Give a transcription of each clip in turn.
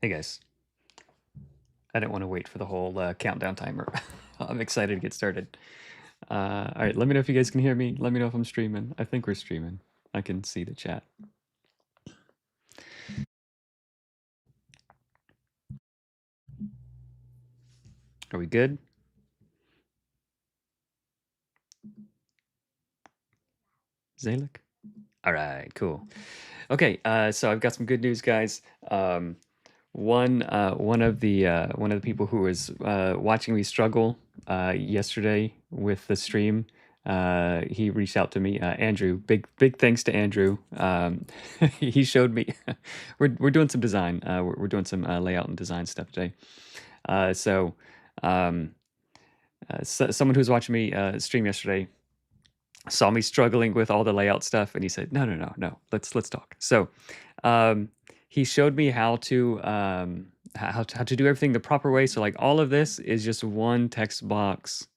Hey guys, I didn't want to wait for the whole countdown timer. I'm excited to get started. All right, let me know if you guys can hear me. Let me know if I'm streaming. I think we're streaming. I can see the chat. Are we good? Zalek? All right, cool. Okay, so I've got some good news, guys. One of the people who was watching me struggle yesterday with the stream, he reached out to me. Andrew, big thanks to Andrew. He showed me. We're doing some design. We're doing some layout and design stuff today. So, um, someone who was watching me stream yesterday saw me struggling with all the layout stuff, and he said, "No, let's talk." So, um, he showed me how to do everything the proper way. So, like, all of this is just one text box,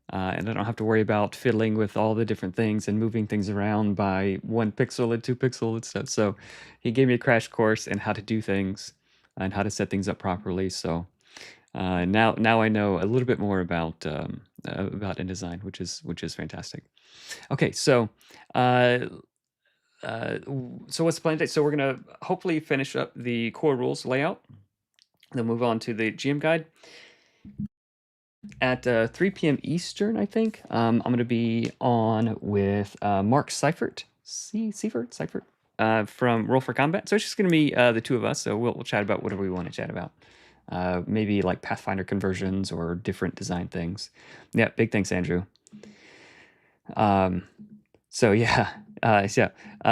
and I don't have to worry about fiddling with all the different things and moving things around by 1 pixel and 2 pixel and stuff. So, he gave me a crash course in how to do things and how to set things up properly. So, now I know a little bit more about InDesign, which is fantastic. Okay, so uh, so what's the plan today? So we're gonna hopefully finish up the core rules layout, then move on to the GM guide at 3 p.m. Eastern. I think I'm gonna be on with Mark Seifert, from Roll for Combat. So it's just gonna be the two of us. So we'll chat about whatever we want to chat about. Maybe like Pathfinder conversions or different design things. Yeah, big thanks, Andrew. So yeah,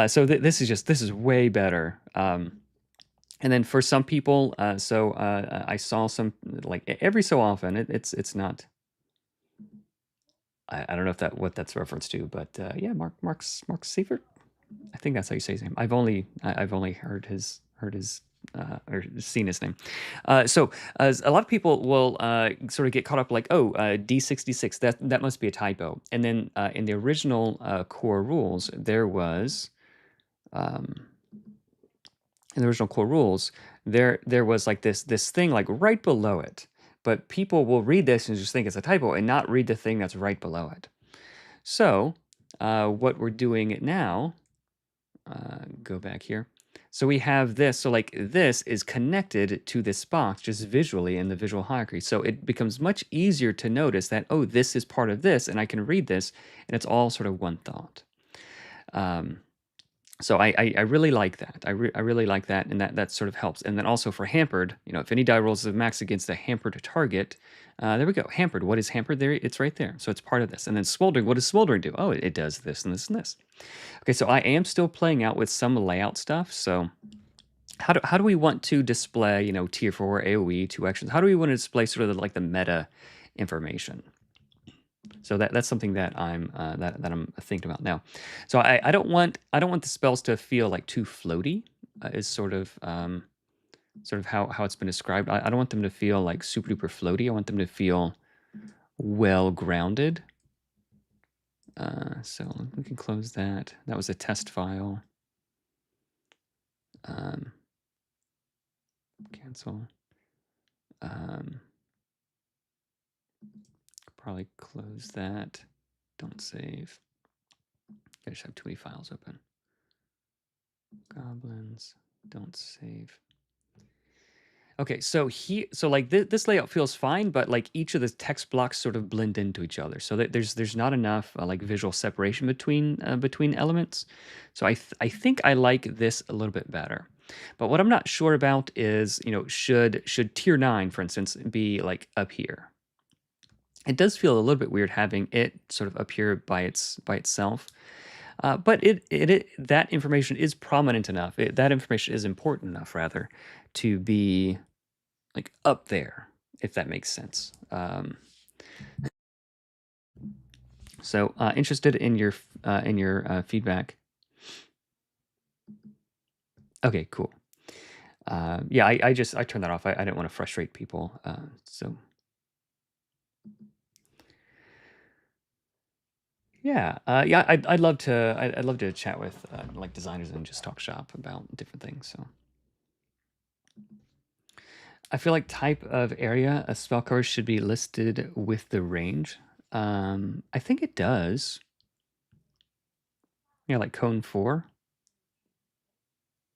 so this is way better. And then for some people, I saw some like every so often it's not. I don't know if what that's a reference to, but yeah, Mark Seifert. I think that's how you say his name. I've only heard his or seen his name. So a lot of people will sort of get caught up like, oh, D66, that must be a typo. And then in the original core rules, there was in the original core rules, there was like this thing like right below it. But people will read this and just think it's a typo and not read the thing that's right below it. So what we're doing now, go back here. So we have this. So like this is connected to this box just visually in the visual hierarchy. So it becomes much easier to notice that, oh, this is part of this, and I can read this, and it's all sort of one thought. So I really like that. I really like that, and that sort of helps. And then also for hampered, if any die rolls of max against a hampered target, there we go. Hampered. What is hampered? There, it's right there. So it's part of this. And then smoldering. What does smoldering do? Oh, it does this and this and this. Okay, so I am still playing out with some layout stuff. So how do we want to display, tier 4 AOE 2 actions? How do we want to display sort of like the meta information? So that's something that I'm thinking about now. So I don't want the spells to feel like too floaty. Is sort of how it's been described. I don't want them to feel like super duper floaty. I want them to feel well grounded. So we can close that. That was a test file. Cancel. Probably close that. Don't save. I just have too many files open. Goblins. Don't save. Okay, so like this layout feels fine, but like each of the text blocks sort of blend into each other. So that there's not enough like visual separation between elements. So I think I like this a little bit better. But what I'm not sure about is, should tier 9, for instance, be like up here? It does feel a little bit weird having it sort of up here by itself. But that information is prominent enough. That information is important enough, rather, to be like up there, if that makes sense. So interested in your feedback. Okay, cool. Yeah, I turned that off. I didn't want to frustrate people. So yeah, I'd love to chat with like designers and just talk shop about different things. So I feel like type of area a spell cover should be listed with the range. I think it does. Yeah, like cone 4.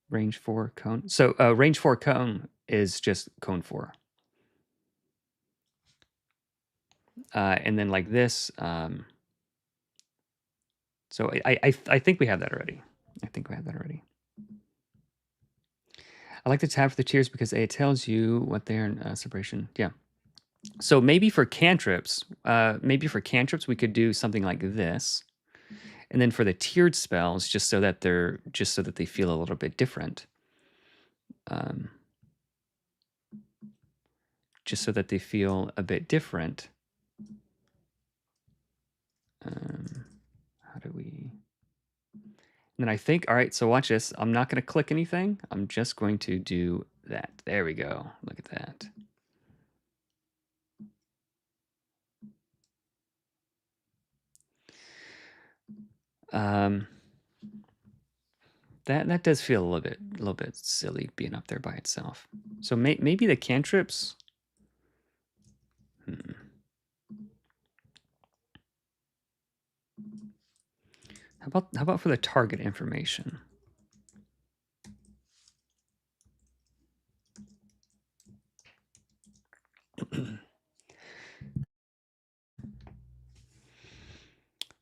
Range 4 cone. So range 4 cone is just cone 4. And then like this. So I think we have that already. I like the tab for the tiers because it tells you what they're in separation. Yeah. So maybe for cantrips, we could do something like this. And then for the tiered spells, just so that they feel a little bit different. Just so that they feel a bit different. How do we... And then I think, all right, so watch this. I'm not going to click anything. I'm just going to do that. There we go. Look at that. That does feel a little bit silly being up there by itself. So maybe the cantrips. How about for the target information?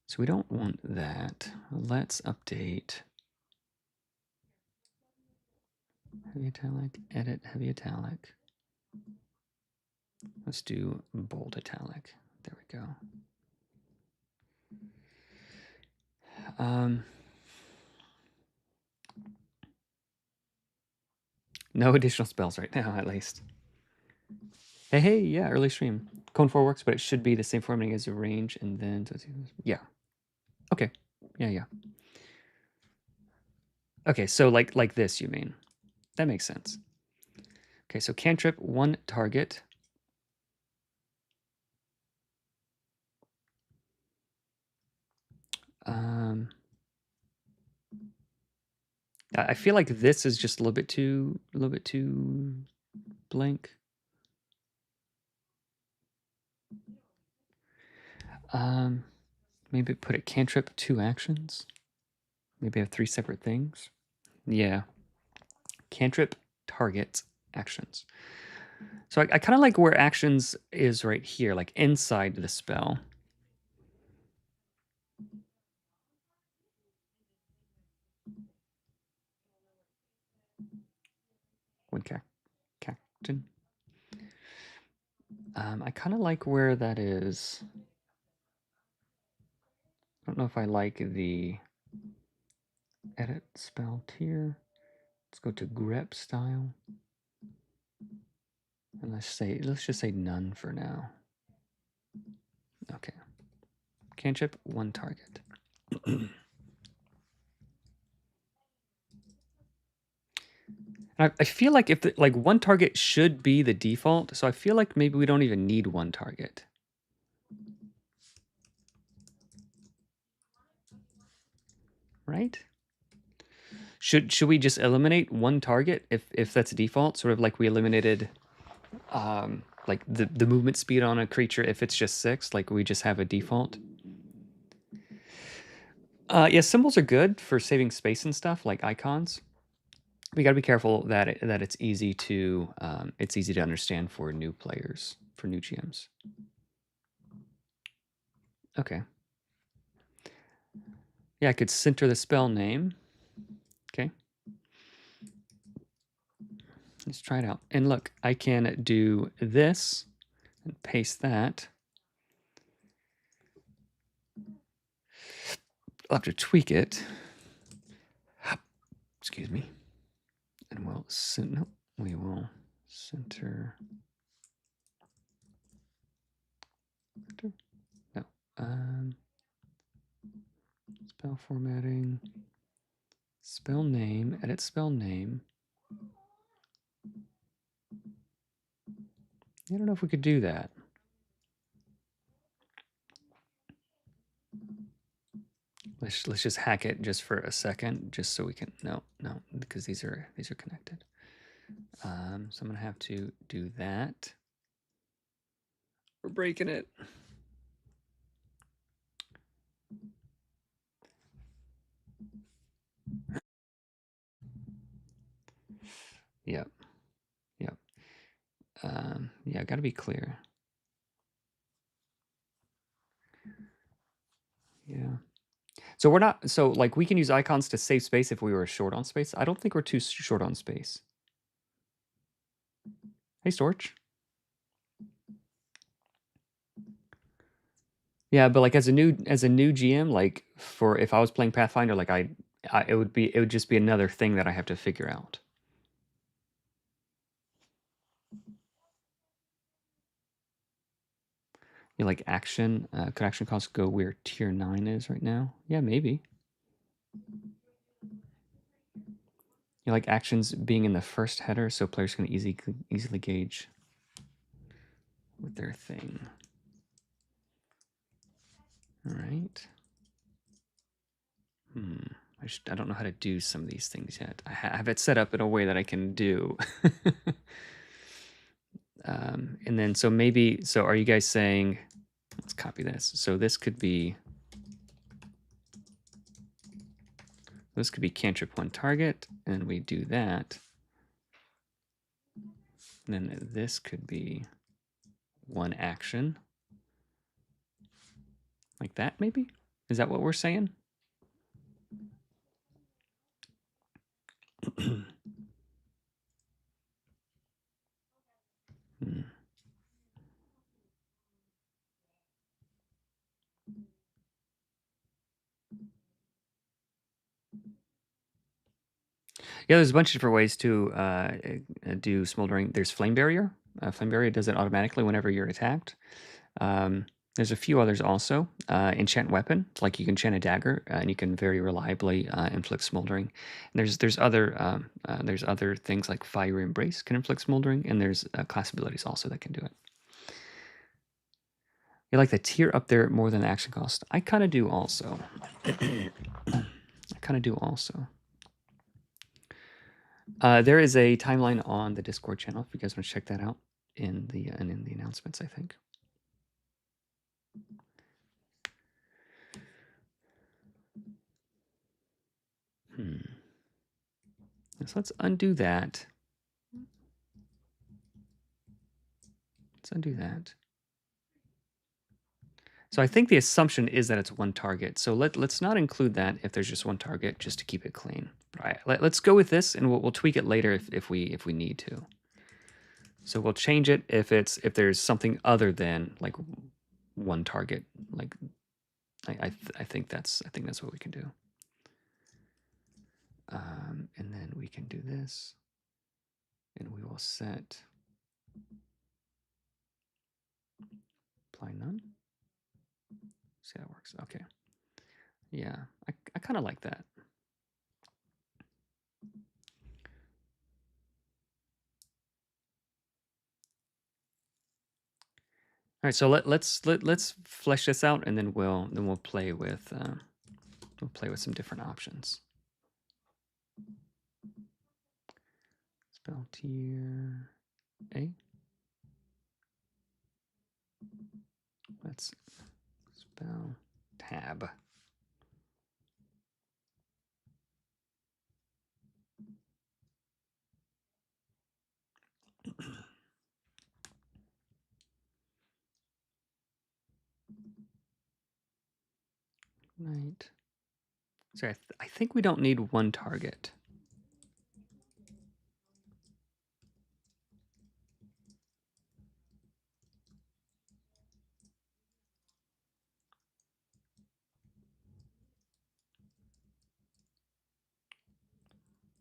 So we don't want that. Let's update heavy italic, edit heavy italic. Let's do bold italic. There we go. No additional spells right now, at least. Hey, yeah, early stream. Cone 4 works, but it should be the same formatting as the range, and then... Yeah. Okay. Yeah. Okay, so like this, you mean? That makes sense. Okay, so cantrip, 1 target. I feel like this is just a little bit too blank. Maybe put it cantrip, 2 actions. Maybe have 3 separate things. Yeah. Cantrip, target, actions. So I kind of like where actions is right here, like inside the spell. One captain. I kind of like where that is. I don't know if I like the edit spell tier. Let's go to grep style. And let's just say none for now. Okay. Cantrip, 1 target. I feel like if like 1 target should be the default, so I feel like maybe we don't even need 1 target. Right? Should we just eliminate 1 target if that's default? Sort of like we eliminated like the movement speed on a creature if it's just 6, like we just have a default. Yeah, symbols are good for saving space and stuff, like icons. We got to be careful that it's easy to understand for new players, for new GMs. Okay. Yeah, I could center the spell name. Okay. Let's try it out. And look, I can do this and paste that. I'll have to tweak it. Excuse me. And we'll we will center. No. Spell formatting. Spell name. Edit spell name. I don't know if we could do that. Let's just hack it just for a second, just so we can no, because these are connected. So I'm gonna have to do that. We're breaking it. Yep. Yep. Yeah, gotta be clear. Yeah. So we're not, so like we can use icons to save space if we were short on space. I don't think we're too short on space. Hey, Storch. Yeah, but like as a new GM, like for if I was playing Pathfinder, like it would just be another thing that I have to figure out. You like action? Could action cost go where tier 9 is right now? Yeah, maybe. You like actions being in the first header, so players can easily gauge with their thing. All right. I don't know how to do some of these things yet. I have it set up in a way that I can do. And then so maybe, so are you guys saying, let's copy this. So this could be cantrip one target, and we do that. And then this could be one action. Like that, maybe? Is that what we're saying? Yeah, there's a bunch of different ways to do smoldering. There's flame barrier. Flame barrier does it automatically whenever you're attacked. There's a few others also. Enchant weapon, like you can enchant a dagger, and you can very reliably inflict smoldering. And there's other things like fire embrace can inflict smoldering, and there's class abilities also that can do it. You like the tier up there more than the action cost? I kind of do also. There is a timeline on the Discord channel if you guys want to check that out in the announcements, I think. So let's undo that. So I think the assumption is that it's one target. So let's not include that if there's just one target, just to keep it clean. All right, let's go with this, and we'll tweak it later if we need to. So we'll change it if there's something other than like one target. Like I think that's what we can do. And then we can do this, and we will set apply none. See how that works. Okay. Yeah, I kind of like that. All right, so let's flesh this out, and then we'll play with some different options. Spell tier A. Let's spell tab. Right. So I think we don't need one target.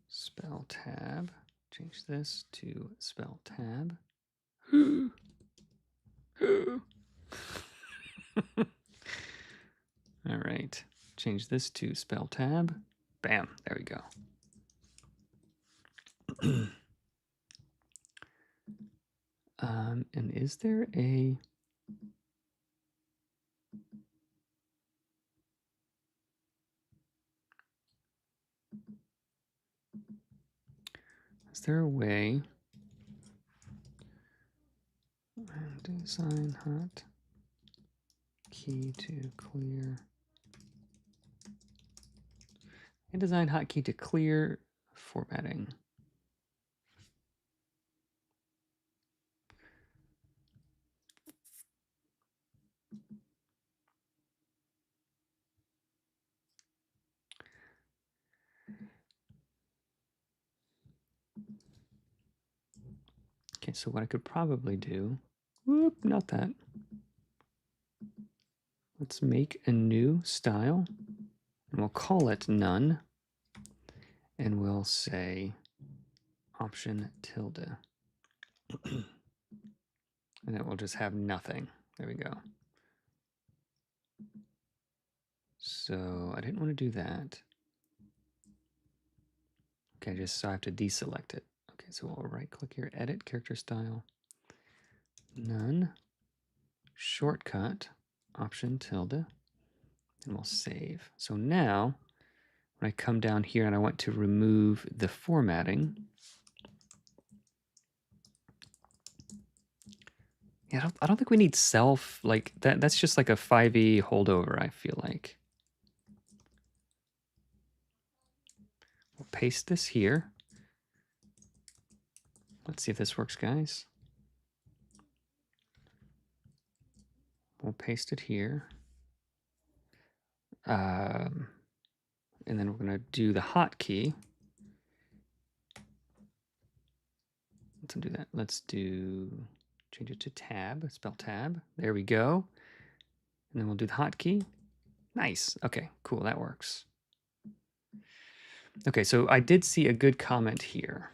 Spell tab. Change this to spell tab. All right. Change this to spell tab. Bam. There we go. And is there there a way? Design hot key to clear. And design hotkey to clear formatting. Okay, so what I could probably do, whoop, not that. Let's make a new style, and we'll call it none, and we'll say option tilde. And then we'll just have nothing. There we go. So I didn't want to do that. Okay, so I have to deselect it. Okay, so we'll right click here, edit character style, none, shortcut, option tilde, and we'll save. So now when I come down here and I want to remove the formatting, yeah, I don't think we need self, like that's just like a 5e holdover, I feel like. We'll paste this here. Let's see if this works, guys. We'll paste it here. And then we're gonna do the hotkey. Let's undo that. Let's change it to tab, spell tab. There we go. And then we'll do the hotkey. Nice. Okay, cool, that works. Okay, so I did see a good comment here.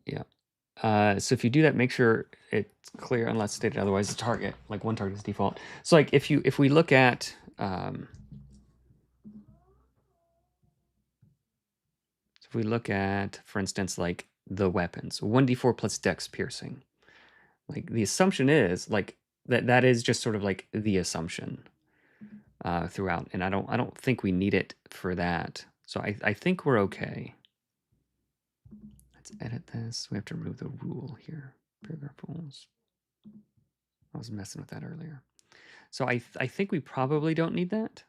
Yeah. So if you do that, make sure it's clear unless stated otherwise. The target, like one target is default. So like if we look at for instance, like the weapons, 1d4 plus dex piercing. Like the assumption is like that is just sort of like the assumption throughout, and I don't think we need it for that. So I think we're okay. Let's edit this. We have to remove the rule here. Paragraph rules. I was messing with that earlier. So I think we probably don't need that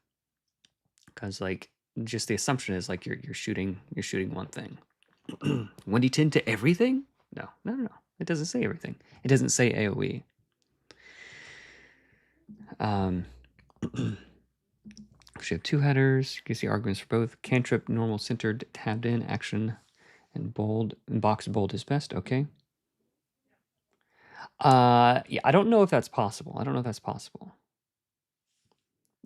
because like just the assumption is like you're shooting one thing. 1d10 to everything? No. It doesn't say everything. It doesn't say AoE. We have two headers. You can see arguments for both. Cantrip, normal, centered, tabbed in, action, and bold. And box bold is best. Okay. Yeah, I don't know if that's possible.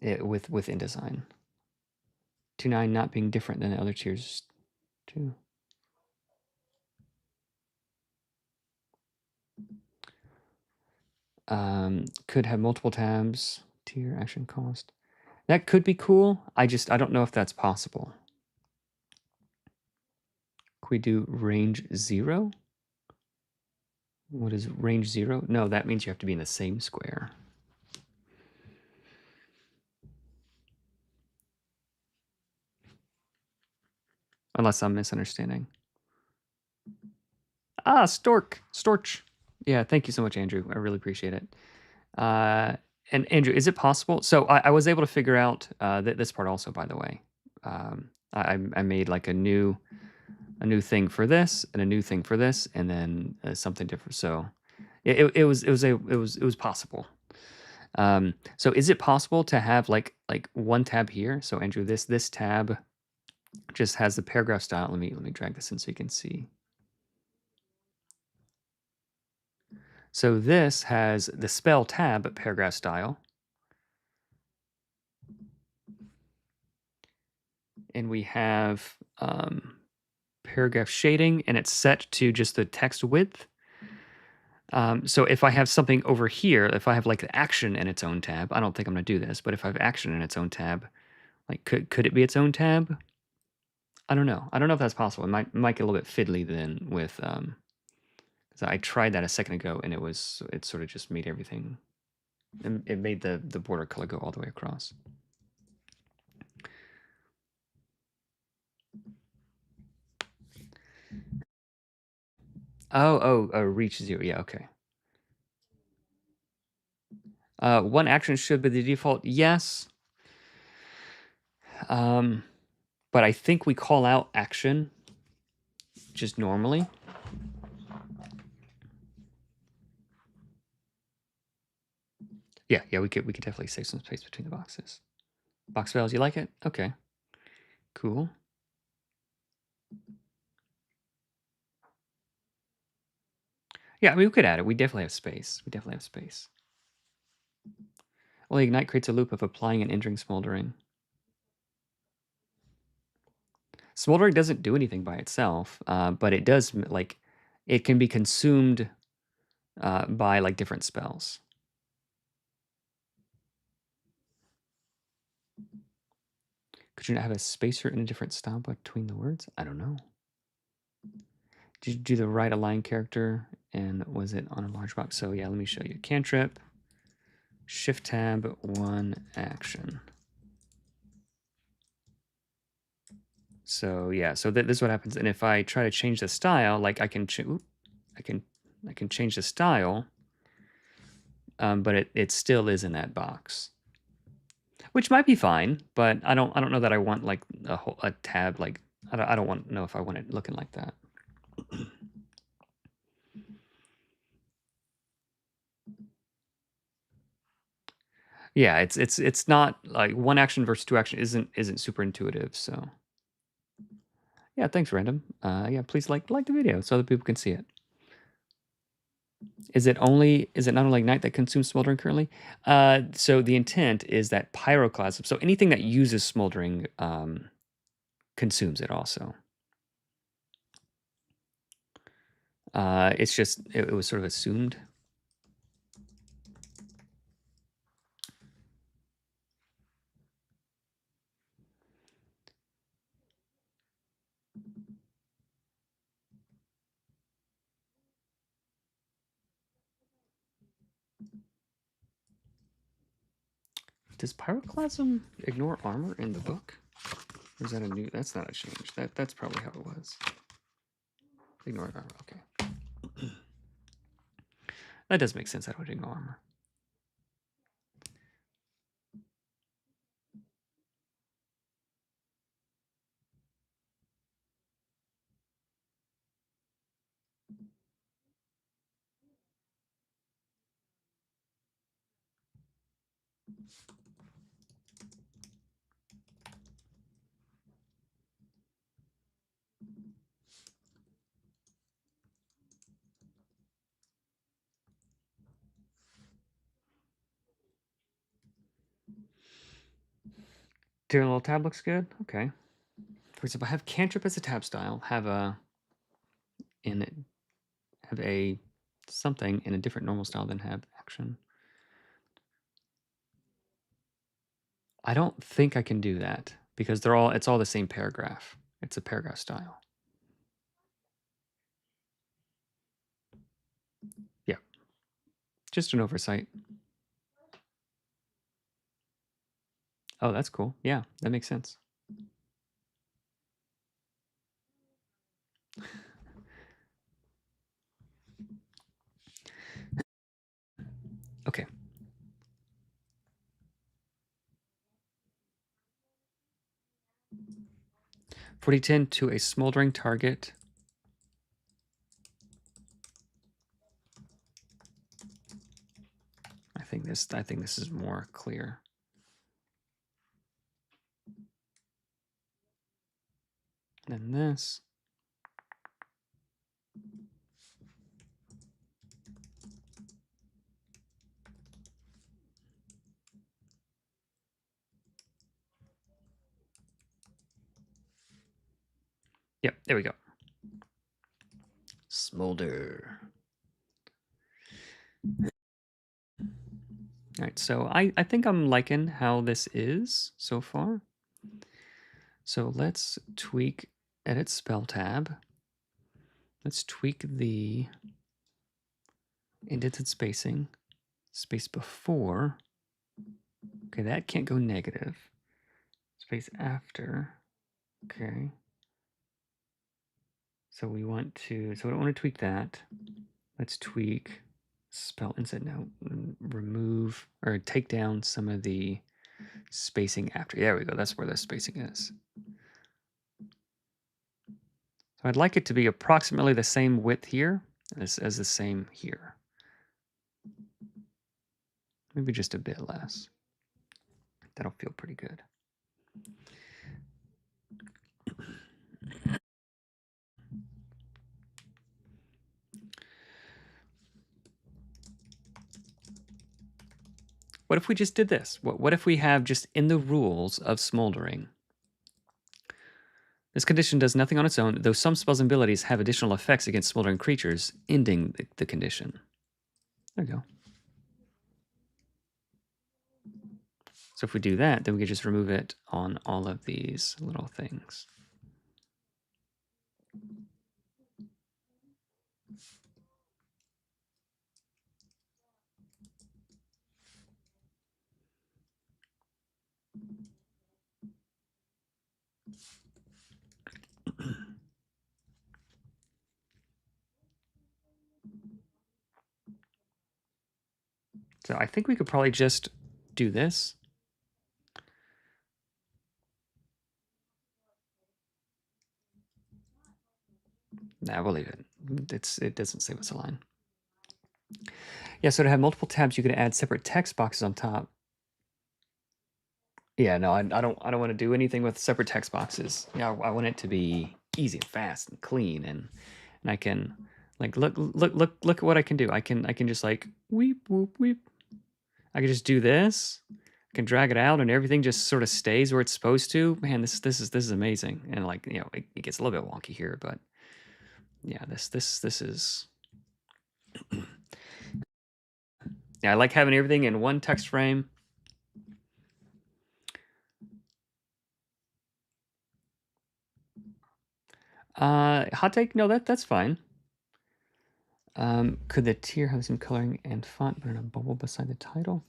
With InDesign. 2.9 not being different than the other tiers too. Could have multiple tabs. Tier action cost. That could be cool. I don't know if that's possible. Could we do range 0? What is range 0? No, that means you have to be in the same square. Unless I'm misunderstanding. Ah, Storch. Yeah, thank you so much, Andrew. I really appreciate it. And Andrew, is it possible? So I was able to figure out this part also, by the way. I made like a new thing for this and a new thing for this, and then something different. So it was possible. So is it possible to have like one tab here? So Andrew, this tab just has the paragraph style. Let me drag this in so you can see. So this has the spell tab paragraph style. And we have paragraph shading, and it's set to just the text width. So if I have something over here, if I have like the action in its own tab, I don't think I'm going to do this, but if I have action in its own tab, like could it be its own tab? I don't know. I don't know if that's possible. It might get a little bit fiddly then with, because I tried that a second ago, and it sort of just made everything, it made the border color go all the way across. Oh, reach 0. Yeah, okay. One action should be the default. Yes. But I think we call out action just normally. Yeah, we could definitely save some space between the boxes. Box spells, you like it? Okay. Cool. Yeah, I mean, we could add it. We definitely have space. Well, ignite creates a loop of applying and entering smoldering. Smoldering doesn't do anything by itself, but it does, like, it can be consumed by, like, different spells. Could you not have a spacer in a different style between the words? I don't know. Did you do the right align character, and was it on a large box? So yeah, let me show you. Cantrip, Shift Tab, 1 action. So yeah, so this is what happens. And if I try to change the style, like I can change the style, but it still is in that box, which might be fine. But I don't know that I want like a tab. Like I don't want know if I want it looking like that. Yeah, it's not like 1 action versus 2 action isn't super intuitive. So yeah, thanks, random. Yeah, please like the video so other people can see it. Is it not only ignite that consumes smoldering currently? So the intent is that pyroclasm. So anything that uses smoldering consumes it also. It's just it was sort of assumed. Does pyroclasm ignore armor in the book? Or is that a new? That's not a change. That's probably how it was. Ignore armor. Okay. That does make sense. That would ignore armor. Doing a little tab looks good. Okay. For example, have cantrip as a tab style. Have a something in a different normal style than have action. I don't think I can do that because it's all the same paragraph. It's a paragraph style. Yeah. Just an oversight. Oh, that's cool. Yeah, that makes sense. Okay. 4010 to a smoldering target. I think this is more clear. Than this. Yep, there we go. Smolder. All right, so I think I'm liking how this is so far. So let's tweak edit spell tab. Let's tweak the indented spacing. Space before. Okay, that can't go negative. Space after. Okay. So we want to, so we don't want to tweak that. Let's tweak spell inset note, remove or take down some of the spacing after. There we go. That's where the spacing is. So I'd like it to be approximately the same width here as the same here. Maybe just a bit less. That'll feel pretty good. What if we just did this? What if we have just in the rules of smoldering, this condition does nothing on its own, though some spells and abilities have additional effects against smoldering creatures, ending the condition. There we go. So if we do that, then we can just remove it on all of these little things. So I think we could probably just do this. Nah, we'll leave it. It doesn't save us a line. Yeah, so to have multiple tabs, you can add separate text boxes on top. Yeah, no, I don't want to do anything with separate text boxes. Yeah, I want it to be easy and fast and clean, and I can like look at what I can do. I can just like weep whoop weep. I can just do this. I can drag it out, and everything just sort of stays where it's supposed to. Man, this is amazing. And like it gets a little bit wonky here, but yeah, this is. Yeah, I like having everything in one text frame. Hot take? No, that's fine. Could the tier have some coloring and font but in a bubble beside the title?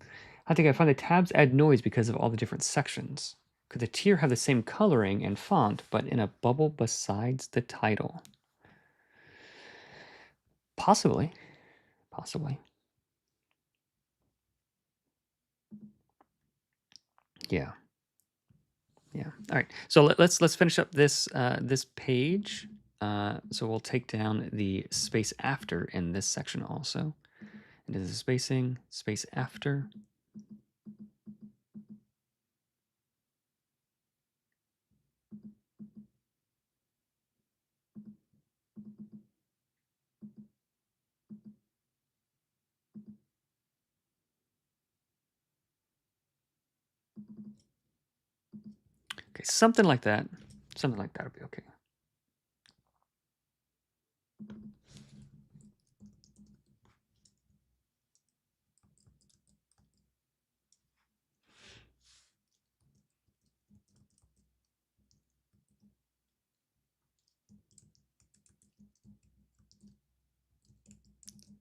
Hot take, I find the tabs add noise because of all the different sections. Could the tier have the same coloring and font but in a bubble besides the title? Possibly. Possibly. Yeah. Yeah. All right. So let's finish up this this page. So we'll take down the space after in this section also. And this is spacing, space after. Okay, something like that. Something like that would be okay.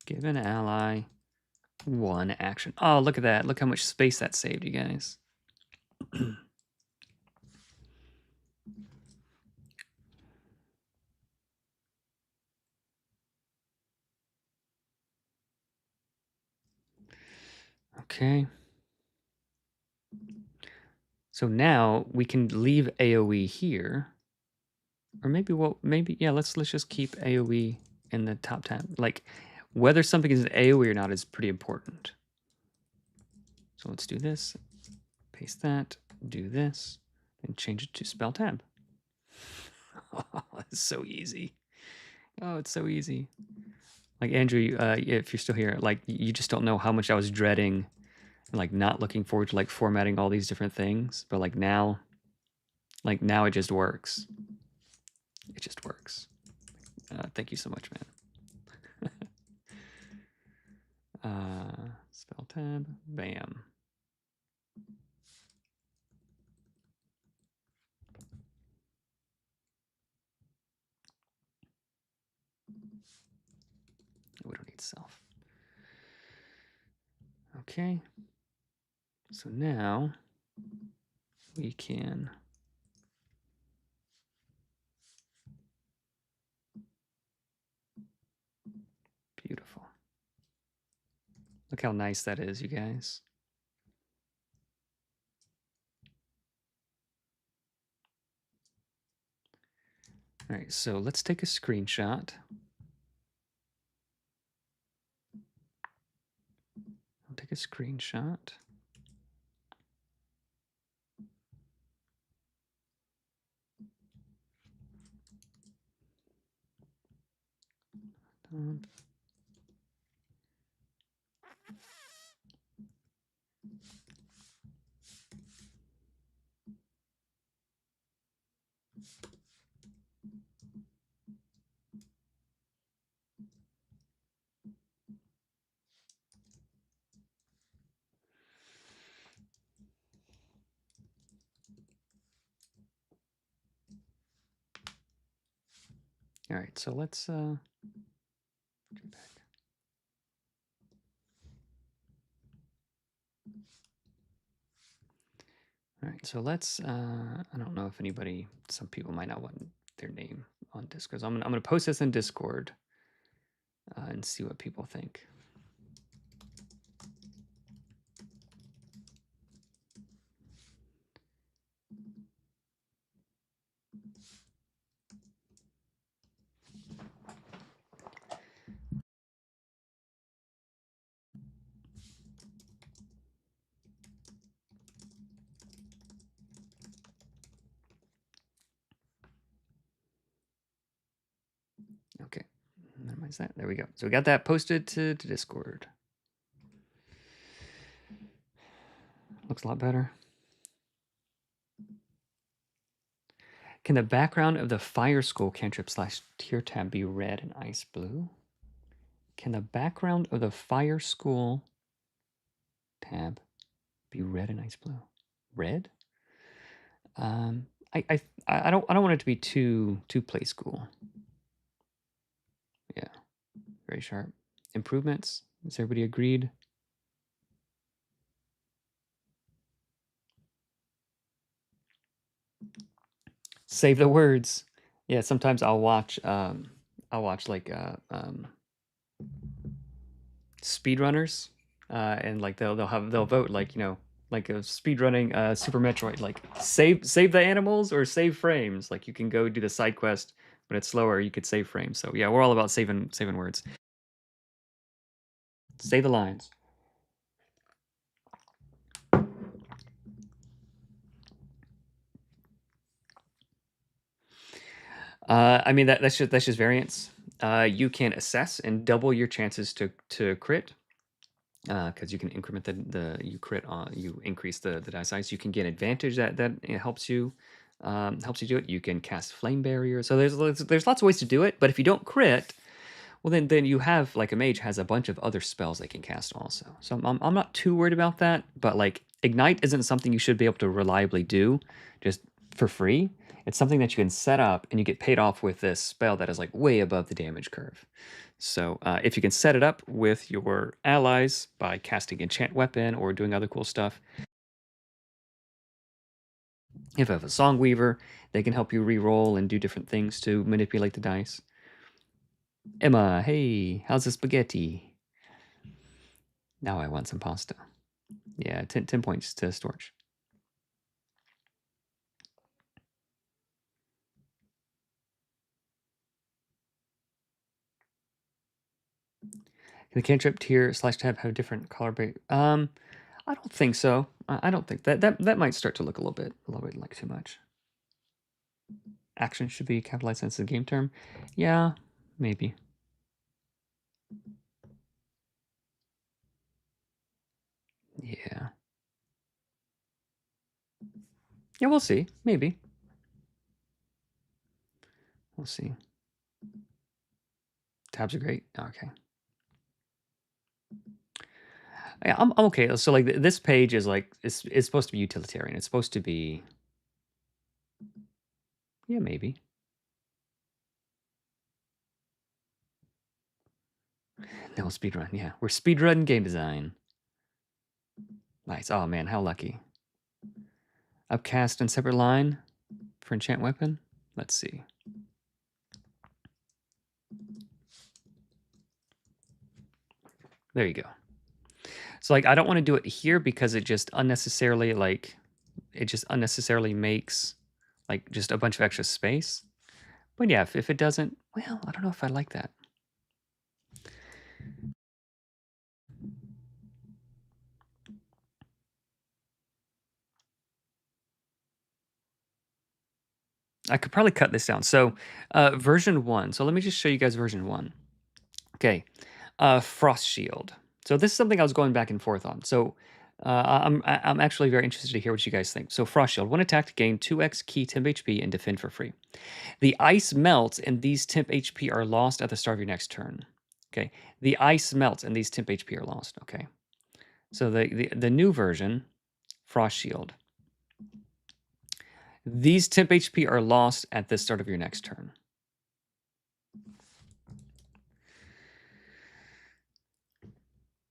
Give an ally one action. Oh, look at that. Look how much space that saved, you guys. Okay. So now we can leave AoE here. Or maybe yeah, let's just keep AoE in the top tab. Like whether something is an AoE or not is pretty important. So let's do this. Paste that, do this, and change it to spell tab. Oh, it's so easy. Oh, it's so easy. Like Andrew, if you're still here, like you just don't know how much I was dreading, like not looking forward to like formatting all these different things. But like now it just works. It just works. Thank you so much, man. Spell tab, bam. We don't need self. Okay. So now we can Look how nice that is, you guys. All right, so let's take a screenshot. I'll take a screenshot. All right, so let's go back. All right, so let's. I don't know if anybody. Some people might not want their name on Discord. So I'm gonna post this in Discord and see what people think. Okay, minimize that. There we go. So we got that posted to Discord. Looks a lot better. Can the background of the Fire School cantrip / tier tab be red and ice blue? Can the background of the Fire School tab be red and ice blue? Red? I don't want it to be too play school. Yeah, very sharp. Improvements. Is everybody agreed? Save the words. Yeah, sometimes I'll watch like speedrunners, and like they'll vote like, you know, like a speedrunning Super Metroid, like save the animals or save frames. Like you can go do the side quest, but it's slower. You could save frames. So yeah, we're all about saving words. Save the lines. I mean that's just variance. You can assess and double your chances to crit, because you can increment you crit on, you increase the die size. You can get advantage that helps you do it. You can cast flame barrier. So there's lots of ways to do it. But if you don't crit, well then you have, like, a mage has a bunch of other spells they can cast also. So I'm not too worried about that. But like ignite isn't something you should be able to reliably do just for free. It's something that you can set up and you get paid off with this spell that is like way above the damage curve. So if you can set it up with your allies by casting enchant weapon or doing other cool stuff, if you have a song weaver, they can help you re-roll and do different things to manipulate the dice. Emma, hey, how's the spaghetti? Now I want some pasta. Yeah, 10 points to Storch. Can the cantrip tier / tab have different color break? I don't think so. I don't think that might start to look a little bit like too much. Action should be capitalized since the game term. Yeah, maybe. Yeah. Yeah, we'll see. Maybe. We'll see. Tabs are great. Okay. Yeah, I'm okay. So like this page is like it's supposed to be utilitarian. It's supposed to be, yeah, maybe. No speedrun. Yeah, we're speedrun game design. Nice. Oh man, how lucky. Upcast and separate line for enchant weapon. Let's see. There you go. So like I don't want to do it here because it just unnecessarily makes like just a bunch of extra space. But yeah, if it doesn't, well, I don't know if I like that. I could probably cut this down. So version 1. So let me just show you guys version 1. Okay. Frost Shield. So this is something I was going back and forth on. So I'm actually very interested to hear what you guys think. So Frost Shield. One attack to gain 2x key temp HP and defend for free. The ice melts and these temp HP are lost at the start of your next turn. Okay. The ice melts and these temp HP are lost. Okay. So the new version, Frost Shield. These temp HP are lost at the start of your next turn.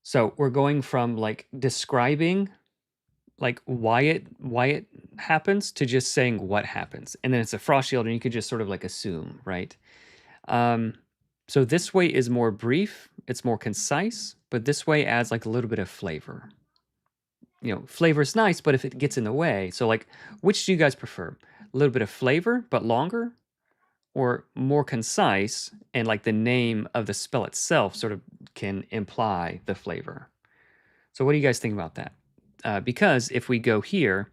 So we're going from like describing like why it happens to just saying what happens, and then it's a frost shield, and you could just sort of like assume, right? Um, so this way is more brief, it's more concise, but this way adds like a little bit of flavor. You know, flavor is nice, but if it gets in the way, so like, which do you guys prefer? A little bit of flavor but longer, or more concise and like the name of the spell itself sort of can imply the flavor? So what do you guys think about that? Because if we go here,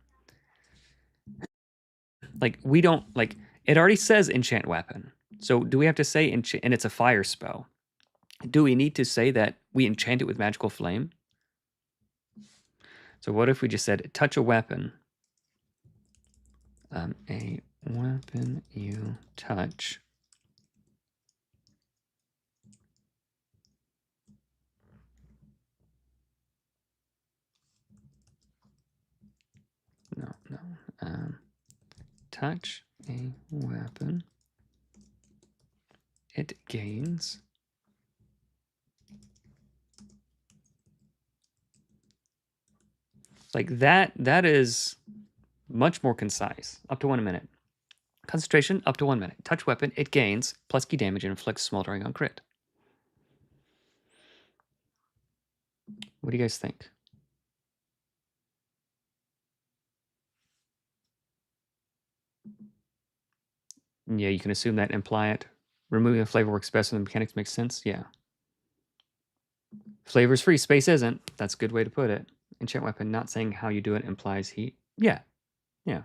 like we don't like it already says enchant weapon. So do we have to say enchant, and it's a fire spell? Do we need to say that we enchant it with magical flame? So what if we just said touch a weapon? A weapon you touch. No. Touch a weapon. It gains. Like that is much more concise. Up to 1 minute. Concentration, up to 1 minute. Touch weapon, it gains plus key damage and inflicts smoldering on crit. What do you guys think? Yeah, you can assume that, imply it. Removing the flavor works best when the mechanics make sense. Yeah. Flavor's free, space isn't. That's a good way to put it. Enchant weapon, not saying how you do it implies heat. Yeah. Yeah.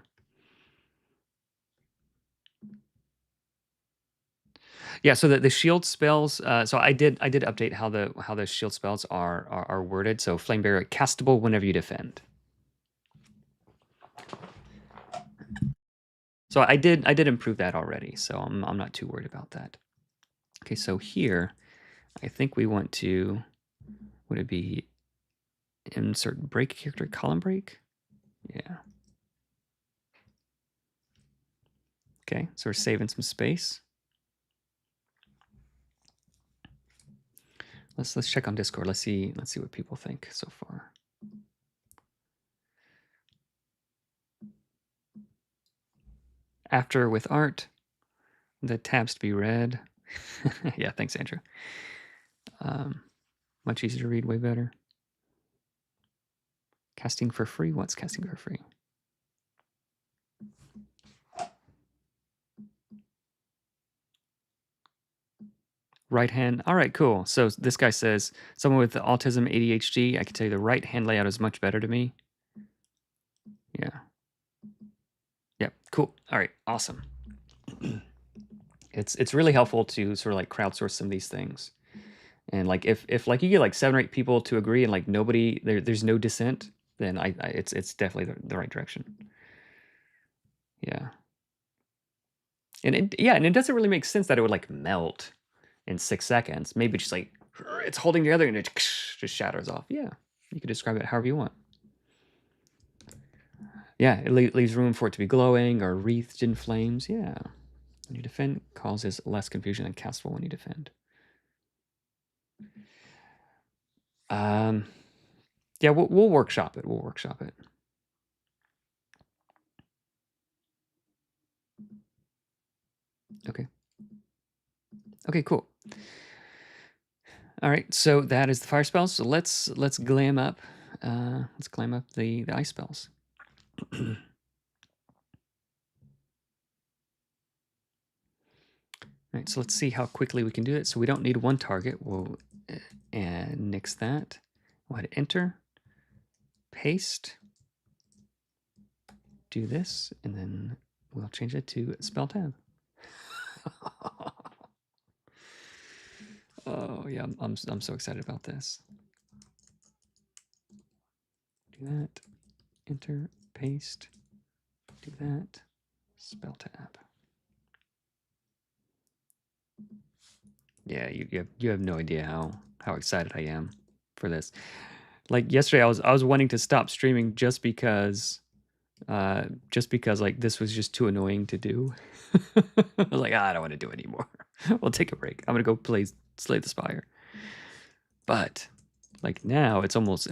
Yeah, so the shield spells, so I did update how the shield spells are worded. So flame barrier castable whenever you defend. So I did improve that already, so I'm not too worried about that. Okay, so here I think we want to, would it be insert break character column break? Yeah. Okay, so we're saving some space. Let's check on Discord. Let's see what people think so far. After with art, the tabs to be read. Yeah, thanks, Andrew. Much easier to read, way better. Casting for free? What's casting for free? Right hand. All right, cool. So this guy says, someone with autism, ADHD, I can tell you the right hand layout is much better to me. Yeah. Yep, cool. All right, awesome. It's really helpful to sort of like crowdsource some of these things. And like if like you get like 7 or 8 people to agree and like nobody there's no dissent, then it's definitely the right direction. Yeah. And it doesn't really make sense that it would like melt in 6 seconds. Maybe just like it's holding together and it just shatters off. Yeah. You could describe it however you want. Yeah, it leaves room for it to be glowing or wreathed in flames. Yeah. When you defend, causes less confusion and castable when you defend. Yeah, we'll workshop it. We'll workshop it. Okay. Okay, cool. All right, so that is the fire spells. So let's glam up. Let's glam up the ice spells. All right, so let's see how quickly we can do it. So we don't need one target. We'll nix that. We'll hit enter, paste, do this, and then we'll change it to spell tab. Oh yeah, I'm so excited about this. Do that, enter, paste, do that, spell tab. Yeah, you have no idea how excited I am for this. Like yesterday, I was wanting to stop streaming just because like this was just too annoying to do. I was like, I don't want to do it anymore. We'll take a break. I'm gonna go play Slay the Spire. But like now, it's almost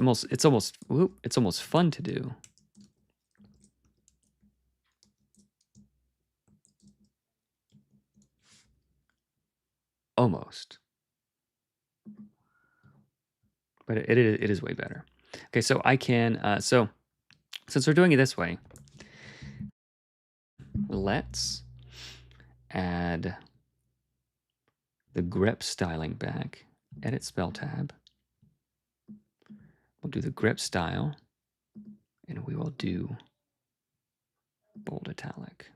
fun to do. Almost. But it is way better. Okay, so I can so since we're doing it this way, let's add the grep styling back. Edit spell tab. We'll do the grep style, and we will do bold italic.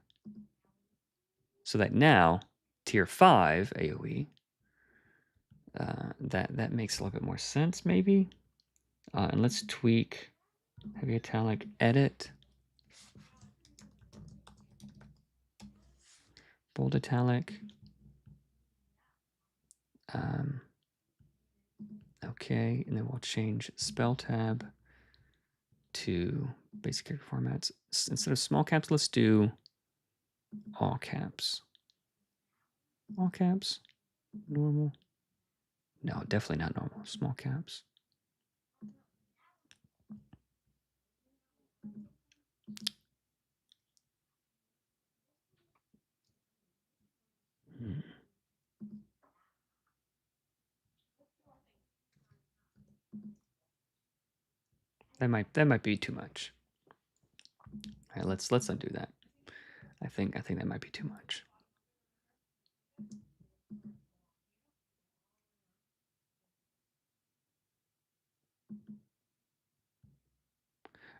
So that now tier 5 AoE, that makes a little bit more sense maybe. And let's tweak heavy italic, edit, bold italic. Okay, and then we'll change spell tab to basic character formats. Instead of small caps, let's do all caps. All caps, normal. No, definitely not normal. Small caps. That might be too much. All right, let's undo that. I think that might be too much.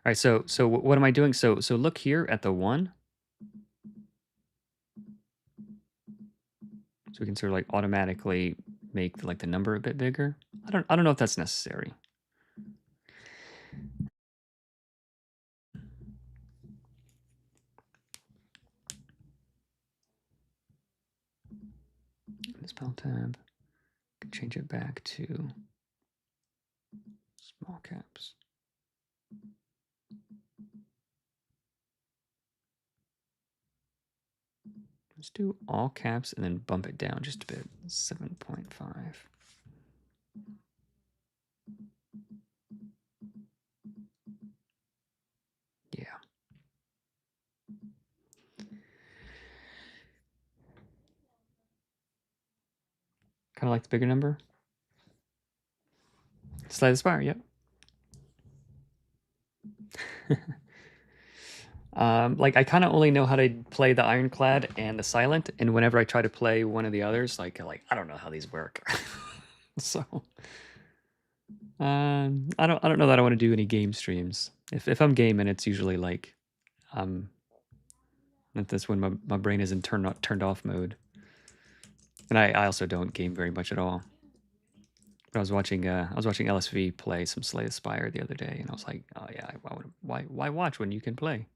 All right, so what am I doing? So look here at the 1. So we can sort of like automatically make like the number a bit bigger. I don't know if that's necessary. The spell tab, can change it back to small caps. Let's do all caps and then bump it down just a bit, 7.5. Yeah. Kind of like the bigger number. Slay the Spire, yep. Like I kind of only know how to play the Ironclad and the Silent, and whenever I try to play one of the others, like I don't know how these work. So I don't know that I want to do any game streams. If I'm gaming, it's usually like that's when my brain is in turned off mode. And I also don't game very much at all. But I was watching LSV play some Slay the Spire the other day, and I was like, oh yeah, why watch when you can play?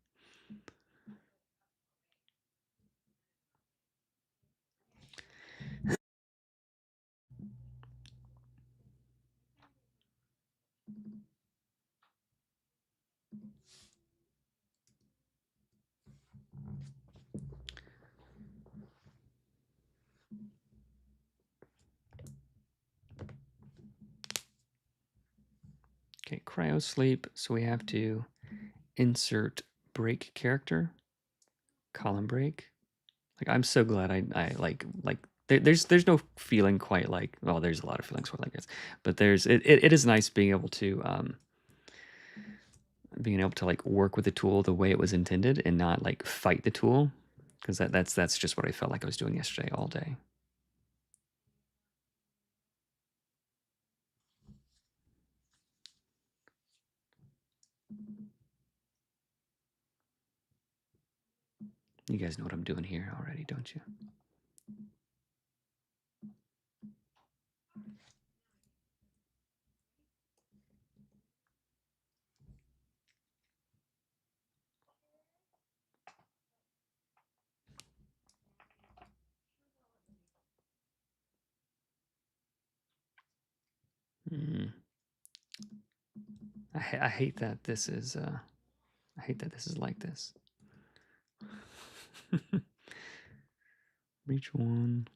Okay, cryo sleep. So we have to insert break character, column break. Like I'm so glad I like There's no feeling quite like, well, there's a lot of feelings quite like this, but it is nice being able to like work with the tool the way it was intended and not like fight the tool, because that's just what I felt like I was doing yesterday all day. You guys know what I'm doing here already, don't you? Mm. I hate that this is I hate that this is like this. Reach one.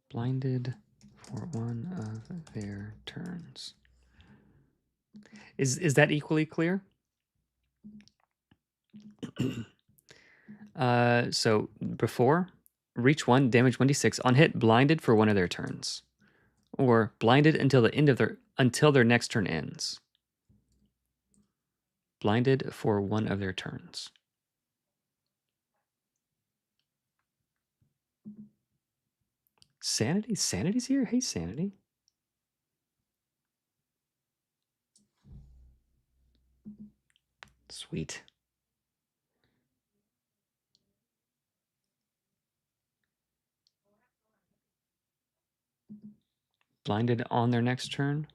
Blinded for one of their turns. Is that equally clear? So before, reach one, damage 1d6 on hit, blinded for one of their turns, or blinded until the end of their next turn ends. Blinded for one of their turns. Sanity's here. Hey, Sanity. Sweet. Blinded on their next turn.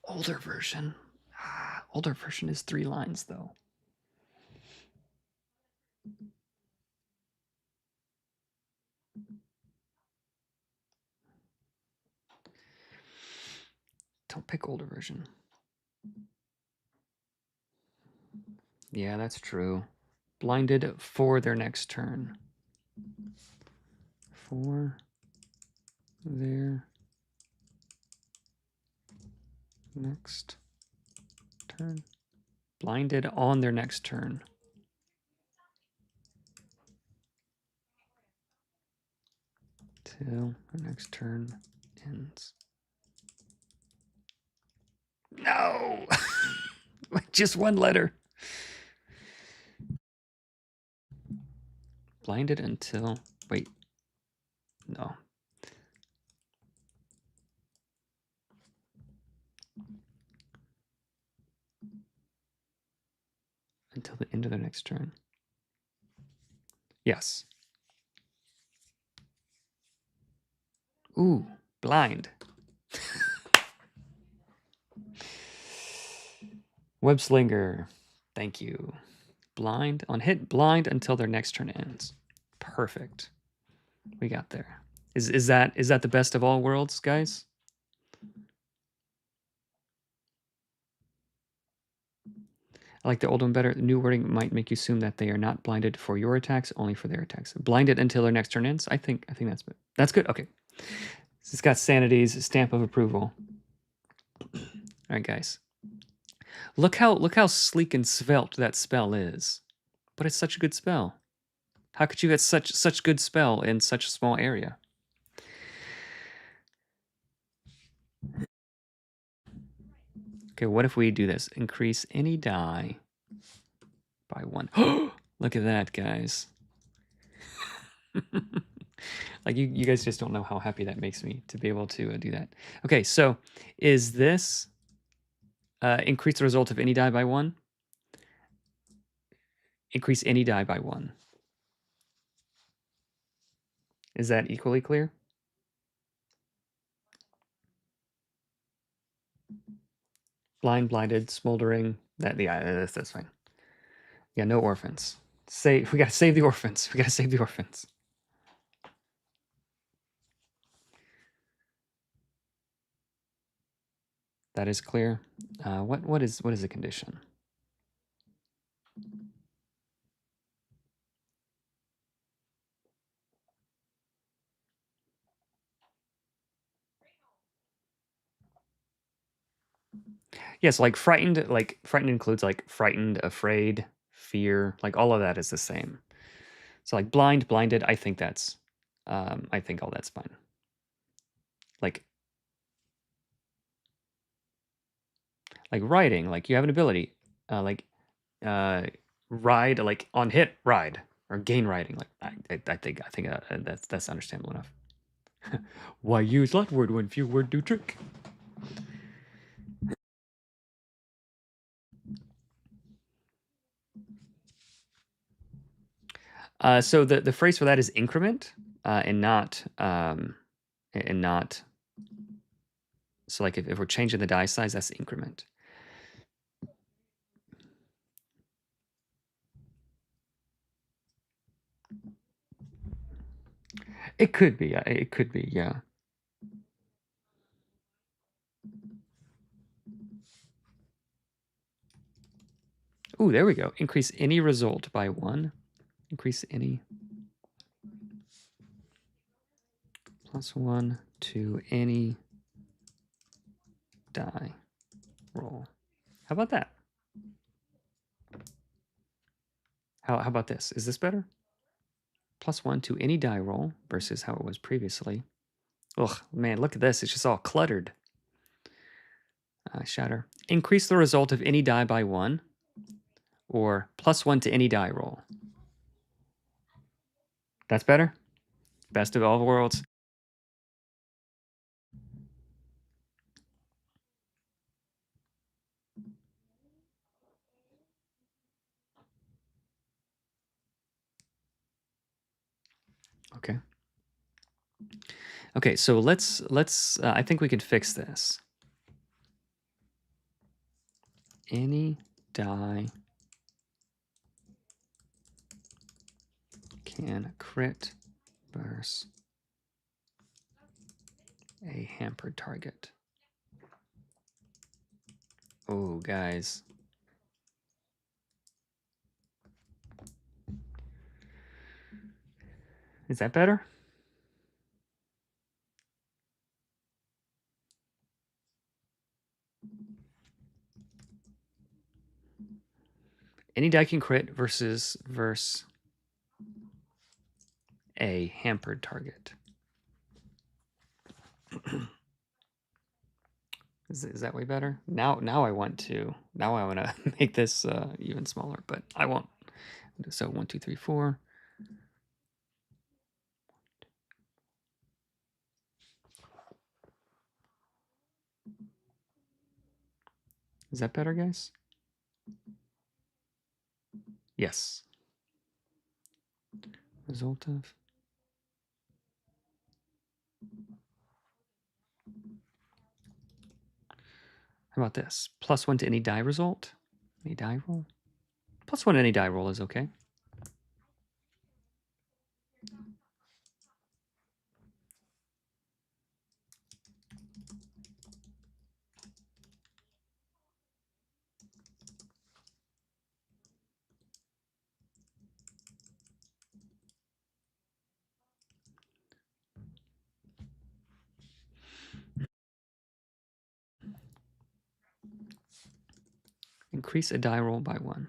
Older version. Older version is 3 lines, though. Don't pick older version. Yeah, that's true. Blinded for their next turn. For their next turn. Blinded on their next turn. Till the next turn ends. No! Just one letter. Blinded until... Wait. No. Until the end of their next turn. Yes. Ooh, blind. Webslinger. Thank you. Blind. On hit, blind until their next turn ends. Perfect. We got there. Is that the best of all worlds, guys? I like the old one better. The new wording might make you assume that they are not blinded for your attacks, only for their attacks. Blinded until their next turn ends. I think that's good. Okay. It's got Sanity's stamp of approval. All right, guys. Look how sleek and svelte that spell is. But it's such a good spell. How could you get such good spell in such a small area? Okay, what if we do this? Increase any die by 1. Look at that, guys. Like you guys just don't know how happy that makes me to be able to do that. Okay, so is this increase the result of any die by 1? Increase any die by 1. Is that equally clear? Blind, blinded, smoldering. That's fine. Yeah, no orphans. We gotta save the orphans. We gotta save the orphans. That is clear. What is the condition? Yes, like frightened includes like frightened, afraid, fear, like all of that is the same. So like blind, blinded, I think all that's fine. Like riding, like you have an ability, like uh, ride, like on hit, ride or gain riding. Like I think that's understandable enough. Why use that word when few word do trick? So the phrase for that is increment, and not. So like if we're changing the die size, that's increment. It could be. It could be. Yeah. Ooh, there we go. Increase any result by 1. Increase any +1 to any die roll. How about that? How about this? Is this better? +1 to any die roll versus how it was previously. Ugh, man, look at this. It's just all cluttered. Shatter. Increase the result of any die by 1, or +1 to any die roll. That's better? Best of all worlds. Okay. Okay, so let's I think we could fix this. Any die can crit versus a hampered target. Oh, guys. Is that better? Any die can crit versus a hampered target. Is that way better? Now I want to make this even smaller, but I won't. So 1, 2, 3, 4. Is that better, guys? Yes. Result of. How about this? +1 to any die result. Any die roll. +1 to any die roll is okay. Increase a die roll by 1.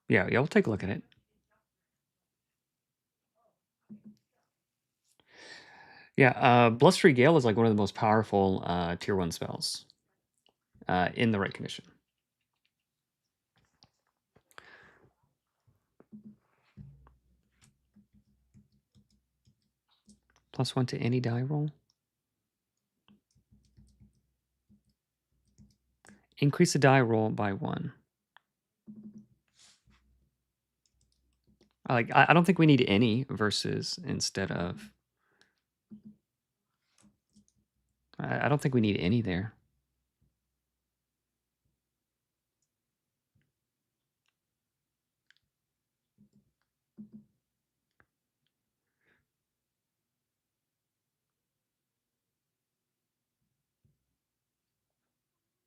Yeah, we'll take a look at it. Yeah, Blustery Gale is like one of the most powerful tier 1 spells in the right condition. +1 to any die roll. Increase the die roll by 1. I don't think we need any versus instead of. I don't think we need any there.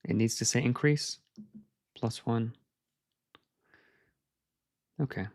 It needs to say increase. +1. Okay.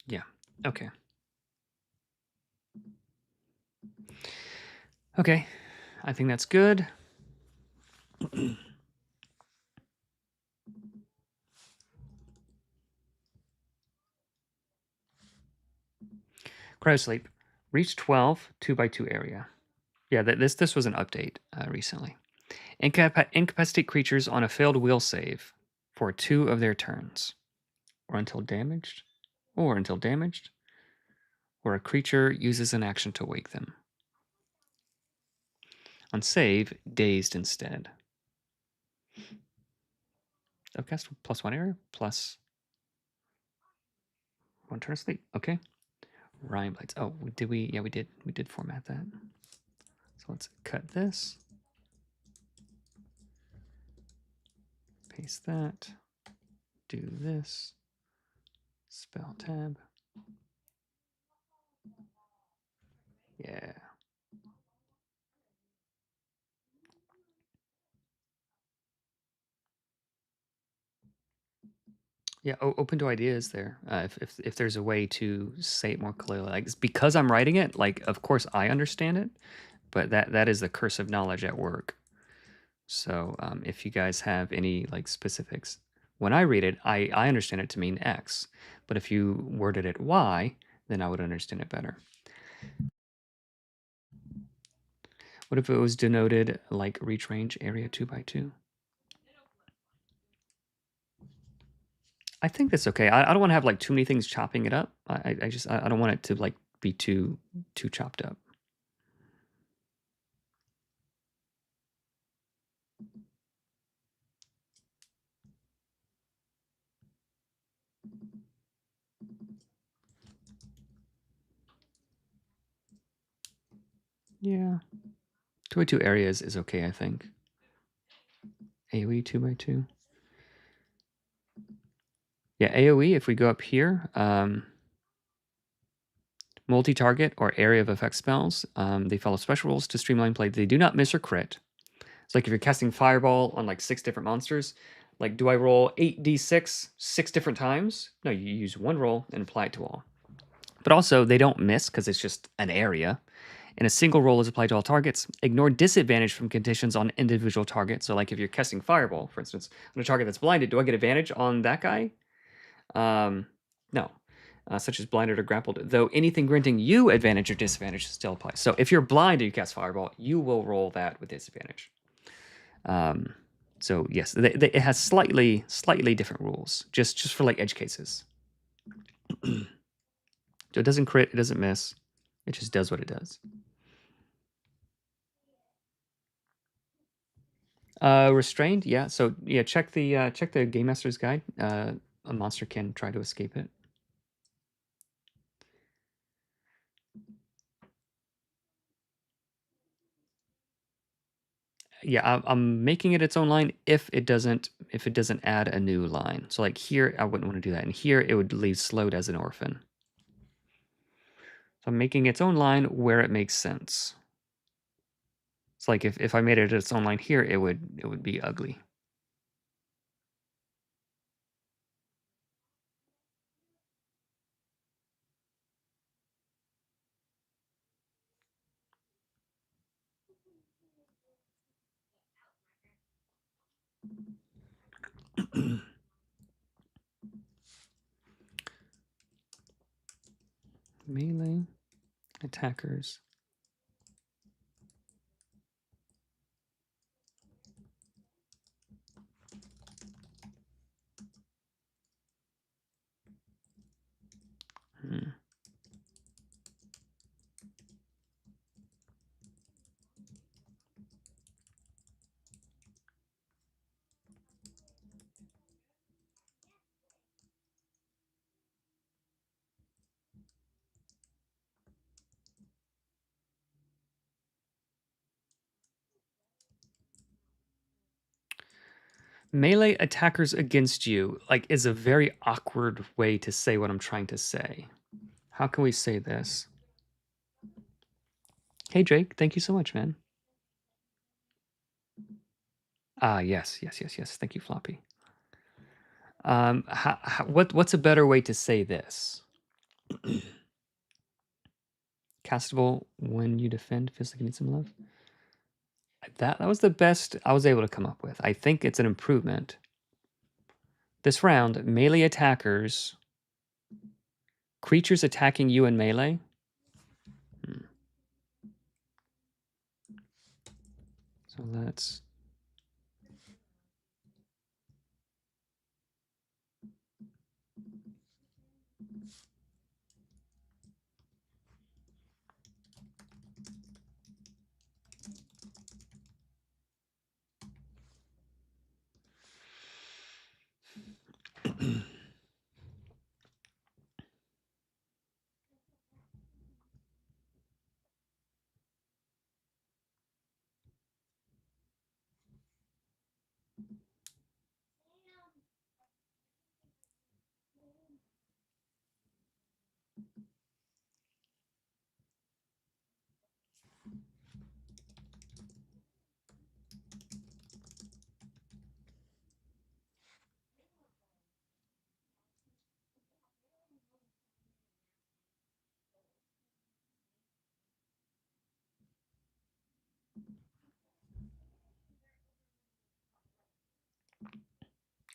Yeah. Okay. Okay. I think that's good. Cryosleep. Reach 12, 2x2 area. Yeah, this was an update recently. Incapacitate creatures on a failed will save for 2 of their turns. Or until damaged. Or a creature uses an action to wake them. On save, dazed instead. Upcast +1 area, +1 turn of sleep. Okay. Rhyme Blades. Oh, did we? Yeah, we did. We did format that. So let's cut this. Paste that. Do this. Spell tab. Yeah. Yeah, open to ideas there. If there's a way to say it more clearly, like because I'm writing it, like of course I understand it, but that is the curse of knowledge at work. So if you guys have any like specifics, when I read it, I understand it to mean X, but if you worded it Y, then I would understand it better. What if it was denoted like reach range area 2x2? I think that's okay. I don't want to have like too many things chopping it up. I don't want it to like be too chopped up. Yeah. 2x2 areas is okay, I think. AoE 2x2. Yeah, AoE, if we go up here, multi-target or area of effect spells, they follow special rules to streamline play. They do not miss or crit. So like if you're casting Fireball on like 6 different monsters, like do I roll 8d6 6 different times? No, you use one roll and apply it to all. But also, they don't miss because it's just an area. And a single roll is applied to all targets. Ignore disadvantage from conditions on individual targets. So like if you're casting Fireball, for instance, on a target that's blinded, do I get advantage on that guy? No. Such as blinded or grappled, though anything granting you advantage or disadvantage still applies. So if you're blind and you cast Fireball, you will roll that with disadvantage. So yes, it has slightly different rules, just for like edge cases. So it doesn't crit, it doesn't miss, it just does what it does. Restrained, yeah. So yeah, check the Game Master's Guide. A monster can try to escape it. Yeah, I'm making it its own line if it doesn't add a new line. So like here, I wouldn't want to do that, and here it would leave slowed as an orphan. So I'm making its own line where it makes sense. It's like if I made it its own line here, it would be ugly. Melee attackers. Hmm. Melee attackers against you, like, is a very awkward way to say what I'm trying to say. How can we say this? Hey, Drake, thank you so much, man. Ah, yes. Thank you, Floppy. What's a better way to say this? Castable when you defend feels like you need some love. That was the best I was able to come up with. I think it's an improvement. This round, melee attackers, creatures attacking you in melee. So let's.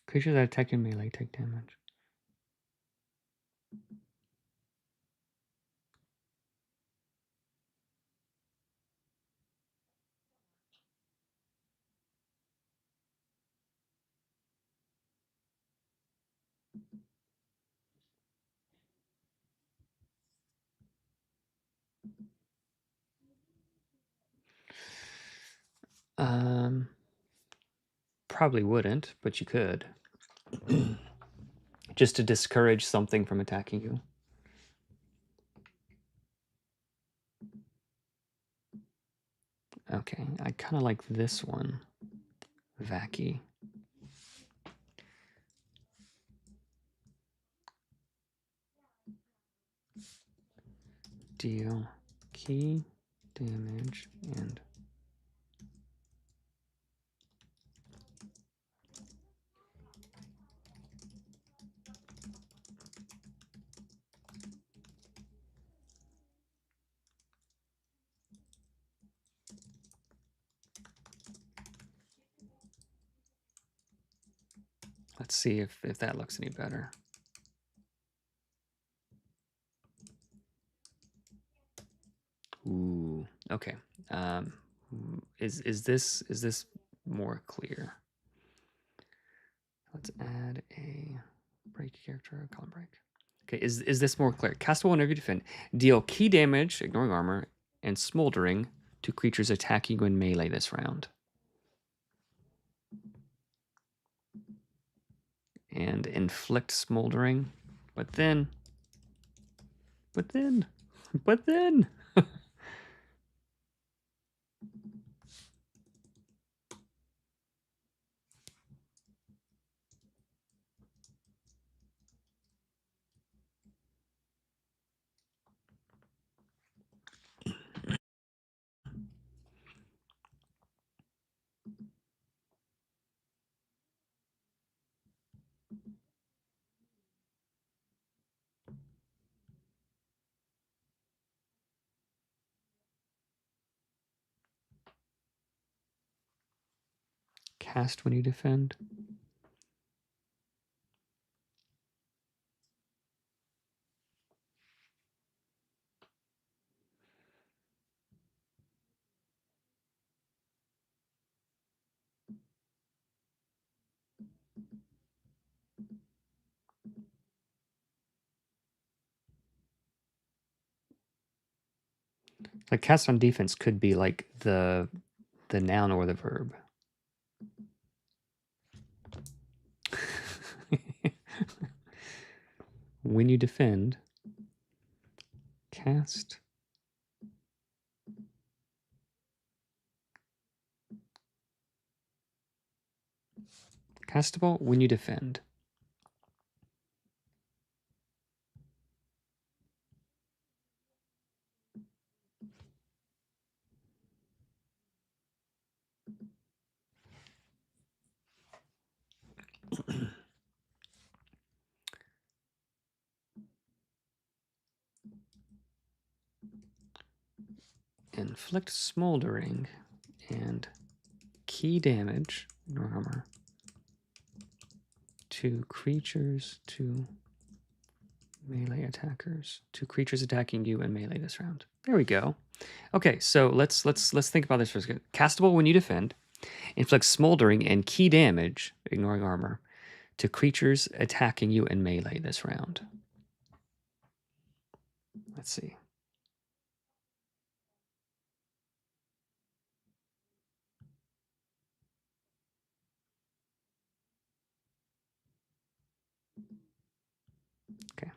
Creatures that attack in melee take damage. Probably wouldn't, but you could. Just to discourage something from attacking you. Okay, I kind of like this one. Vacky. Deal key damage and let's see if that looks any better. Ooh, okay. Is this more clear? Let's add a break character, column break. Okay, is this more clear? Cast whenever you defend. Deal key damage, ignoring armor, and smoldering to creatures attacking you in melee this round. And inflict smoldering, but then. Cast when you defend. Like cast on defense could be like the noun or the verb. When you defend, cast Castable when you defend. Inflict smoldering and key damage, ignore armor, to creatures, to melee attackers, to creatures attacking you and melee this round. There we go. Okay, so let's think about this for a second. Castable when you defend, inflicts smoldering and key damage, ignoring armor, to creatures attacking you and melee this round. Let's see. Okay.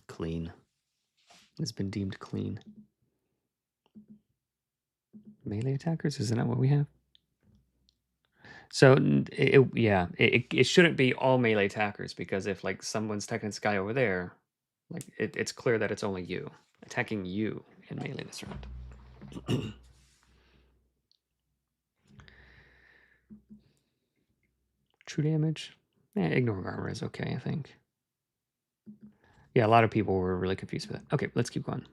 Clean. It's been deemed clean. Melee attackers, isn't that what we have? So it shouldn't be all melee attackers, because if like someone's attacking this guy over there, like it's clear that it's only you attacking you in melee this round. True damage. Ignoring armor is okay, I think. Yeah, a lot of people were really confused with that. Okay, let's keep going.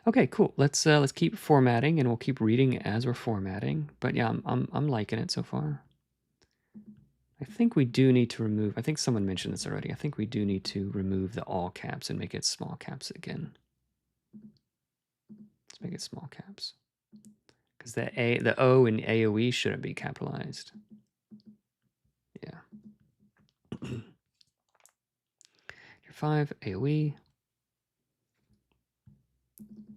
Okay, cool. Let's keep formatting, and we'll keep reading as we're formatting. But yeah, I'm liking it so far. I think we do need to remove. I think someone mentioned this already. I think we do need to remove the all caps and make it small caps again. Let's make it small caps, because the O in AOE shouldn't be capitalized. Yeah. Tier 5 AOE.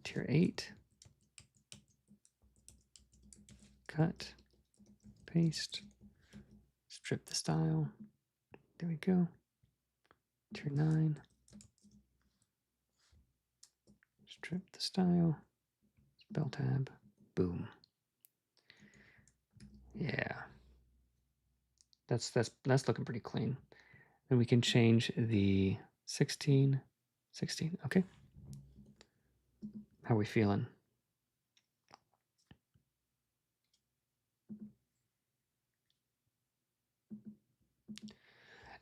Tier 8. Cut. Paste. Strip the style. There we go. Tier 9. Strip the style. Spell tab. Boom. Yeah. That's looking pretty clean. And we can change the 16. Okay. How are we feeling?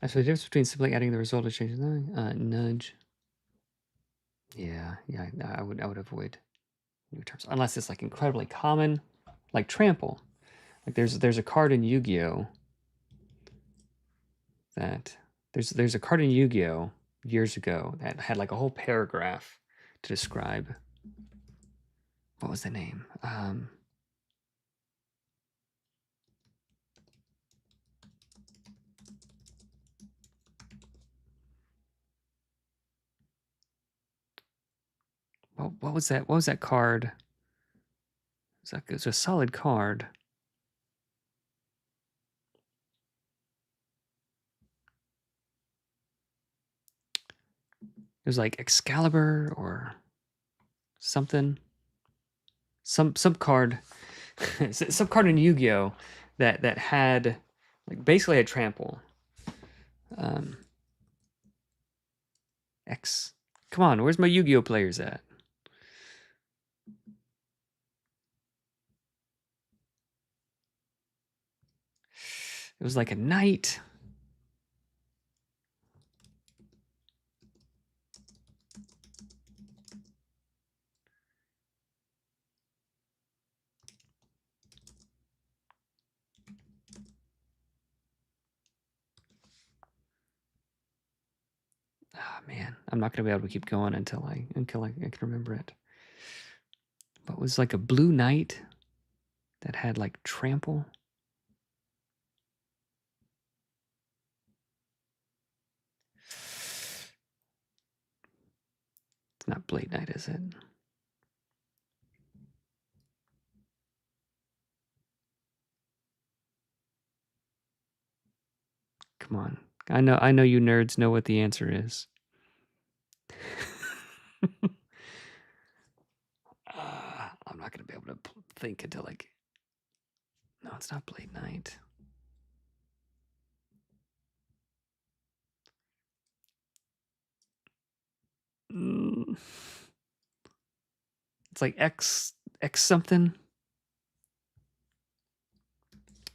As for the difference between simply adding the result of changing the nudge. Yeah, I would avoid new terms unless it's like incredibly common, like trample. Like there's a card in Yu-Gi-Oh that there's a card in Yu-Gi-Oh years ago that had like a whole paragraph to describe, what was the name? What was that? What was that card? It was a solid card. It was like Excalibur or something. Some card, some card in Yu-Gi-Oh that had like basically a trample. X. Come on, where's my Yu-Gi-Oh players at? It was like a knight. Ah, man, I'm not gonna be able to keep going until I can remember it. But it was like a blue knight that had like trample. It's not Blade Knight, is it? Come on. I know you nerds know what the answer is. I'm not gonna be able to think until like No, it's not Blade Knight. Mm. It's like X something.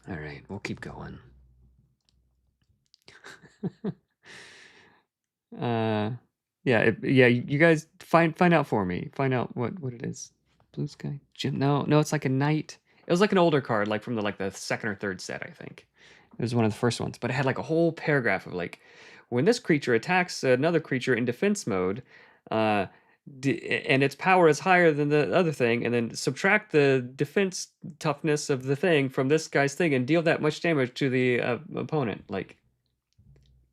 All right, we'll keep going. Yeah, yeah. You guys find out for me. Find out what it is. Blue Sky Jim. No, it's like a knight. It was like an older card, like from the second or third set, I think. It was one of the first ones, but it had like a whole paragraph of like, when this creature attacks another creature in defense mode, uh, and its power is higher than the other thing, and then subtract the defense toughness of the thing from this guy's thing, and deal that much damage to the opponent. Like,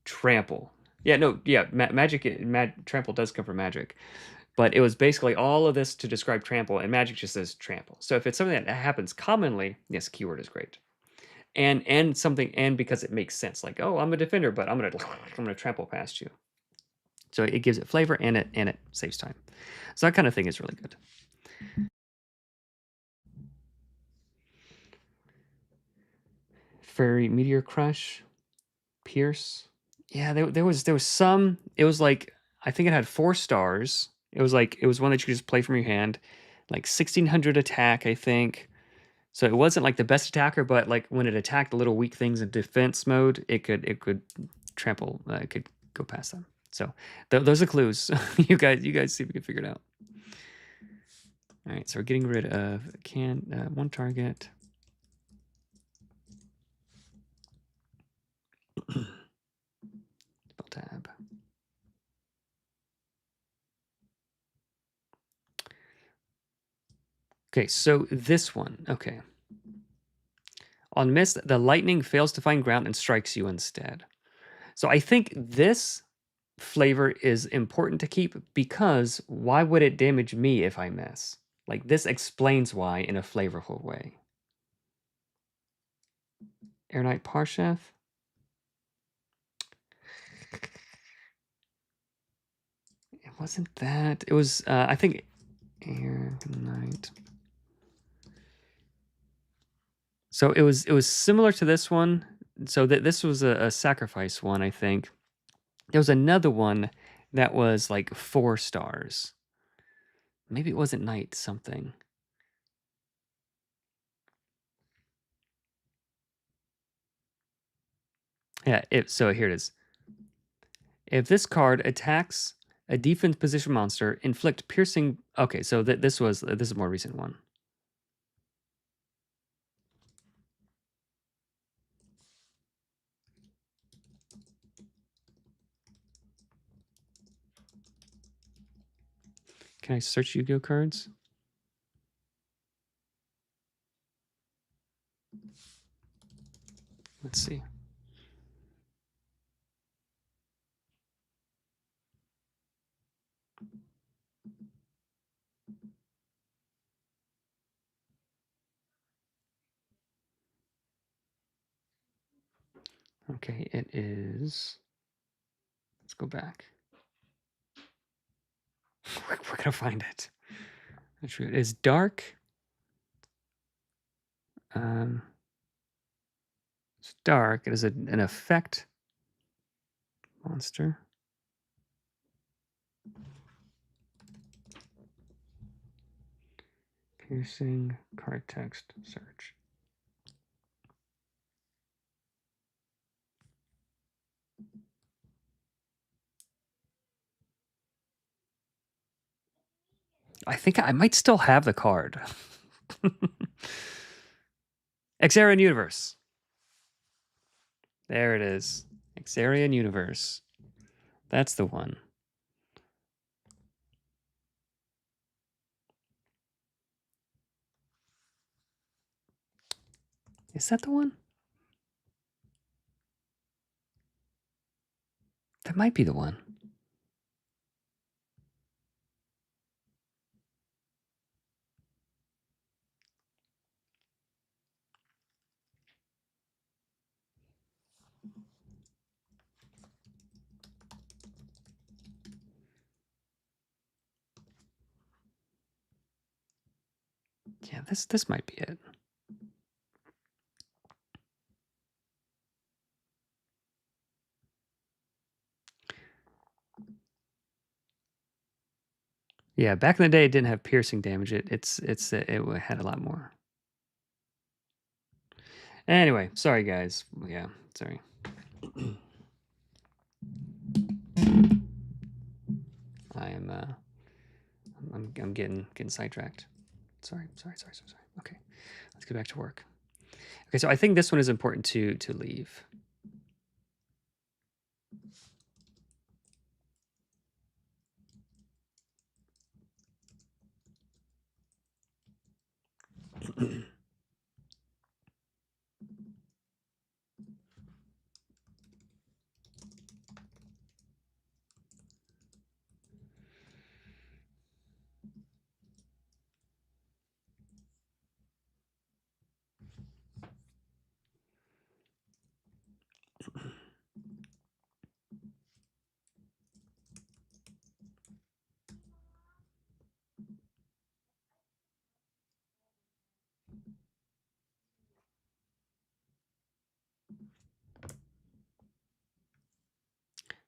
trample. Yeah, no, yeah, trample does come from magic, but it was basically all of this to describe trample, and magic just says trample. So if it's something that happens commonly, yes, keyword is great, and something, and because it makes sense, like, oh, I'm a defender, but I'm gonna trample past you. So it gives it flavor, and it saves time. So that kind of thing is really good. Fairy Meteor Crush, Pierce. Yeah, there was some. It was like, I think it had 4 stars. It was one that you could just play from your hand, like 1600 attack, I think. So it wasn't like the best attacker, but like when it attacked the little weak things in defense mode, it could trample. It could go past them. So those are clues. You guys see if you can figure it out. All right, so we're getting rid of one target. Spell tab. Okay, so this one. Okay. On miss, the lightning fails to find ground and strikes you instead. So I think this flavor is important to keep, because why would it damage me if I miss? Like, this explains why in a flavorful way. Air Knight Parsheth? It wasn't that. It was, I think, Air Knight. So it was similar to this one. So this was a sacrifice one, I think. There was another one that was like 4 stars. Maybe it wasn't Knight something. Yeah, so here it is. If this card attacks a defense position monster, inflict piercing. Okay, so this is a more recent one. Can I search Yu-Gi-Oh cards? Let's see. Okay, it is. Let's go back. We're gonna find it. It is dark. It's dark. It is an effect monster. Piercing card text search. I think I might still have the card. Xarian Universe. There it is. Xarian Universe. That's the one. Is that the one? That might be the one. Yeah, this might be it. Yeah, back in the day, it didn't have piercing damage. It had a lot more. Anyway, sorry guys. Yeah, sorry. I am I'm getting sidetracked. Sorry. Okay, let's get back to work. Okay, so I think this one is important to leave.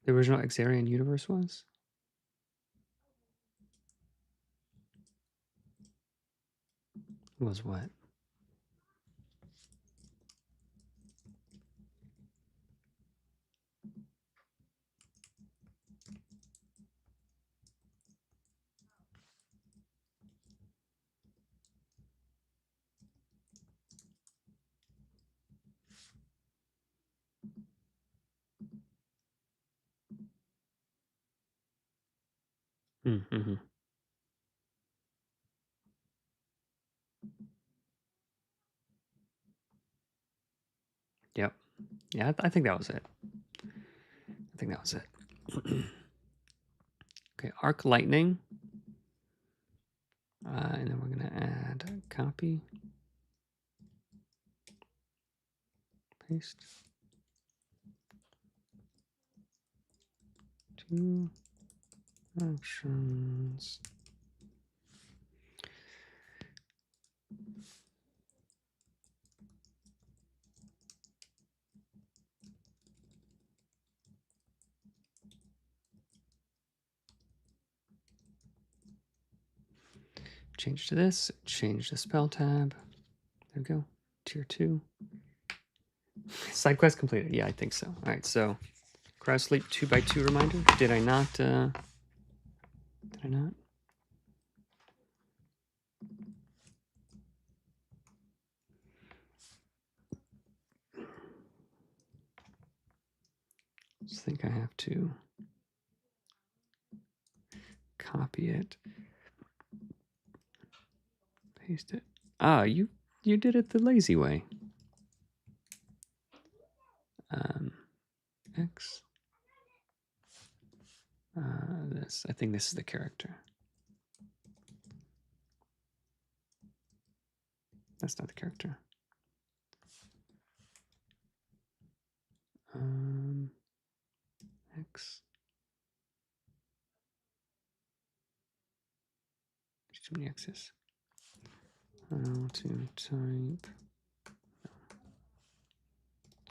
The original Xarian universe was what? Mm-hmm. Yep. Yeah, I think that was it. I think that was it. Okay, arc lightning. And then we're going to add a copy, paste, 2 actions. Change to this, change the spell tab. There we go. Tier 2. Side quest completed. Yeah, I think so. All right, so cryo sleep 2x2 reminder. Did I not? Did I not? I just think I have to copy it, paste it. Ah, you did it the lazy way. X. This. I think this is the character. That's not the character. X. Too many X's. How to type.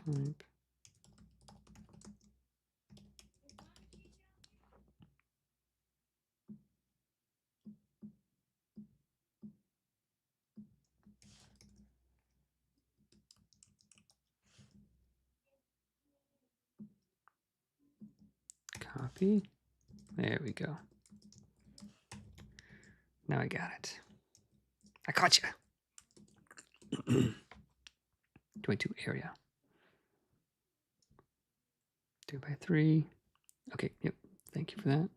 Type. Copy. There we go. Now I got it. I caught you. 22 area. 2x3. Okay, yep. Thank you for that.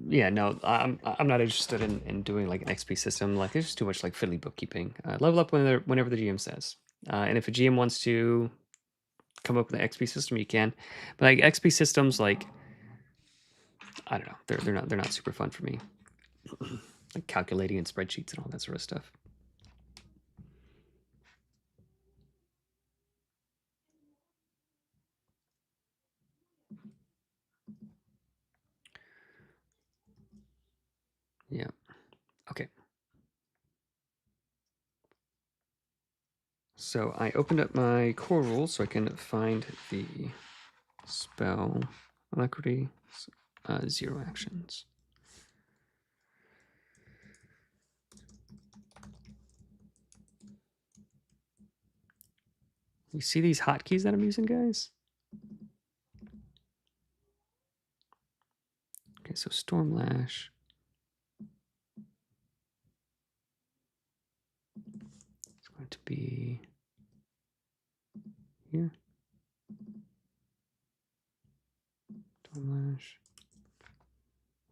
Yeah, no, I'm not interested in doing like an XP system. Like, it's just too much like fiddly bookkeeping. Level up whenever the GM says. And if a GM wants to come up with an XP system, you can. But like XP systems, like, I don't know, they're not super fun for me. Like calculating in spreadsheets and all that sort of stuff. Yeah. Okay. So I opened up my core rules so I can find the spell alacrity, 0 actions. You see these hotkeys that I'm using, guys? Okay, so Stormlash. It's going to be here. Stormlash.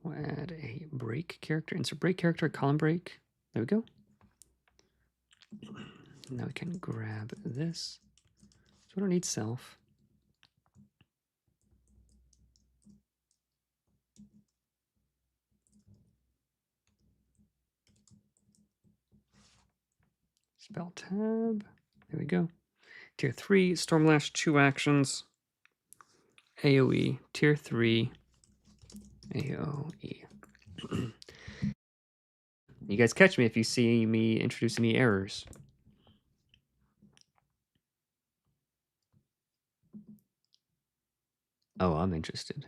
We'll add a break character. Insert break character, column break. There we go. Now we can grab this. So we don't need self. Spell tab. There we go. Tier 3, Stormlash, 2 actions. AoE, Tier 3, AoE. You guys catch me if you see me introduce any errors. Oh, I'm interested.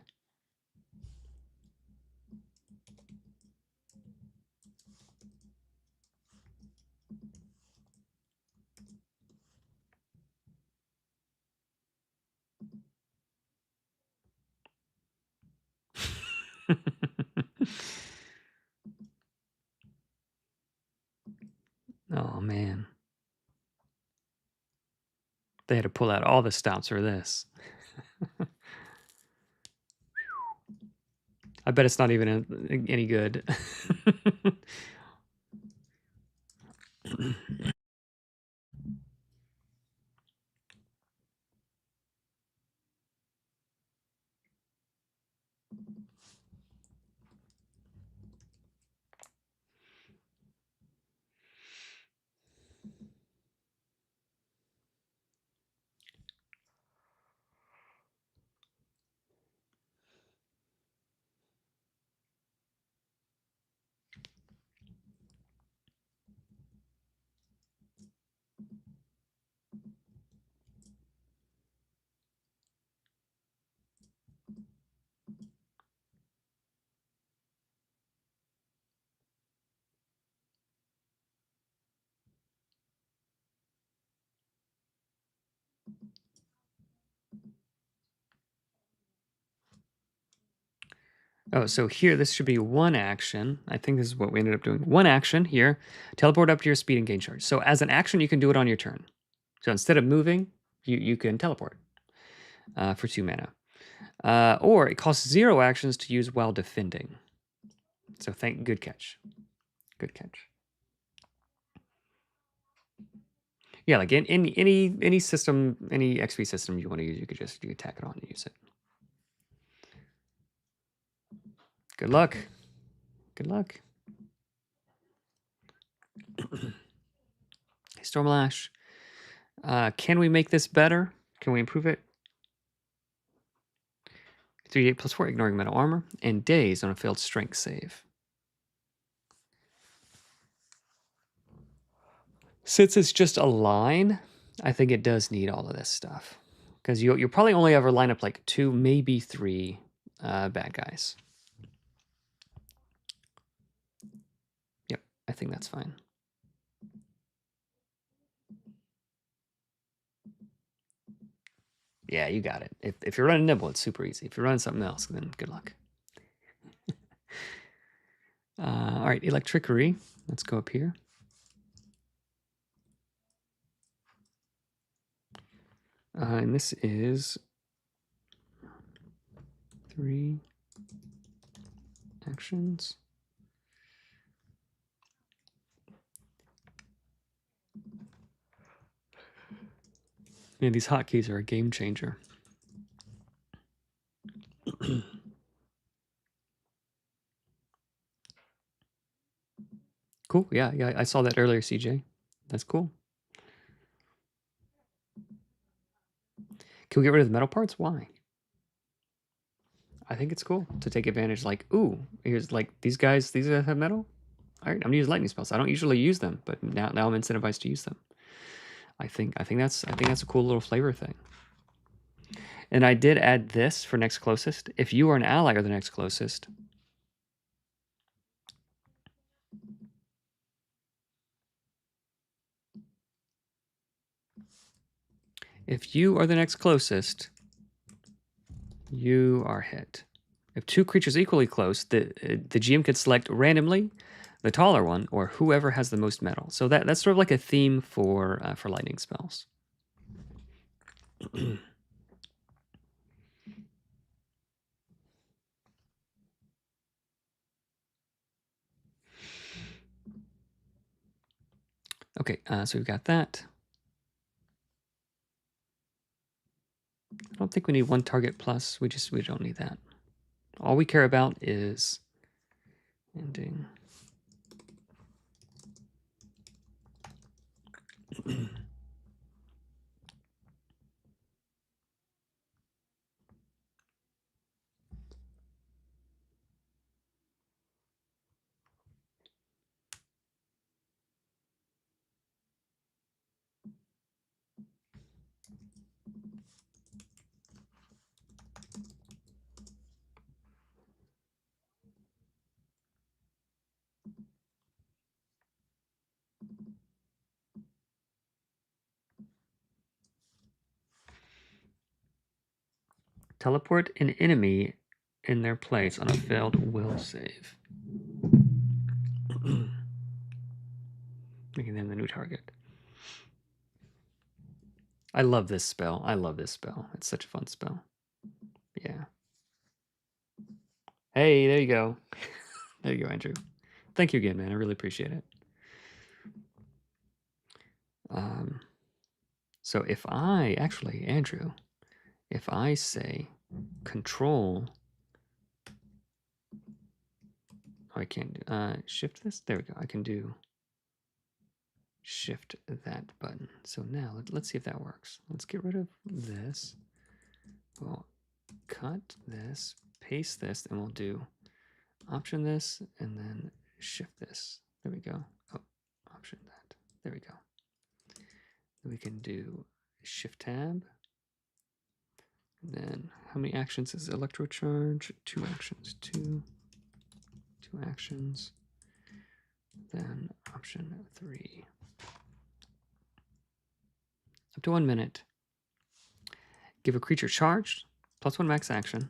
Oh, man. They had to pull out all the stops for this. I bet it's not even any good. Oh, so here, this should be 1 action. I think this is what we ended up doing. 1 action here. Teleport up to your speed and gain charge. So as an action, you can do it on your turn. So instead of moving, you can teleport for 2 mana. Or it costs 0 actions to use while defending. So good catch. Good catch. Yeah, like in any system, any XP system you want to use, you could tack it on and use it. Good luck. Good luck. Stormlash. Can we make this better? Can we improve it? 3d8 plus 4, ignoring metal armor, and daze on a failed strength save. Since it's just a line, I think it does need all of this stuff. Because you'll probably only ever line up like 2, maybe 3 bad guys. Yep, I think that's fine. Yeah, you got it. If you're running Nibble, it's super easy. If you're running something else, then good luck. All right, Electrickery. Let's go up here. And this is 3 actions. Yeah, these hotkeys are a game changer. Cool. Yeah, I saw that earlier, CJ. That's cool. Can we get rid of the metal parts? Why? I think it's cool to take advantage. Like, ooh, here's like these guys have metal. All right, I'm gonna use lightning spells. I don't usually use them, but now I'm incentivized to use them. I think that's a cool little flavor thing. And I did add this for next closest. If you are an ally or the next closest, if you are the next closest, you are hit. If two creatures equally close, the GM could select randomly the taller one or whoever has the most metal. So that's sort of like a theme for lightning spells. Okay, so we've got that. I don't think we need one target plus. We don't need that. All we care about is ending. Teleport an enemy in their place on a failed will save, making them the new target. I love this spell. It's such a fun spell. Yeah. Hey, there you go. There you go, Andrew. Thank you again, man. I really appreciate it. So if I actually, Andrew, if I say control, oh, I can't shift this. There we go. I can do shift that button. So now let's see if that works. Let's get rid of this. We'll cut this, paste this, and we'll do option this and then shift this. There we go. Oh, option that. There we go. Then we can do shift tab. And then how many actions is electrocharge? 2 actions. Two actions. Then option 3. Up to 1 minute. Give a creature charged, +1 max action,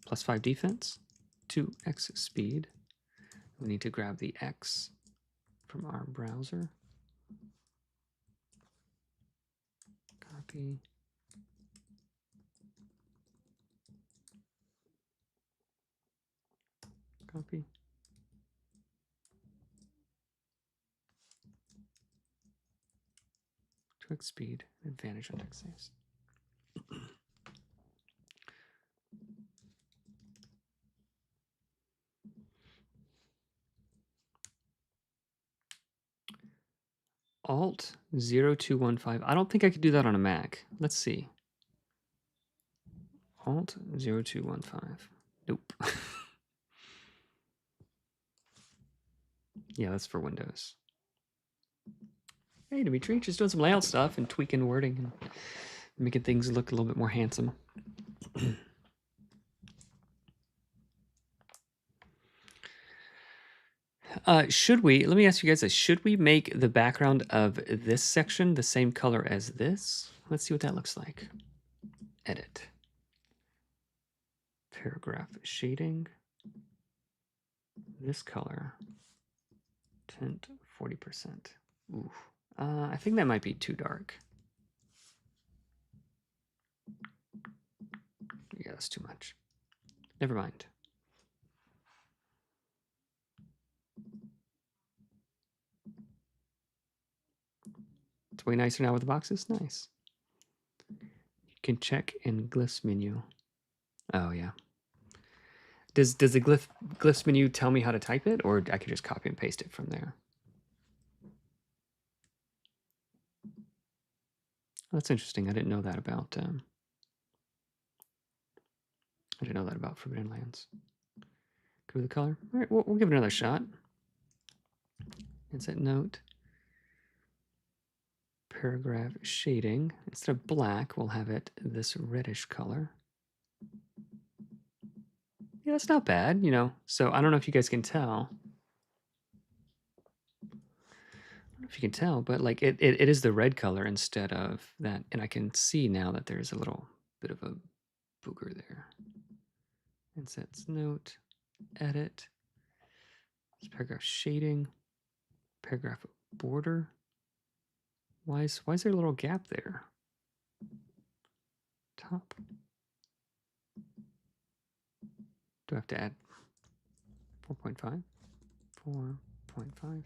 +5 defense, 2x speed. We need to grab the X from our browser. Copy. Copy. 2x speed, advantage on dex saves. Alt 0215. I don't think I could do that on a Mac. Let's see. Alt 0215. Nope. Yeah, that's for Windows. Hey, Dimitri, just doing some layout stuff and tweaking wording and making things look a little bit more handsome. Should we, let me ask you guys this, should we make the background of this section the same color as this? Let's see what that looks like. Edit. Paragraph shading. This color. Tint 40%. Ooh. I think that might be too dark. Yeah, that's too much. Never mind. It's way nicer now with the boxes. Nice. You can check in glyphs menu. Oh yeah. Does the glyphs menu tell me how to type it, or I could just copy and paste it from there? That's interesting. I didn't know that about. I didn't know that about Forbidden Lands. Go with the color. All right, we'll give it another shot. Insert note. paragraph shading. Instead of black, we'll have it this reddish color. Yeah, that's not bad, you know. So I don't know if you guys can tell. I don't know if you can tell, but like it is the red color instead of that. And I can see now that there's a little bit of a booger there. And sets note, edit, paragraph shading, paragraph border. Why is there a little gap there? Top. Do I have to add 4.5? 4.5.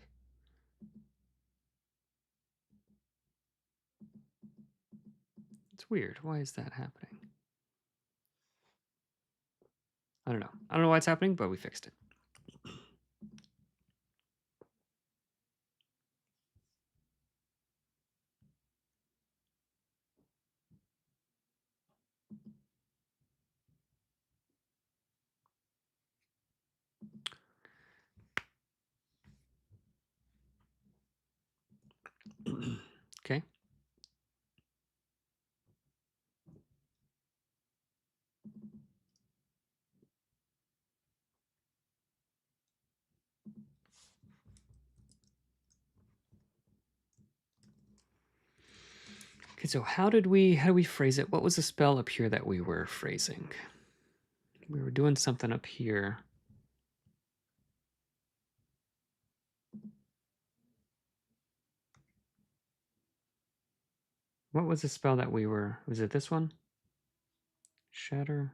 It's weird. Why is that happening? I don't know. I don't know why it's happening, but we fixed it. Okay. Okay, so how do we phrase it? What was the spell up here that we were phrasing? We were doing something up here. What was the spell that we were, was it this one? Shatter.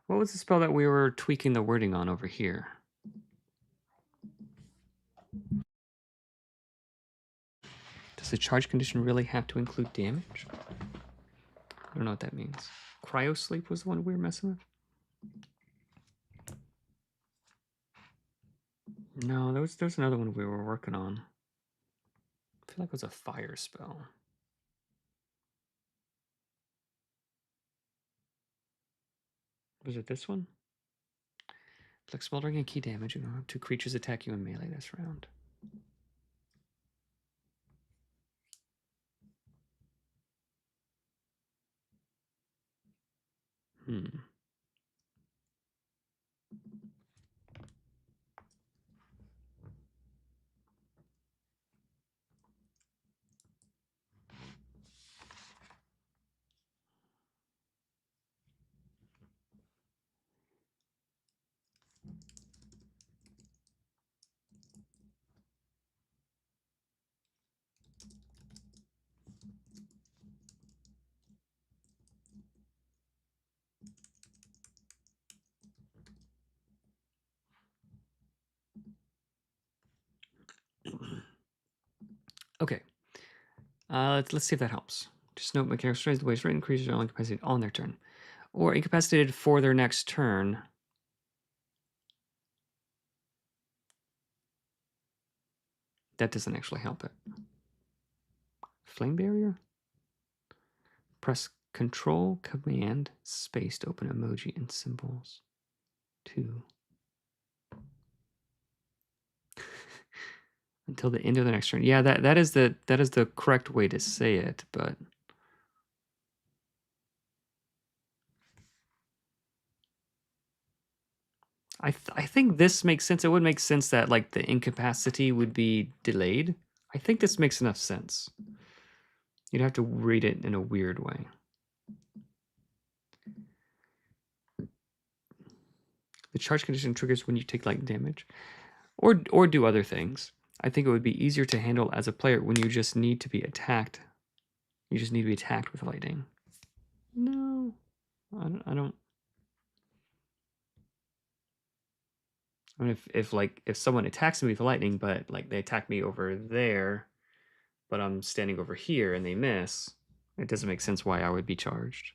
What was the spell that we were tweaking the wording on over here? Does the charge condition really have to include damage? I don't know what that means. Cryo sleep was the one we were messing with? No, there's another one we were working on. I feel like it was a fire spell. Was it this one? Flex smoldering and key damage. You have two creatures attack you in melee this round. Hmm. Okay. Let's see if that helps. Just note mechanics the way it's written, creatures are only incapacitated on their turn. Or incapacitated for their next turn. That doesn't actually help it. Flame barrier? Press Control Command Space to open emoji and symbols. 2. Until the end of the next turn. Yeah, that is the correct way to say it, but I think this makes sense. It would make sense that like the incapacity would be delayed. I think this makes enough sense. You'd have to read it in a weird way. The charge condition triggers when you take light damage, or do other things. I think it would be easier to handle as a player when you just need to be attacked. You just need to be attacked with lightning. No, I don't. I mean, if someone attacks me with lightning, but like they attack me over there, but I'm standing over here and they miss, it doesn't make sense why I would be charged.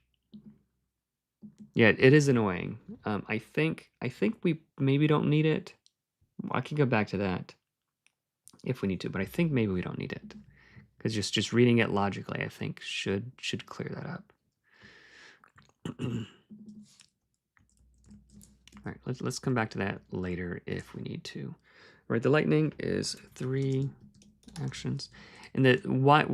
Yeah, it is annoying. I think we maybe don't need it. I can go back to that if we need to, but I think maybe we don't need it because just reading it logically, I think should clear that up. All right, let's come back to that later if we need to. Right, the lightning is 3 actions, and why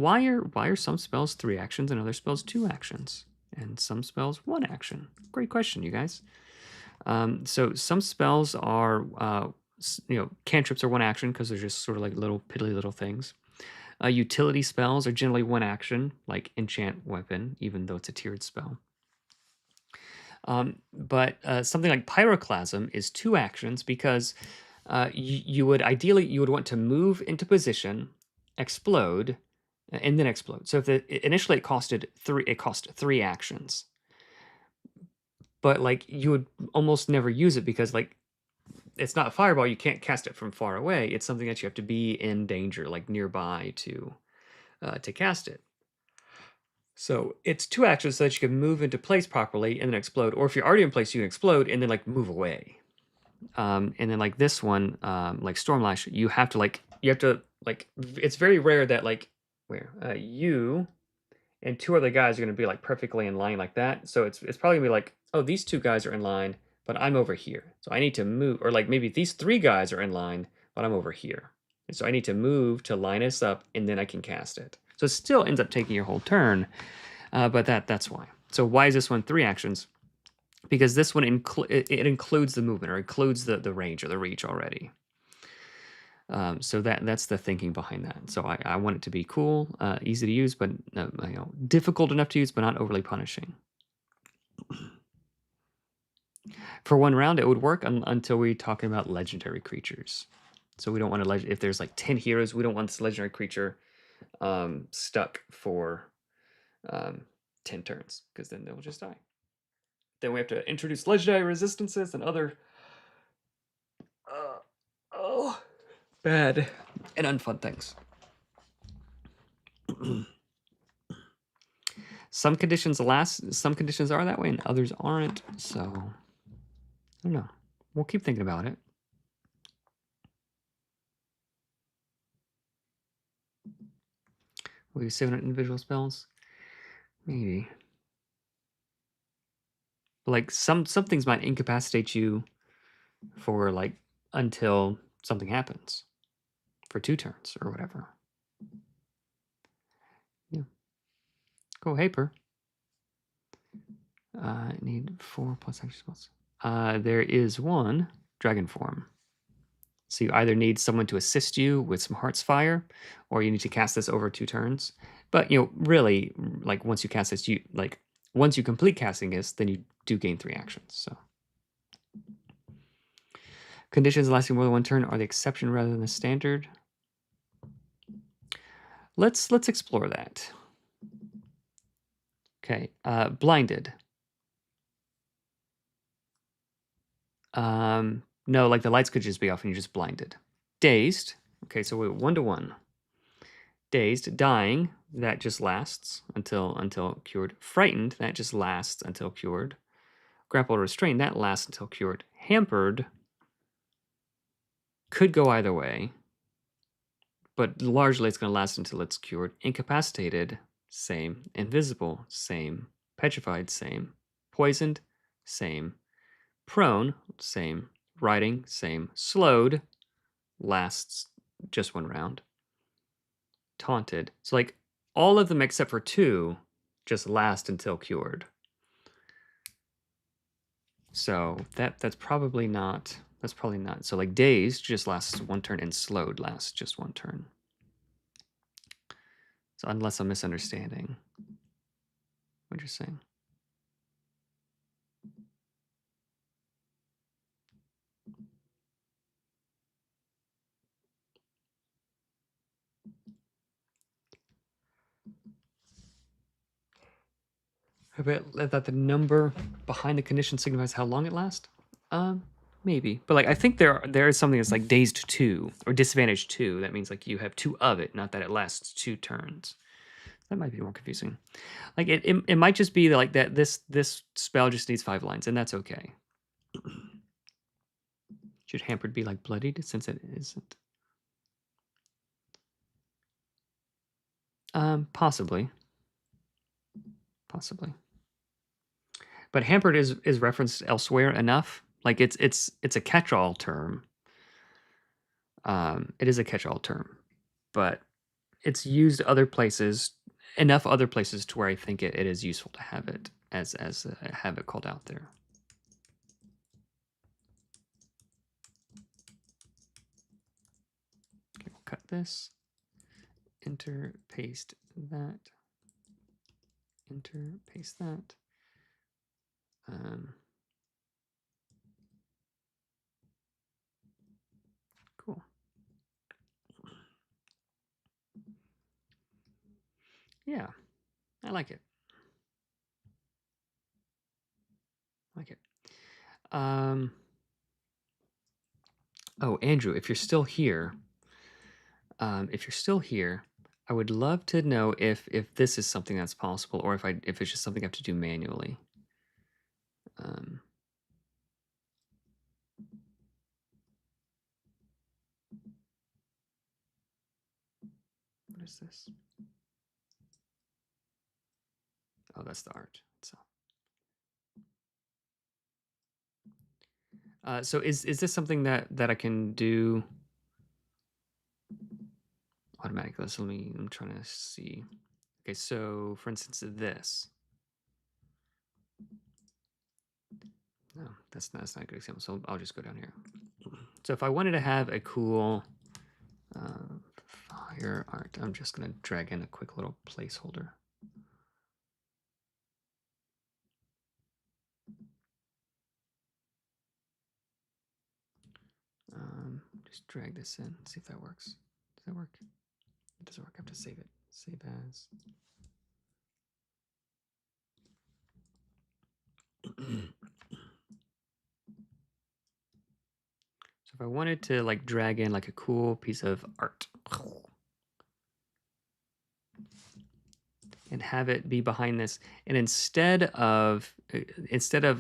are some spells 3 actions and other spells 2 actions, and some spells 1 action? Great question, you guys. So some spells are cantrips are 1 action because they're just sort of like little piddly little things. Utility spells are generally 1 action, like enchant weapon, even though it's a tiered spell. But something like pyroclasm is 2 actions because you would want to move into position, explode, and then explode. So if initially it cost 3 actions, but like you would almost never use it because like it's not a fireball. You can't cast it from far away. It's something that you have to be in danger, like nearby, to cast it. So it's 2 actions so that you can move into place properly and then explode. Or if you're already in place, you can explode and then like move away. And then like this one, like Stormlash, you have to it's very rare that like you and 2 other guys are going to be like perfectly in line like that. So it's probably gonna be like, oh, these 2 guys are in line, but I'm over here, so I need to move. Or like maybe these 3 guys are in line, but I'm over here, and so I need to move to line us up, and then I can cast it. So it still ends up taking your whole turn, but that's why. So why is this one 3 actions? Because this one it includes the movement, or includes the range or the reach already. So that's the thinking behind that. So I want it to be cool, easy to use, but difficult enough to use, but not overly punishing. For 1 round, it would work until we're talking about legendary creatures. So we don't want to if there's like 10 heroes, we don't want this legendary creature stuck for 10 turns, because then they'll just die. Then we have to introduce legendary resistances and other bad and unfun things. Some conditions last, some conditions are that way, and others aren't. So I don't know. We'll keep thinking about it. Will you save on individual spells? Maybe. But like some things might incapacitate you for like until something happens, for 2 turns or whatever. Yeah. Go Haper. I need 4 plus action spells. There is 1 dragon form. So you either need someone to assist you with some Heart's Fire, or you need to cast this over 2 turns. But really, like once you cast this, once you complete casting this, then you do gain 3 actions. So conditions lasting more than 1 turn are the exception rather than the standard. Let's explore that. Okay, blinded. No, like the lights could just be off and you're just blinded. Dazed. Okay, so we're 1 to 1. Dazed, dying, that just lasts until cured. Frightened, that just lasts until cured. Grappled or restrained, that lasts until cured. Hampered could go either way, but largely it's going to last until it's cured. Incapacitated, same. Invisible, same. Petrified, same. Poisoned, same. Prone, same. Riding, same. Slowed, lasts just 1 round. Taunted. So like all of them except for 2 just last until cured. So that's probably not. So like dazed just lasts 1 turn, and slowed lasts just 1 turn. So unless I'm misunderstanding what you're saying. I bet that the number behind the condition signifies how long it lasts. Maybe, but like I think there is something that's like dazed 2 or disadvantaged 2. That means like you have 2 of it, not that it lasts 2 turns. That might be more confusing. Like it might just be like that. This spell just needs 5 lines, and that's okay. Should hampered be like bloodied since it isn't? Possibly. But hampered is referenced elsewhere enough Like it's a catch-all term. It is a catch-all term, but it's used other places, enough other places to where I think it is useful to have it have it called out there. Okay, we'll cut this, enter, paste that, enter, paste that. Cool. Yeah, I like it. Like it. Oh, Andrew, if you're still here, I would love to know if this is something that's possible, or if it's just something I have to do manually. What is this? Oh, that's the art. So is this something that I can do automatically? So I'm trying to see. Okay, so for instance, this. No, that's not a good example. So I'll just go down here. So if I wanted to have a cool fire art, I'm just gonna drag in a quick little placeholder. Just drag this in, see if that works. Does that work? It doesn't work. I have to save it. Save as. So if I wanted to like drag in like a cool piece of art and have it be behind this, and instead of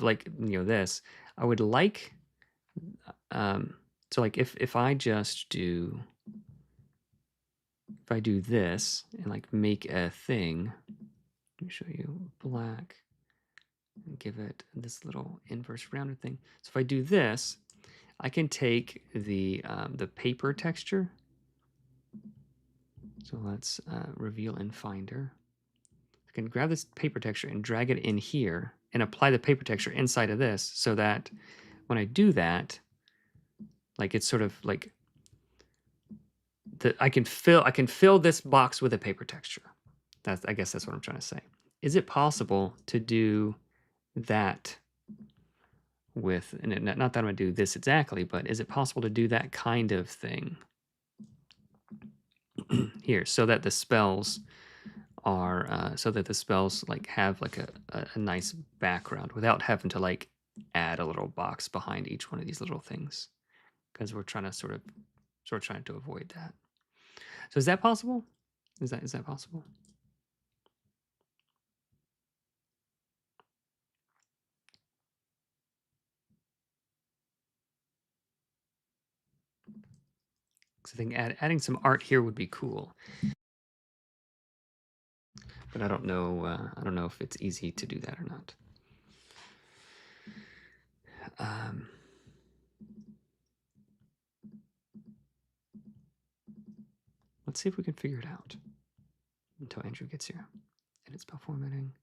like this, I would like so like if I just do this and like make a thing, let me show you black and give it this little inverse rounded thing. So if I do this, I can take the paper texture. So let's reveal in Finder. I can grab this paper texture and drag it in here and apply the paper texture inside of this, so that when I do that, like it's sort of like I can fill this box with a paper texture. I guess that's what I'm trying to say. Is it possible to do that with, and not that I'm gonna do this exactly, but is it possible to do that kind of thing here, so that the spells are like have like a nice background without having to like add a little box behind each one of these little things, because we're trying to sort of trying to avoid that. So is that possible? Is that possible? Because I think adding some art here would be cool, but I don't know. I don't know if it's easy to do that or not. Let's see if we can figure it out until Andrew gets here. Edit spell formatting.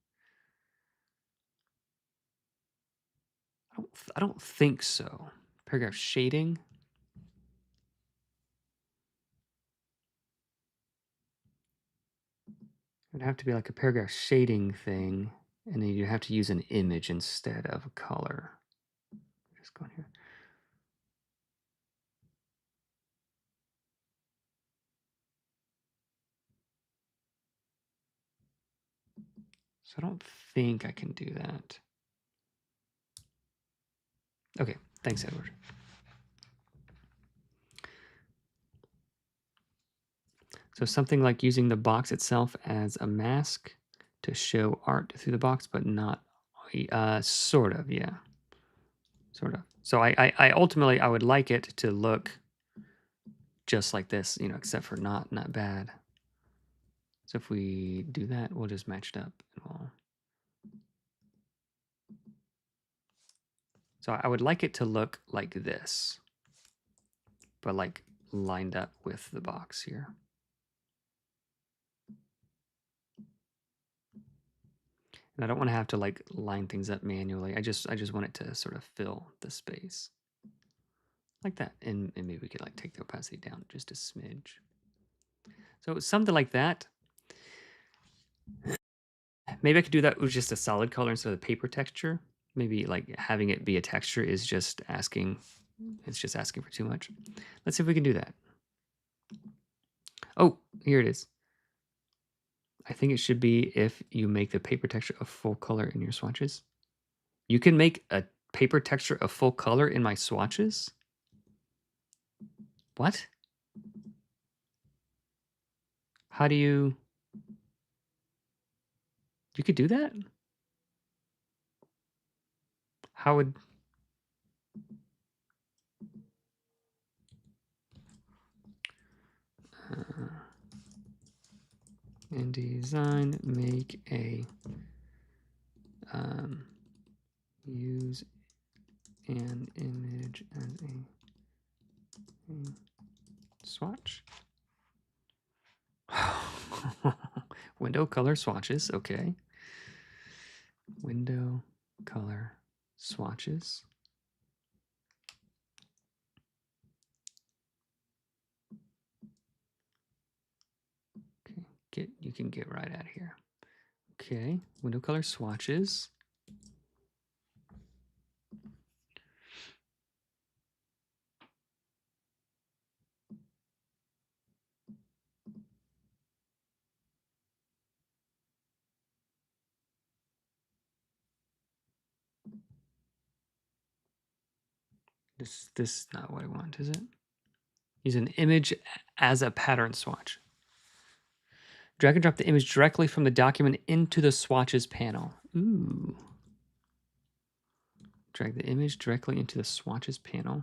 I don't think so. Paragraph shading. It'd have to be like a paragraph shading thing, and then you have to use an image instead of a color. Just go in here. So I don't think I can do that. Okay, thanks, Edward. So something like using the box itself as a mask to show art through the box, but not, sort of, yeah. Sort of. So I ultimately, I would like it to look just like this, except for not bad. So if we do that, we'll just match it up. So I would like it to look like this, but like lined up with the box here. And I don't want to have to like line things up manually. I just want it to sort of fill the space like that. And maybe we could like take the opacity down just a smidge. So something like that. Maybe I could do that with just a solid color instead of the paper texture. Maybe like having it be a texture is just asking, it's just asking for too much. Let's see if we can do that. Oh, here it is. I think it should be if you make the paper texture a full color in your swatches. You can make a paper texture a full color in my swatches? What? How do you... You could do that? How would... in design, make a... use an image as a swatch. Window color swatches, okay. Window color swatches. Okay, you can get right out of here. Okay, window color swatches. This is not what I want, is it? Use an image as a pattern swatch. Drag and drop the image directly from the document into the swatches panel. Ooh. Drag the image directly into the swatches panel.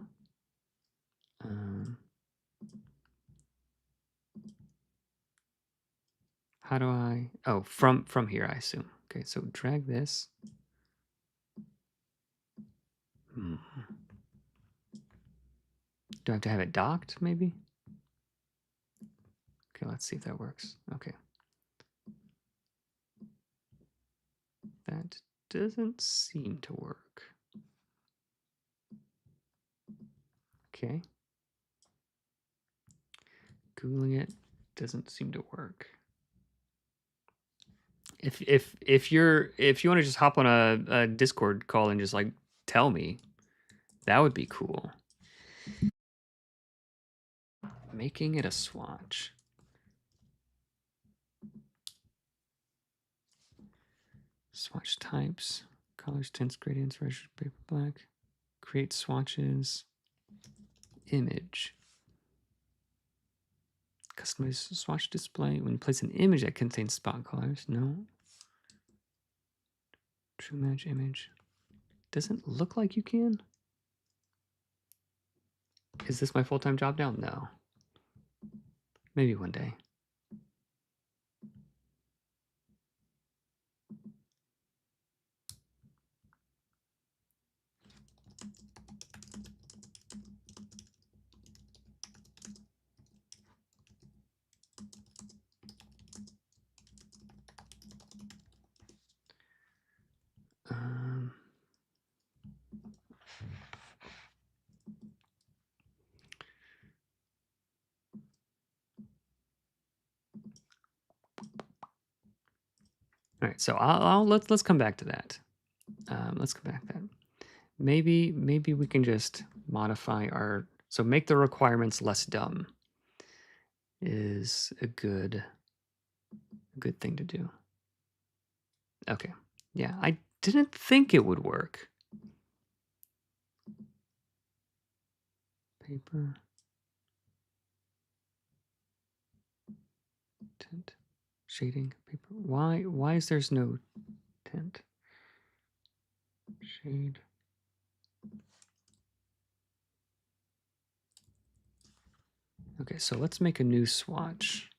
How do I... Oh, from here, I assume. Okay, so drag this. Do I have to have it docked, maybe? Okay, let's see if that works. Okay. That doesn't seem to work. Okay. Googling it doesn't seem to work. If you want to just hop on a Discord call and just like tell me, that would be cool. Making it a swatch. Swatch types, colors, tints, gradients, registered paper black. Create swatches. Image. Customize swatch display. When you place an image that contains spot colors. No. True match image. Doesn't look like you can. Is this my full-time job now? No. Maybe one day. All right, so let's come back to that. Let's come back to that. Maybe we can just modify our... So make the requirements less dumb is a good thing to do. Okay. Yeah, I didn't think it would work. Paper. Tint. Shading. Paper. Why is there's no tint? Shade. Okay, so let's make a new swatch.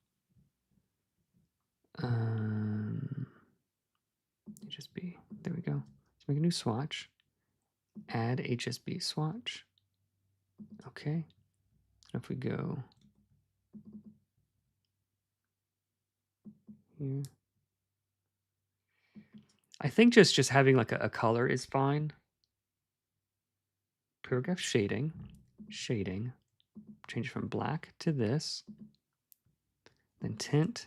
Just be, there we go. Let's make a new swatch. Add HSB swatch. Okay. So if we go here, I think just having like a color is fine. Paragraph shading, change from black to this, then tint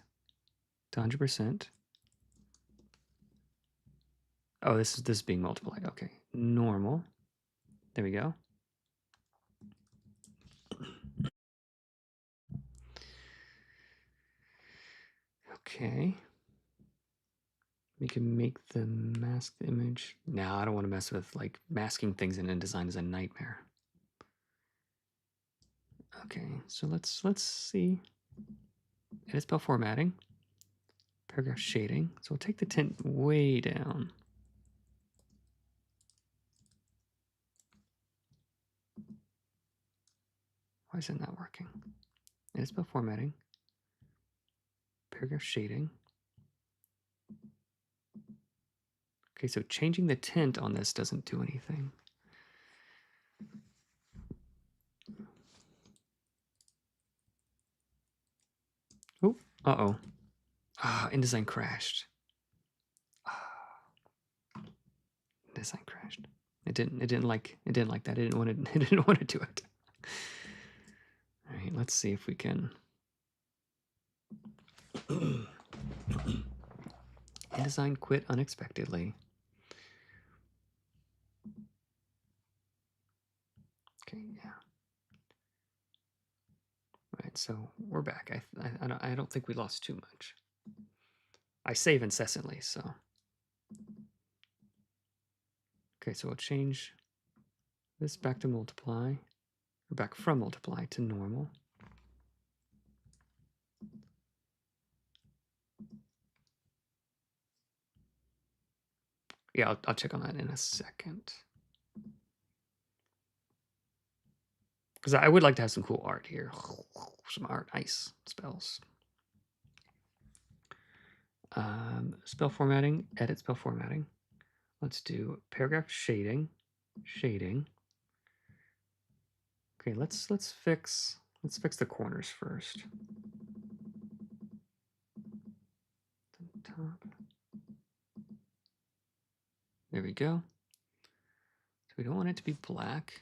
to 100%. Oh, this is being multiplied. Okay, normal. There we go. Okay. We can make the masked image. No, I don't want to mess with like masking things in InDesign is a nightmare. Okay, so let's see. Edit spell formatting. Paragraph shading. So we'll take the tint way down. Why is it not working? Edit spell formatting. Paragraph shading. Okay, so changing the tint on this doesn't do anything. Oh, uh-oh. Ah, InDesign crashed. InDesign crashed. It didn't like that. It didn't want to it didn't want to do it. All right, let's see if we can. InDesign quit unexpectedly. Okay, yeah. All right, so we're back. I don't think we lost too much. I save incessantly, so. Okay, so we'll change this back to multiply, or back from multiply to normal. Yeah, I'll check on that in a second. Because I would like to have some cool art here. Some art, nice spells. Spell formatting, edit spell formatting. Let's do paragraph shading. Okay, let's fix the corners first. Top. There we go. So we don't want it to be black.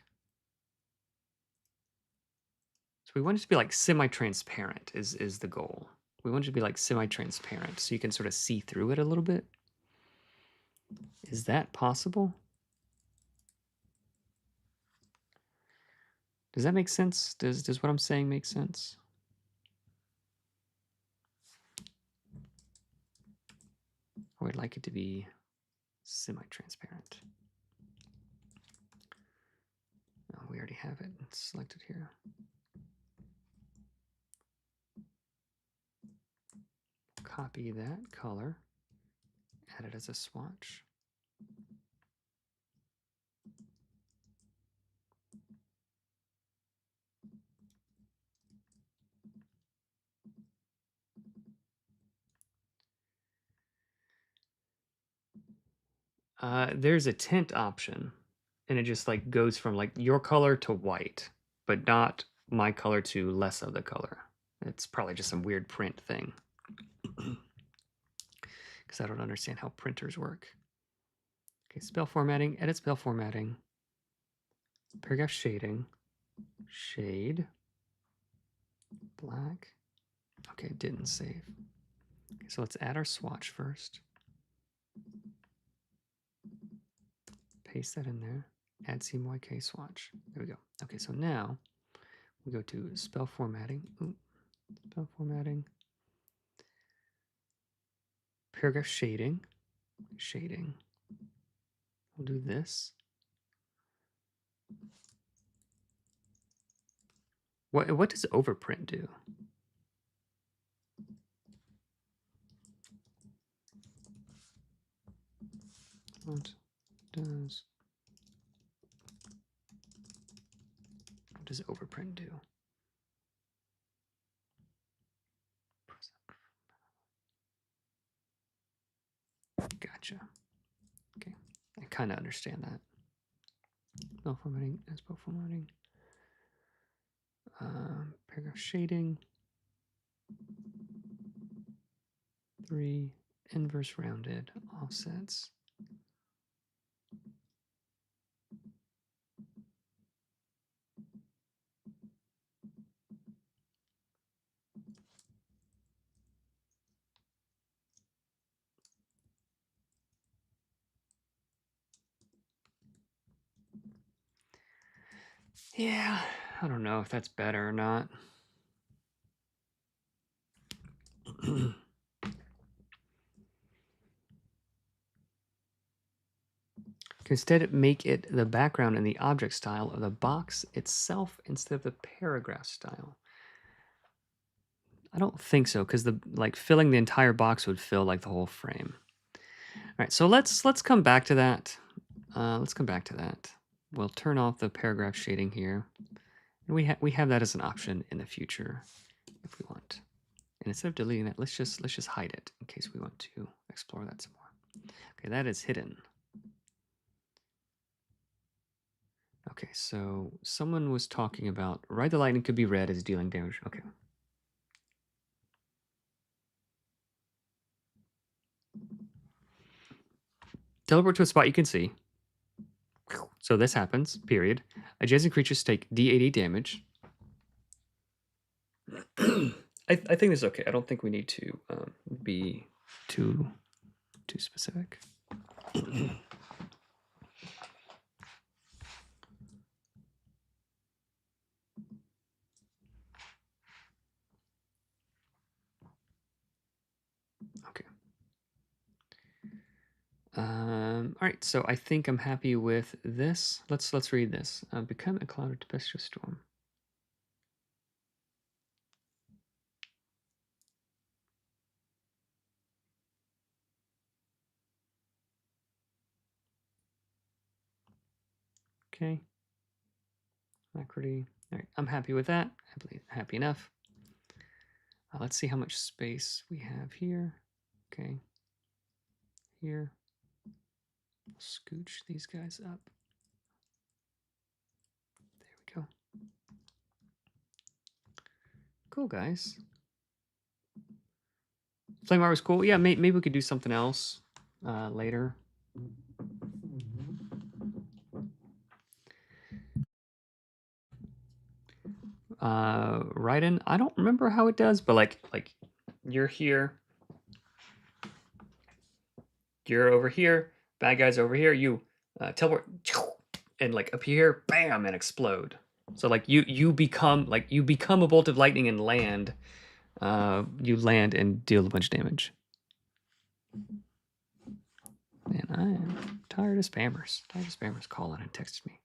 So we want it to be like semi-transparent is the goal. We want it to be like semi-transparent so you can sort of see through it a little bit. Is that possible? Does that make sense? Does what I'm saying make sense? I would like it to be semi-transparent. Oh, we already have it selected here. Copy that color, add it as a swatch. There's a tint option, and it just like goes from like your color to white, but not my color to less of the color. It's probably just some weird print thing. Because I don't understand how printers work. Okay, spell formatting, edit spell formatting, paragraph shading, shade, black. Okay, it didn't save. Okay, so let's add our swatch first. Paste that in there. Add CMYK swatch. There we go. Okay, so now we go to spell formatting. Ooh, spell formatting. Paragraph shading. We'll do this. What does overprint do? What does overprint do? Gotcha. Okay, I kind of understand that. null formatting, Expo formatting, paragraph shading, 3 inverse rounded offsets. Yeah, I don't know if that's better or not. Instead, make it the background and the object style of the box itself instead of the paragraph style. I don't think so, because the filling the entire box would fill like the whole frame. All right, so let's come back to that. Let's come back to that. We'll turn off the paragraph shading here. And we have that as an option in the future if we want. And instead of deleting that, let's just hide it in case we want to explore that some more. Okay, that is hidden. Okay, so someone was talking about ride the lightning could be read as dealing damage. Okay. Teleport to a spot you can see. So this happens, period. Adjacent creatures take D80 damage. I think this is okay. I don't think we need to be too specific. Okay. All right, so I think I'm happy with this. Let's read this. Become a cloud or tempestuous storm. Okay. Alacrity. All right, I'm happy with that. Happy enough. Let's see how much space we have here. Okay. Here. Scooch these guys up. There we go. Cool, guys. Flame art was cool. Yeah, maybe we could do something else later. Raiden, I don't remember how it does, but like you're here, you're over here, bad guys over here, you teleport and like appear, bam, and explode. So like you become a bolt of lightning and land. You land and deal a bunch of damage. Man, I am tired of spammers. Tired of spammers calling and texting me.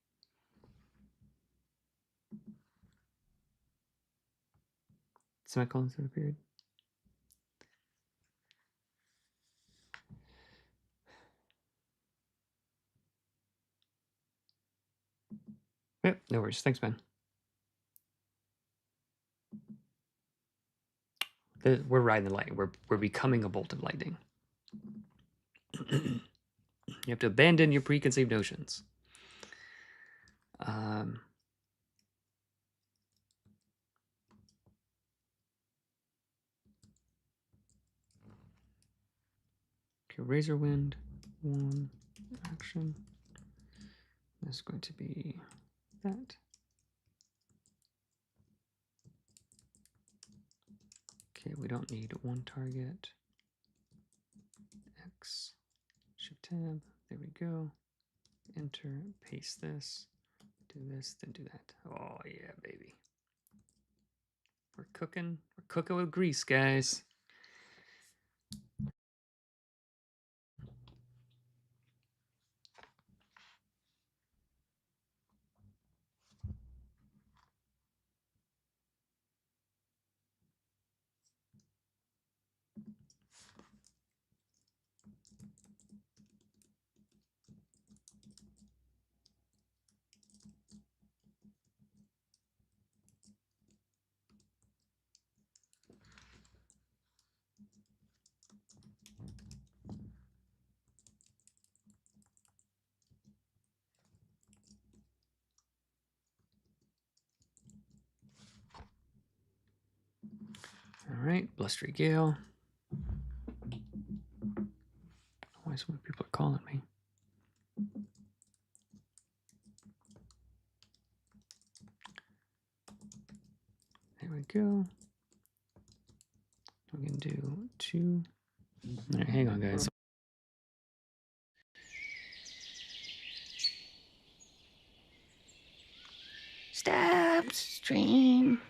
Semicolon sort of period. Yep, no worries. Thanks, man. We're riding the lightning. We're becoming a bolt of lightning. You have to abandon your preconceived notions. Okay, Razor Wind, 1 action. This is going to be that. Okay, we don't need 1 target. X, Shift Tab, there we go. Enter, paste this, do this, then do that. Oh yeah, baby. We're cooking with grease, guys. right, blustery gale. Why so many people are calling me? There we go. We can do 2. All right, hang on, guys. Stop stream.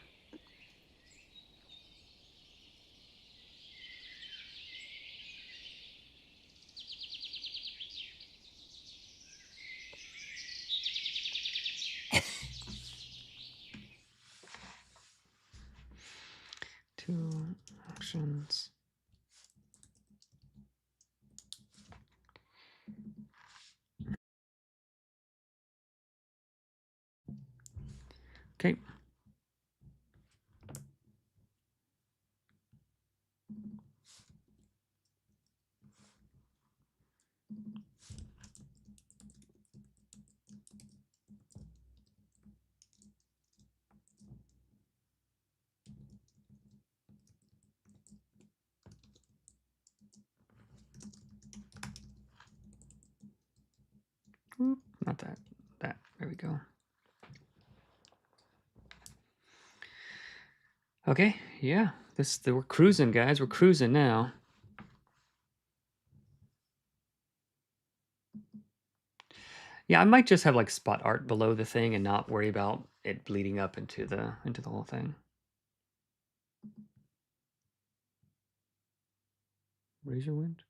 Two actions. Okay. Oop, not that. That. There we go. Okay, yeah. We're cruising, guys. We're cruising now. Yeah, I might just have like spot art below the thing and not worry about it bleeding up into the whole thing. Razor wind.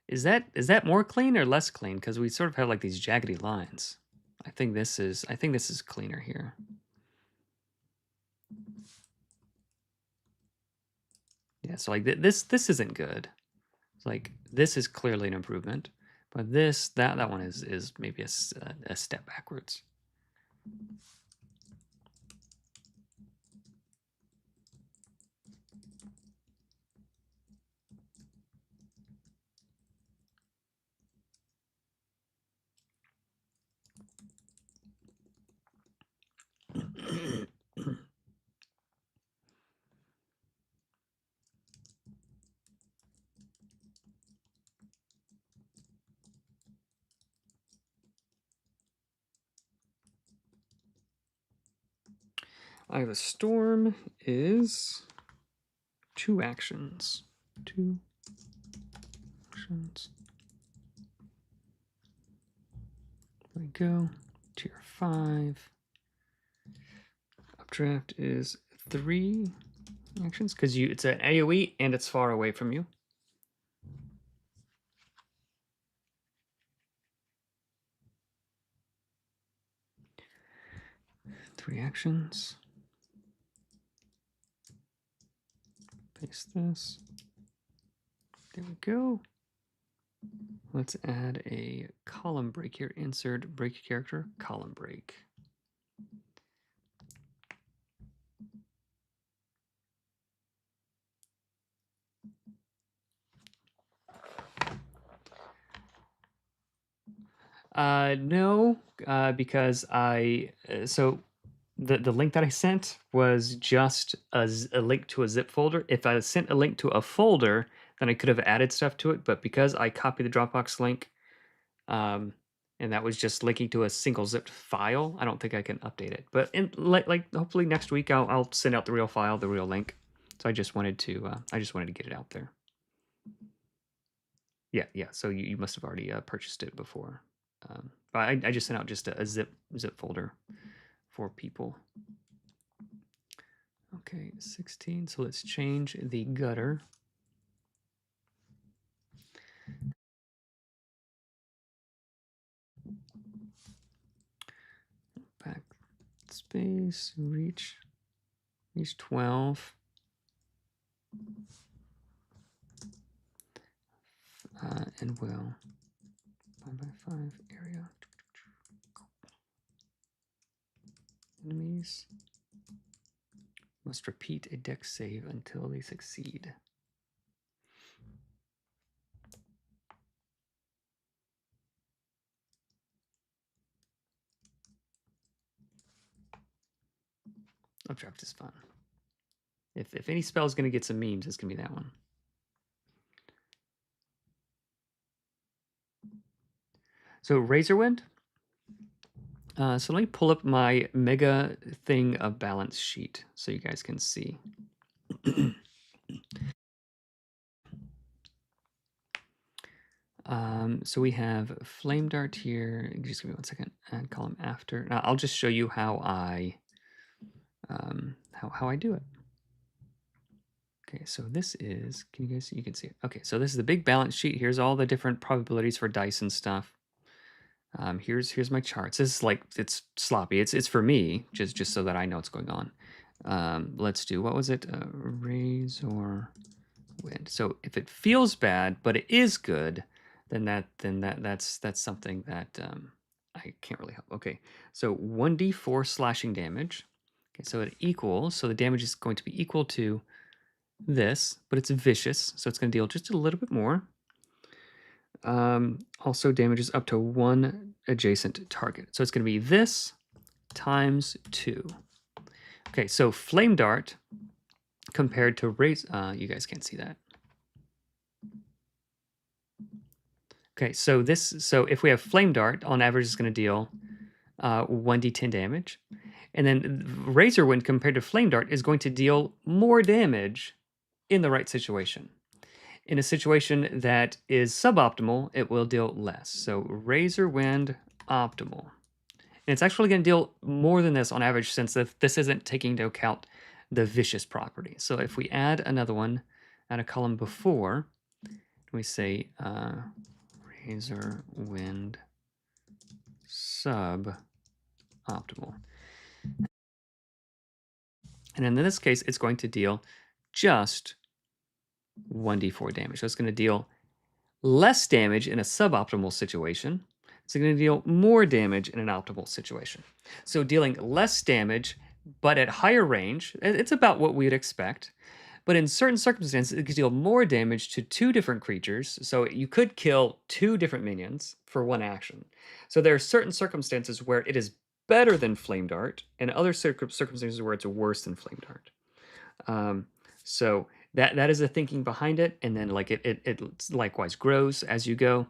Is that more clean or less clean? Because we sort of have like these jaggedy lines. I think this is cleaner here. Yeah, so like this isn't good. It's like this is clearly an improvement, but that one is maybe a step backwards. The storm is 2 actions. 2 actions. There we go. Tier 5. Updraft is 3 actions because it's an AoE and it's far away from you. 3 actions. Paste this. There we go. Let's add a column break here. Insert break character, column break. No, because so the link that I sent was just a link to a zip folder. If I sent a link to a folder, then I could have added stuff to it. But because I copied the Dropbox link, and that was just linking to a single zipped file, I don't think I can update it. But like hopefully next week I'll send out the real file, the real link. So I just wanted to get it out there. Yeah. So you must have already purchased it before. But I just sent out just a zip folder for people. Okay, 16. So let's change the gutter. Back space, reach 12. And will 5x5 area. Enemies must repeat a dex save until they succeed. Updraft is fun. If any spell is going to get some memes, it's going to be that one. So Razorwind. So let me pull up my mega thing of balance sheet so you guys can see. So we have Flame Dart here. Just give me 1 second. Add column after. Now I'll just show you how I how I do it. Okay, so this is, can you guys see? You can see it. Okay, so this is the big balance sheet. Here's all the different probabilities for dice and stuff. Here's my charts. This is like, it's sloppy. It's for me, just so that I know what's going on. Let's do, what was it? Razor Wind. So if it feels bad, but it is good, then that's something that I can't really help. Okay, so 1d4 slashing damage. Okay, so it equals, so the damage is going to be equal to this, but it's vicious, so it's going to deal just a little bit more. Also damages up to 1 adjacent target. So it's going to be this times 2. Okay, so Flame Dart compared to Raise... you guys can't see that. Okay, so if we have Flame Dart, on average it's going to deal 1d10 damage. And then Razor Wind compared to Flame Dart is going to deal more damage in the right situation. In a situation that is suboptimal, it will deal less. So Razor Wind optimal. And it's actually going to deal more than this on average, since this isn't taking into account the vicious property. So if we add another one, add a column before, we say Razor Wind suboptimal. And in this case, it's going to deal just 1d4 damage. So it's going to deal less damage in a suboptimal situation. It's going to deal more damage in an optimal situation. So dealing less damage, but at higher range, it's about what we'd expect. But in certain circumstances, it could deal more damage to 2 different creatures. So you could kill 2 different minions for 1 action. So there are certain circumstances where it is better than Flame Dart, and other circumstances where it's worse than Flame Dart. So that is the thinking behind it, and then like it likewise grows as you go.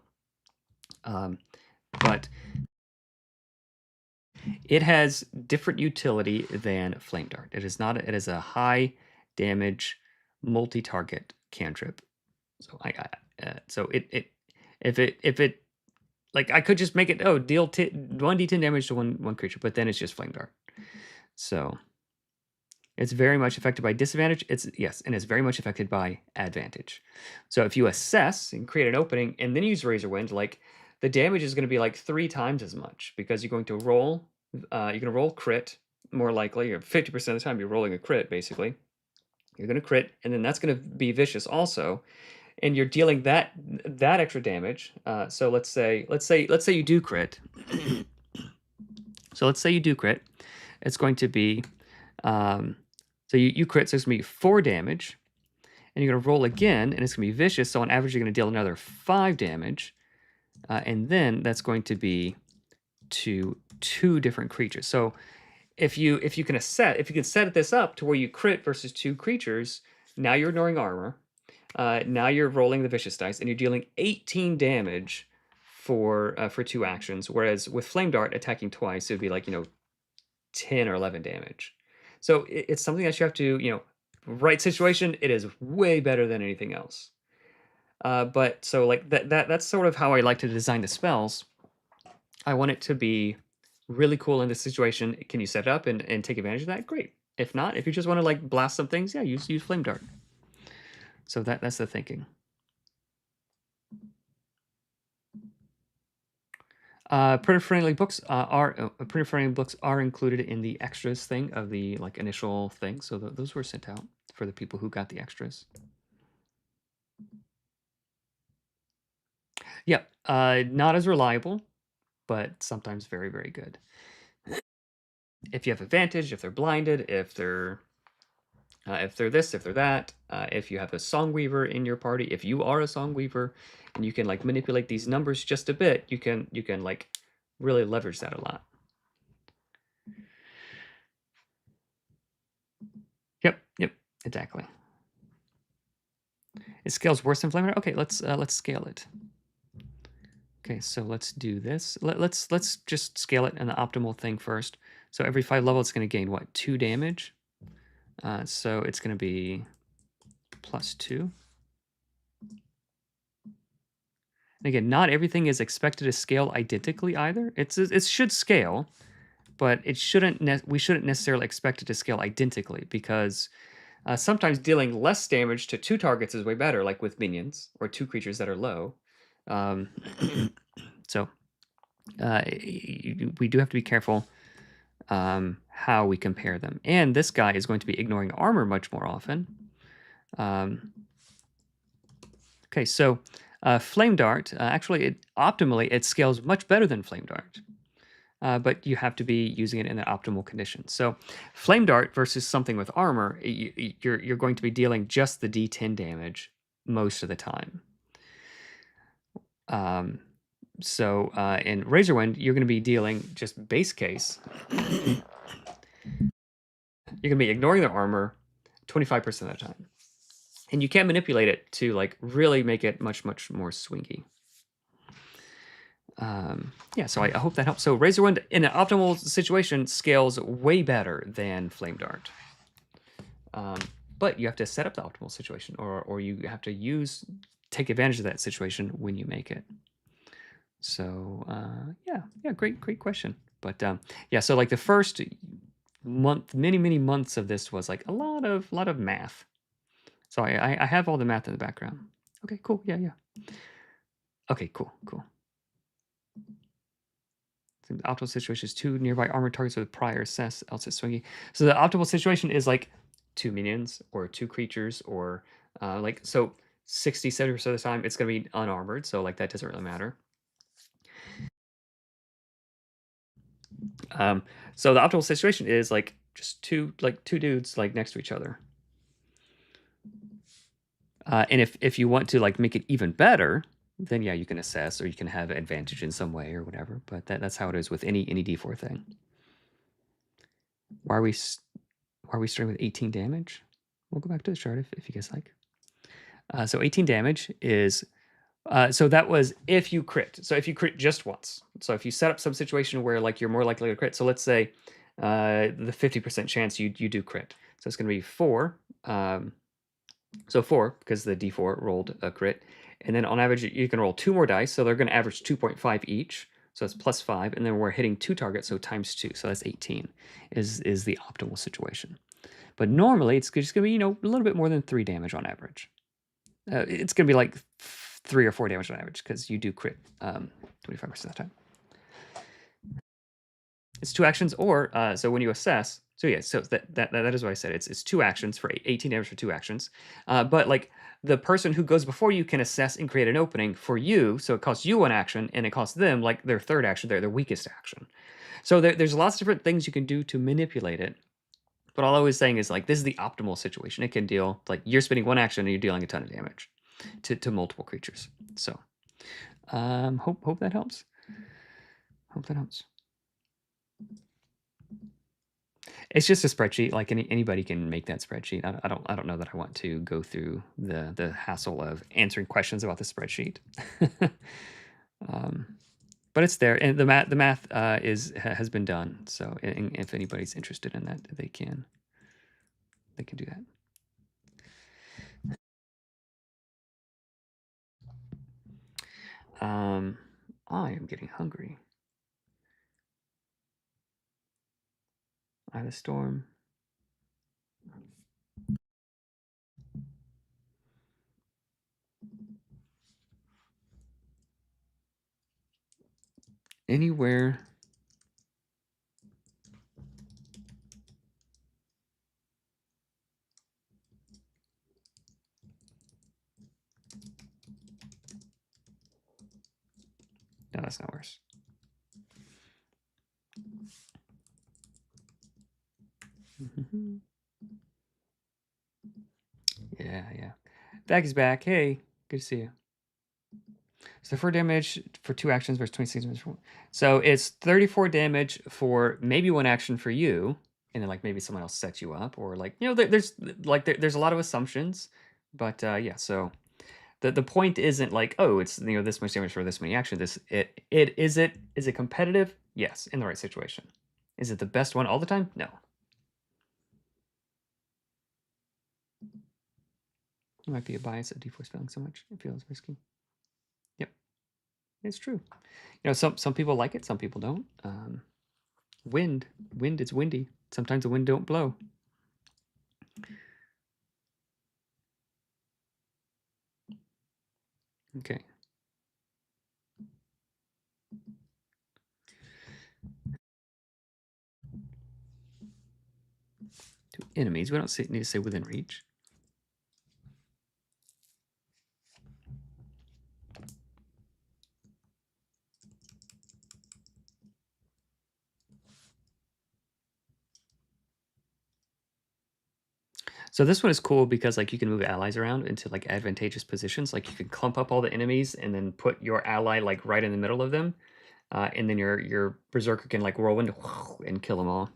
But it has different utility than Flame Dart. It is not. It is a high damage multi-target cantrip. So if it like, I could just make it deal 1d10 damage to one creature, but then it's just Flame Dart. So it's very much affected by disadvantage. And it's very much affected by advantage. So if you assess and create an opening and then use Razor Wind, like, the damage is going to be like 3 times as much, because you're going to roll. You're going to roll crit more likely, or 50% of the time you're rolling a crit. Basically, you're going to crit, and then that's going to be vicious also, and you're dealing that extra damage. So let's say you do crit. So let's say you do crit. It's going to be so you crit, so it's going to be 4 damage, and you're going to roll again, and it's going to be vicious. So on average, you're going to deal another 5 damage, and then that's going to be to 2 different creatures. So if you can set this up to where you crit versus 2 creatures, now you're ignoring armor. Now you're rolling the vicious dice, and you're dealing 18 damage for 2 actions. Whereas with Flame Dart attacking twice, it would be like 10 or 11 damage. So it's something that you have to right situation. It is way better than anything else. But so like that's sort of how I like to design the spells. I want it to be really cool in this situation. Can you set it up and take advantage of that? Great. If not, if you just want to like blast some things, yeah, use Flame Dart. So that's the thinking. Printer-friendly books are included in the extras thing of the like initial thing. So those were sent out for the people who got the extras. Yep. Not as reliable, but sometimes very, very good. If you have advantage, if they're blinded, if they're this, if they're that, if you have a Songweaver in your party, if you are a Songweaver, and you can like manipulate these numbers just a bit, you can like really leverage that a lot. Yep, exactly. It scales worse than Flame Dart? Okay, let's scale it. Okay, so let's do this. Let's just scale it in the optimal thing first. So every 5 level, it's going to gain, what, 2 damage? So it's going to be +2. And again, not everything is expected to scale identically either. It should scale, but we shouldn't necessarily expect it to scale identically, because sometimes dealing less damage to 2 targets is way better, like with minions or 2 creatures that are low. Um, so we do have to be careful how we compare them. And this guy is going to be ignoring armor much more often. Okay, so Flame Dart, actually, optimally, it scales much better than Flame Dart. But you have to be using it in the optimal conditions. So Flame Dart versus something with armor, you're going to be dealing just the D10 damage most of the time. So in Razorwind, you're going to be dealing just base case. You're going to be ignoring the armor 25% of the time. And you can't manipulate it to like really make it much more swingy. Yeah, so I hope that helps. So Razorwind in an optimal situation scales way better than Flame Dart. But you have to set up the optimal situation, or you have to take advantage of that situation when you make it. So yeah, great question. But yeah, so like the first many months of this was like a lot of math. So I have all the math in the background. Okay, cool. Yeah. Okay, cool. So the optimal situation is 2 nearby armored targets with prior assess, else it's swingy. So the optimal situation is like 2 minions or 2 creatures, or like, so 60-70% of the time it's going to be unarmored, so like that doesn't really matter. So the optimal situation is like just two dudes like next to each other. And if you want to like make it even better, then yeah, you can assess, or you can have advantage in some way or whatever. But that's how it is with any D4 thing. Why are we starting with 18 damage? We'll go back to the chart if you guys like. So 18 damage is so that was if you crit. So if you crit just once. So if you set up some situation where like you're more likely to crit. So let's say the 50% chance you do crit. So it's going to be 4. So 4 because the D4 rolled a crit, and then on average you can roll 2 more dice. So they're going to average 2.5 each. So it's +5, and then we're hitting 2 targets, so times 2. So that's 18 is the optimal situation. But normally it's just going to be a little bit more than 3 damage on average. It's going to be like 3 or 4 damage on average because you do crit 25% of the time. It's 2 actions, or so when you assess. So yeah, so that is what I said. It's 2 actions for 18 damage for 2 actions. But like the person who goes before you can assess and create an opening for you, so it costs you 1 action, and it costs them like their 3rd action, their weakest action. So there's lots of different things you can do to manipulate it. But all I was saying is like this is the optimal situation. It can deal like you're spending 1 action and you're dealing a ton of damage to multiple creatures. So hope that helps. Hope that helps. It's just a spreadsheet. Like anybody can make that spreadsheet. I don't know that I want to go through the hassle of answering questions about the spreadsheet. But it's there, and the math has been done. So if anybody's interested in that, they can do that. I am getting hungry. I have a storm. Anywhere. No, that's not worse. Yeah. Back is back. Hey, good to see you. So 4 damage for 2 actions versus 26 damage for 1. So it's 34 damage for maybe 1 action for you. and then like maybe someone else sets you up, or like there's a lot of assumptions, but yeah. So the point isn't like, oh, it's this much damage for this many actions. Is it competitive? Yes, in the right situation. Is it the best one all the time? No. It might be a bias of D4 spelling so much. It feels risky. Yep, it's true. Some people like it, some people don't. Wind, it's windy. Sometimes the wind don't blow. Okay. To enemies, we don't need to say within reach. So this one is cool because like you can move allies around into like advantageous positions. Like you can clump up all the enemies and then put your ally like right in the middle of them, and then your berserker can like whirlwind and kill them all.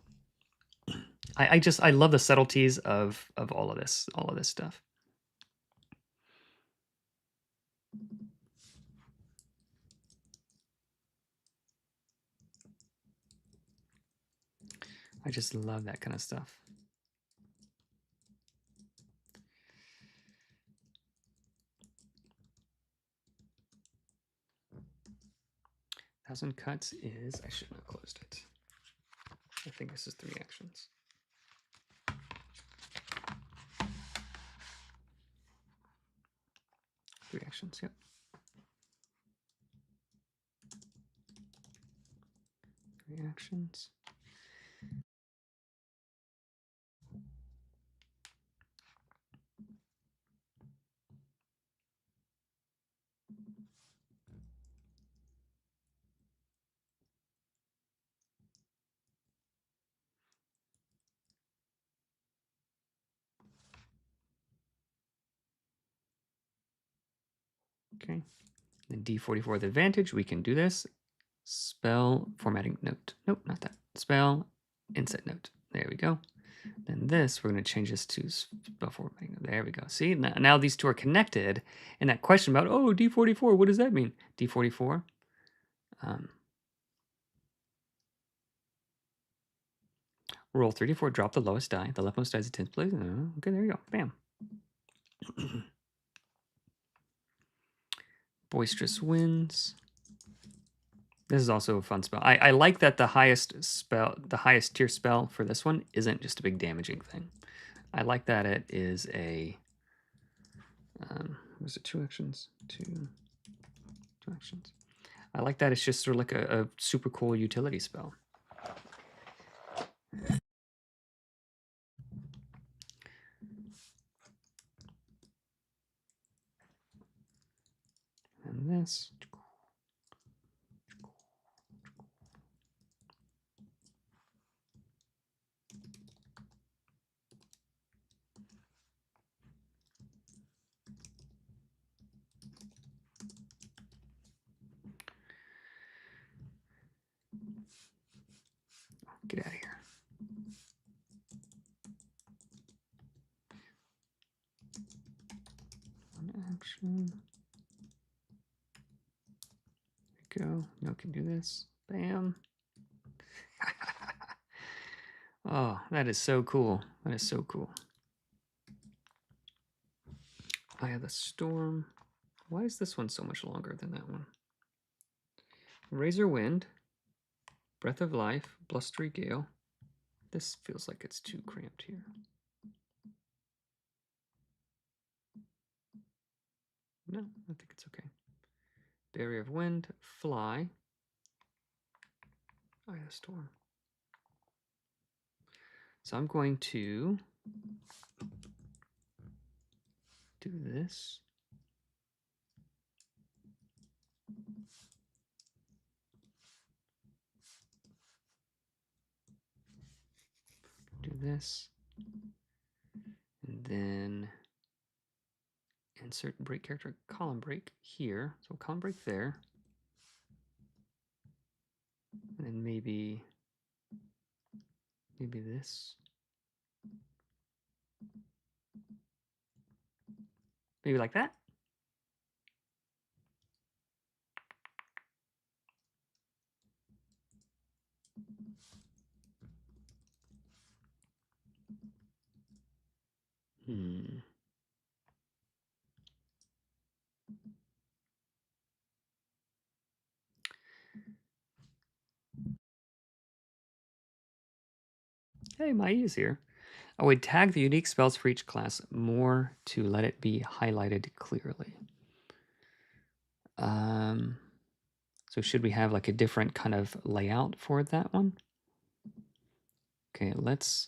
I love the subtleties of all of this stuff. I just love that kind of stuff. Thousand cuts is, I shouldn't have closed it. I think this is 3 actions. 3 actions, yep. 3 actions. Okay. Then D44 with advantage, we can do this. Spell formatting note. Nope, not that. Spell inset note. There we go. Then this, we're going to change this to spell formatting. There we go. See, now these two are connected. And that question about, oh, D44, what does that mean? D44. Roll 3d4, drop the lowest die. The leftmost die is a 10th place. Okay, there you go. Bam. Boisterous Winds. This is also a fun spell. I like that the highest tier spell for this one isn't just a big damaging thing. I like that it is a was it 2 actions? 2 actions. I like that it's just sort of like a super cool utility spell. And this. Get out of here. One action. There we go. No, can do this. Bam. Oh, that is so cool. That is so cool. I have the Storm. Why is this one so much longer than that one? Razor Wind. Breath of Life. Blustery Gale. This feels like it's too cramped here. No, I think it's okay. Barrier of Wind. Fly. I have a Storm. So I'm going to do this. Do this. And then insert break character column break here. So column break there. And then maybe Maybe this. Maybe like that. Hey, my E is here. I would tag the unique spells for each class more to let it be highlighted clearly. So should we have like a different kind of layout for that one? Okay, let's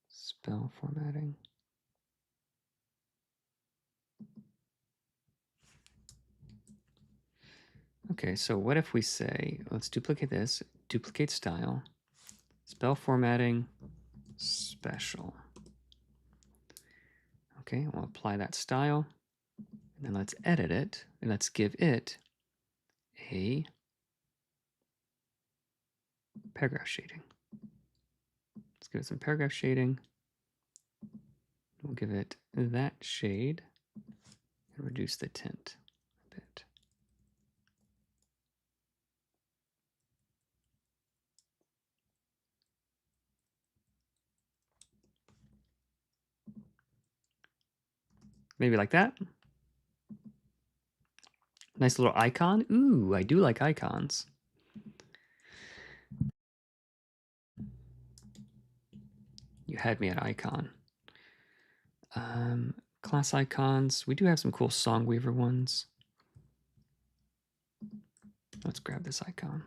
spell formatting. Okay, so what if we say, let's duplicate this, duplicate style, spell formatting, special. Okay, we'll apply that style, and then let's edit it, and let's give it a paragraph shading. Let's give it some paragraph shading. We'll give it that shade and reduce the tint a bit. Maybe like that. Nice little icon. Ooh, I do like icons. You had me at icon. Class icons. We do have some cool Songweaver ones. Let's grab this icon.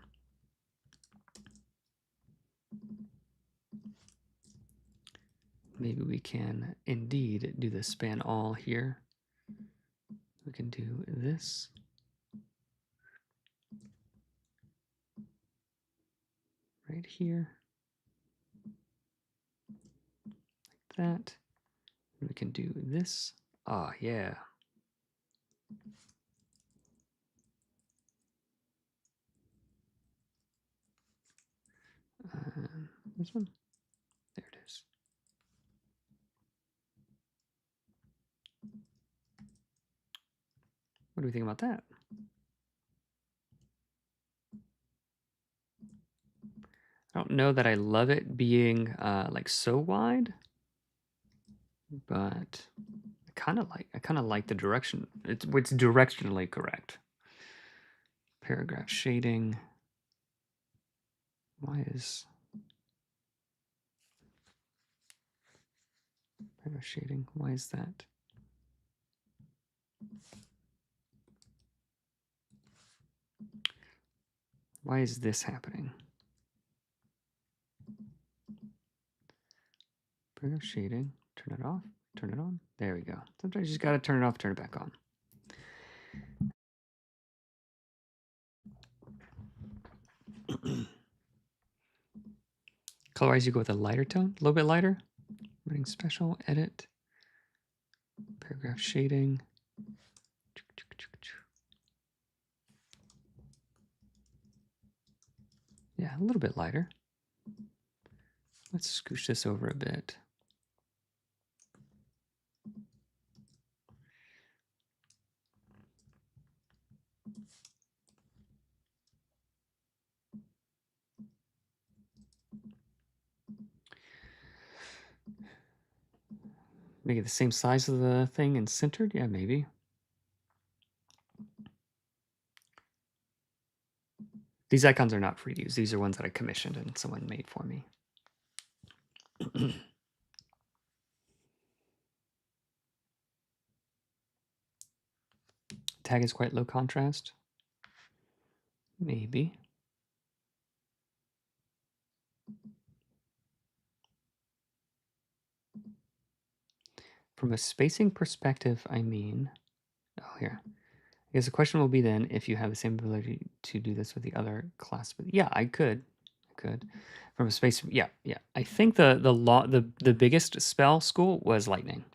Maybe we can indeed do the span all here. We can do this. Right here. Like that. And we can do this. Ah, yeah. This one. There it is. What do we think about that? I don't know that I love it being like so wide, but I kind of like the direction. It's directionally correct. Paragraph shading. Why is paragraph shading? Why is that? Why is this happening? Paragraph shading. Turn it off. Turn it on. There we go. Sometimes you just gotta turn it off, turn it back on. Colorize, you go with a lighter tone, a little bit lighter. Running special, edit, paragraph shading. Yeah, a little bit lighter. Let's scoosh this over a bit. Make it the same size of the thing and centered? Yeah, maybe. These icons are not free to use. These are ones that I commissioned and someone made for me. Tag is quite low contrast. Maybe. From a spacing perspective, I mean, oh, here. I guess the question will be then if you have the same ability to do this with the other class. But yeah, I could. From a space, yeah. I think the biggest spell school was lightning.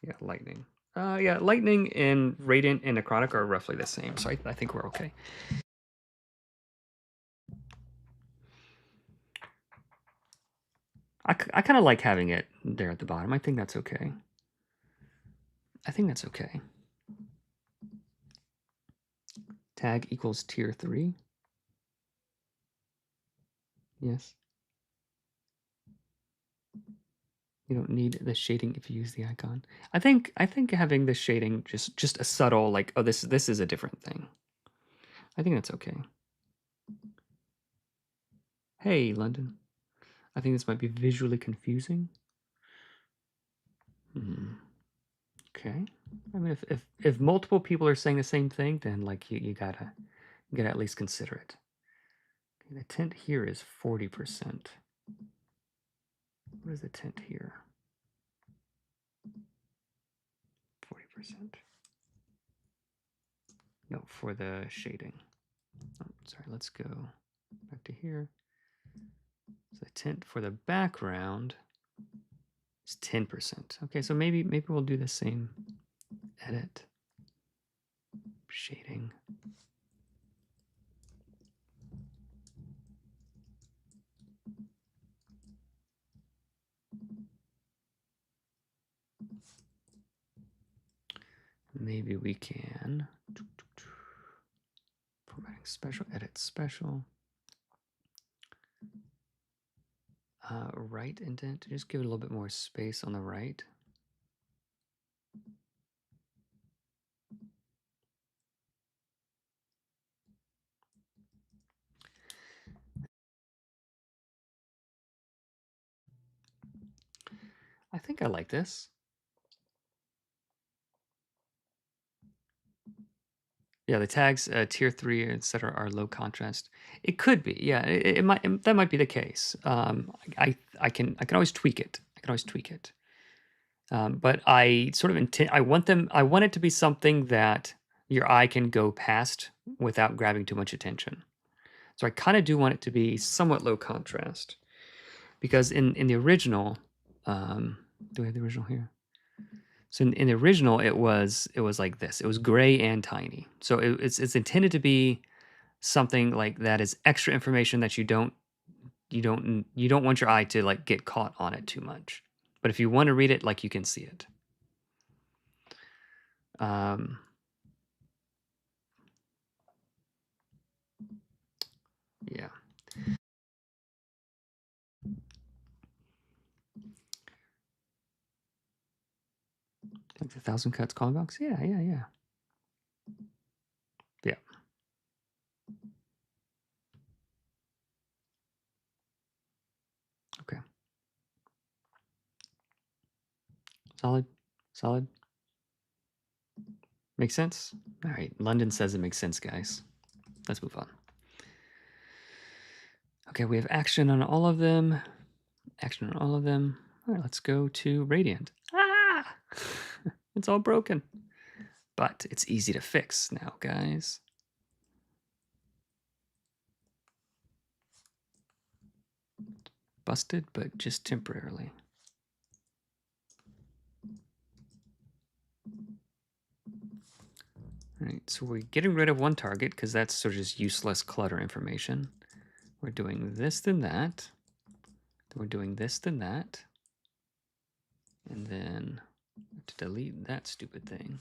Yeah, lightning. Yeah, lightning and radiant and necrotic are roughly the same, so I think we're okay. I kind of like having it there at the bottom. I think that's okay. I think that's okay. Tag equals tier 3. Yes. You don't need the shading if you use the icon. I think having the shading just a subtle like, oh, this is a different thing. I think that's okay. Hey, London. I think this might be visually confusing. Okay. I mean, if multiple people are saying the same thing, then like you gotta at least consider it. Okay, the tint here is 40%. What is the tint here? 40%. No, for the shading. Oh, sorry, let's go back to here. So the tint for the background is 10%. Okay, so maybe we'll do the same. Edit. Shading. Maybe we can formatting special, edit special. Right indent, just give it a little bit more space on the right. I think I like this. Yeah, the tags tier 3, etc., are low contrast. It could be, yeah. It might that might be the case. I can always tweak it. I can always tweak it. But I sort of intend. I want them. I want it to be something that your eye can go past without grabbing too much attention. So I kind of do want it to be somewhat low contrast, because in the original, do we have the original here? So in the original, it was like this. It was gray and tiny. So it's intended to be something like that is extra information that you don't want your eye to like get caught on it too much. But if you want to read it, like you can see it. Yeah. Like the Thousand Cuts comic box? Yeah. Yeah. Okay. Solid. Makes sense? All right. London says it makes sense, guys. Let's move on. Okay, we have action on all of them. Action on all of them. All right, let's go to Radiant. Ah! It's all broken. But it's easy to fix now, guys. Busted, but just temporarily. All right, so we're getting rid of one target because that's sort of just useless clutter information. We're doing this, then that. Then we're doing this, then that. And then to delete that stupid thing.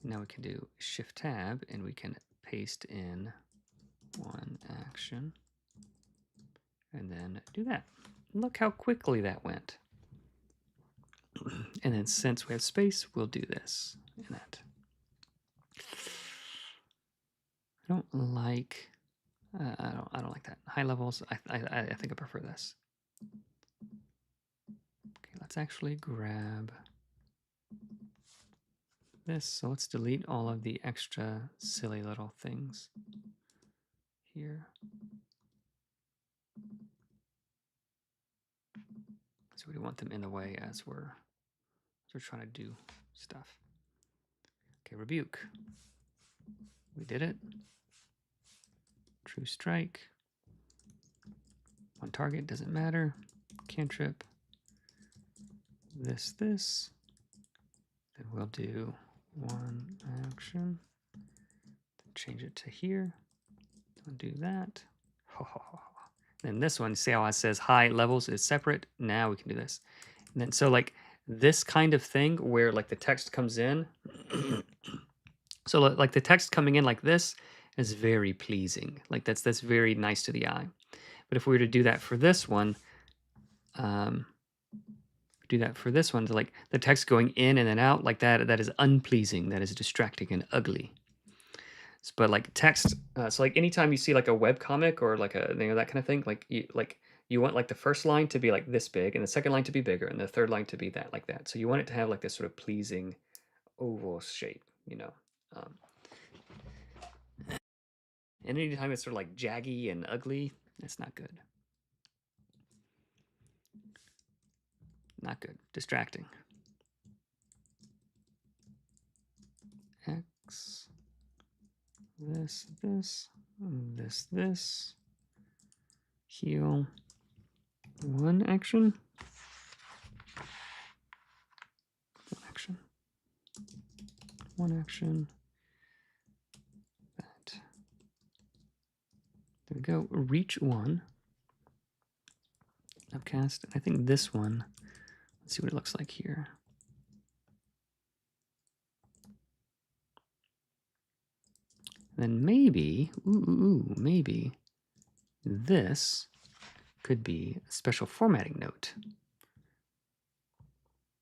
Now we can do Shift Tab and we can paste in one action and then do that. Look how quickly that went. And then since we have space, we'll do this and that. I don't like I don't like that. High levels, I think I prefer this. Okay, let's actually grab this. So let's delete all of the extra silly little things here. So we want them in the way as we're trying to do stuff. Okay, rebuke. We did it. True strike. One target, doesn't matter. Cantrip. This. Then we'll do one action, then change it to here. I'll do that. Then this one, see how it says high levels is separate? Now we can do this. And then so like this kind of thing where like the text comes in. So like the text coming in like this is very pleasing. Like that's very nice to the eye. But if we were to do that for this one, to like the text going in and then out like that, that is unpleasing. That is distracting and ugly. But like text, so like anytime you see like a web comic or like a that kind of thing, like you want like the first line to be like this big and the second line to be bigger and the third line to be that like that. So you want it to have like this sort of pleasing oval shape, Um, and anytime it's sort of like jaggy and ugly, that's not good. Not good. Distracting. X. This. Heal. One action. One action. That. There we go. Reach one. Upcast. I think this one. Let's see what it looks like here. Then maybe, maybe this could be a special formatting note,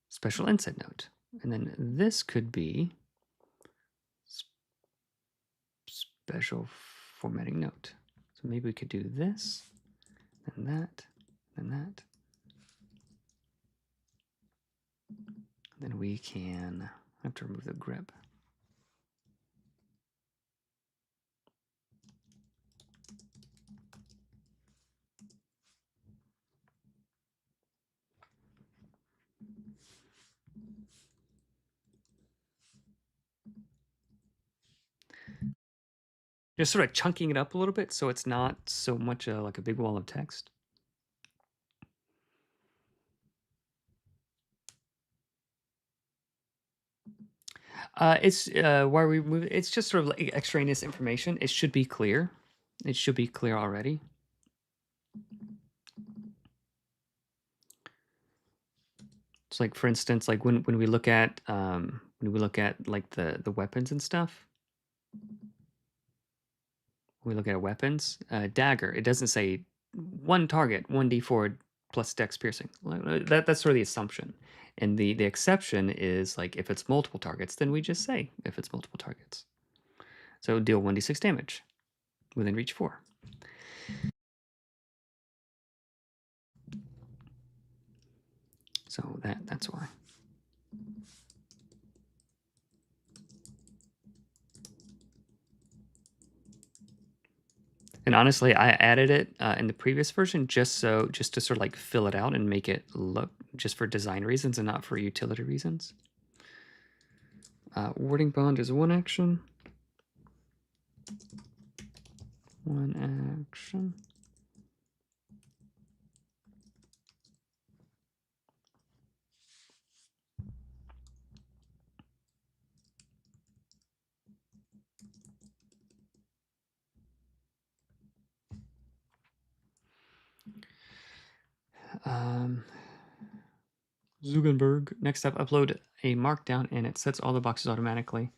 special inset note. And then this could be special formatting note. So maybe we could do this, and that, and that. Then we can have to remove the grip. Just sort of chunking it up a little bit so it's not so much like a big wall of text. It's why we move. It's just sort of like extraneous information. It should be clear. It should be clear already. It's like, for instance, like when we look at like the weapons and stuff. When we look at weapons, dagger. It doesn't say one target, 1d4 plus dex piercing. That's sort of the assumption. And the exception is like if it's multiple targets, then we just say if it's multiple targets. So deal 1d6 damage within reach 4. So that's why. And honestly, I added it in the previous version just to sort of like fill it out and make it look just for design reasons and not for utility reasons. Warding bond is one action. One action. Zugenberg. Next up, upload a markdown and it sets all the boxes automatically.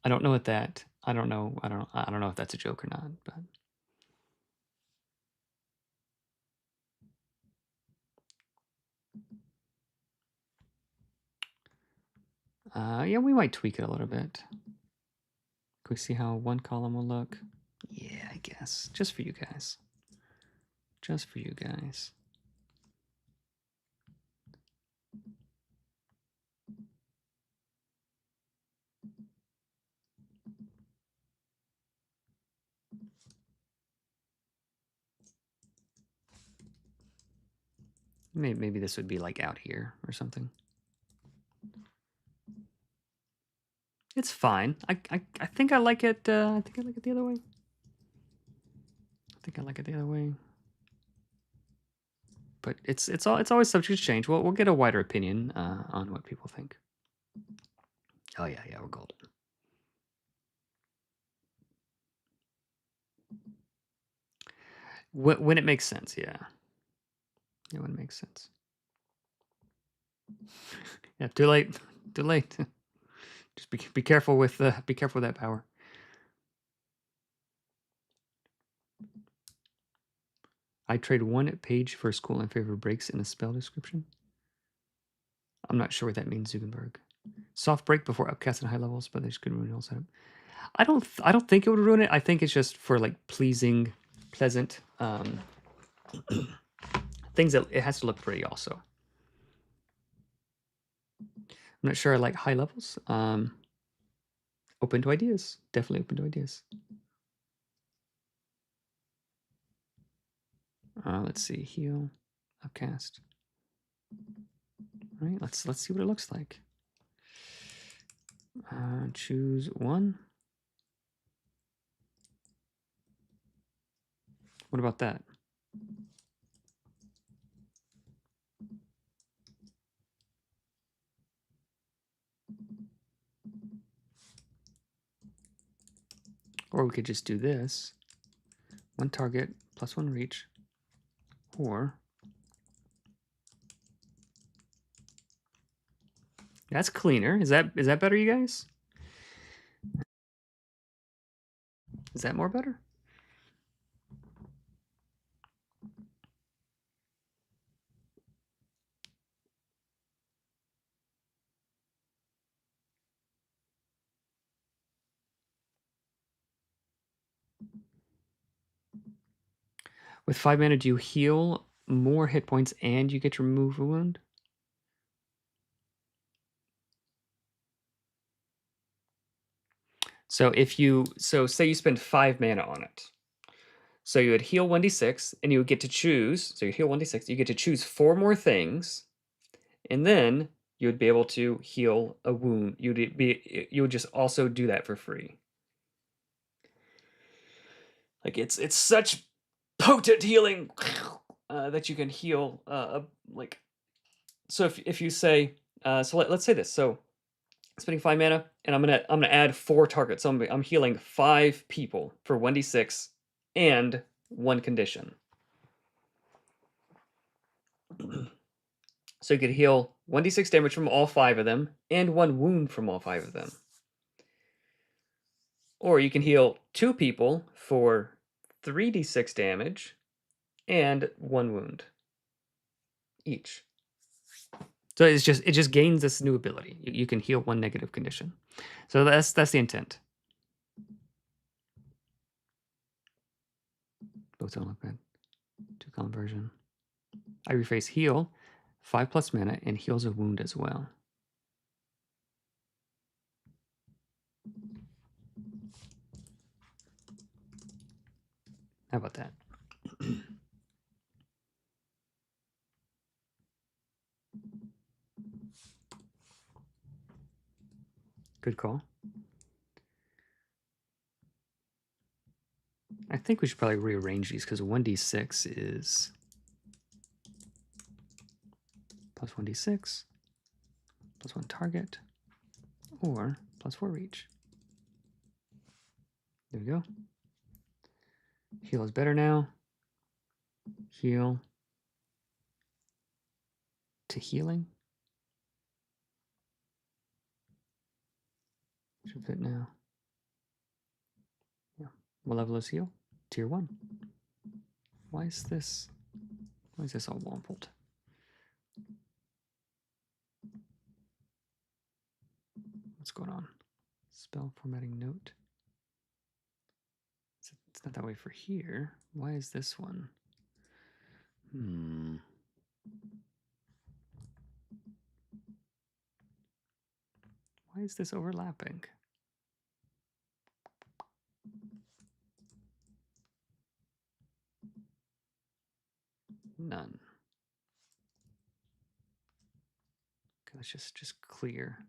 I don't know what that. I don't know if that's a joke or not, but yeah, we might tweak it a little bit. Can we see how one column will look? Yeah, I guess. Just for you guys. Just for you guys. Maybe this would be like out here or something. It's fine. I think I like it. I think I like it the other way. But it's always subject to change. We'll get a wider opinion on what people think. Oh yeah, we're golden. When it makes sense, yeah. Yeah, when it makes sense. Yeah, too late. Too late. Just be careful with that power. I trade 1 page for school in favor of breaks in the spell description. I'm not sure what that means, Zugenberg. Soft break before upcast at high levels, but they just couldn't ruin the whole setup. I don't think it would ruin it. I think it's just for like pleasant things that it has to look pretty also. I'm not sure I like high levels. Open to ideas. Definitely open to ideas. Let's see. Heal. Upcast. All right, let's see what it looks like. Choose 1. What about that? Or we could just do this. 1 target plus 1 reach. Or that's cleaner. Is that better, you guys? Is that more better? With 5 mana, do you heal more hit points and you get to remove a wound? So say you spend 5 mana on it. So you would heal 1d6 and you would get to choose. So you heal 1d6, you get to choose 4 more things, and then you would be able to heal a wound. You would just also do that for free. Like it's such potent healing that you can heal like. So if you say let's say this. So spending 5 mana, and I'm gonna add 4 targets. So I'm healing 5 people for 1d6 and 1 condition. So you could heal 1d6 damage from all 5 of them and 1 wound from all 5 of them. Or you can heal 2 people for 3d6 damage and 1 wound each. So it just gains this new ability. You can heal 1 negative condition. So that's the intent. Both don't look bad. 2-column version. I rephrase heal 5+ mana and heals a wound as well. How about that? Good call. I think we should probably rearrange these because 1d6 is plus 1d6, plus 1 target, or plus 4 reach. There we go. Heal is better now. Heal to healing. Should fit now. Yeah. What level is heal? Tier 1. Why is this all wompled? What's going on? Spell formatting note. It's not that way for here. Why is this one? Why is this overlapping? None. Okay, let's just clear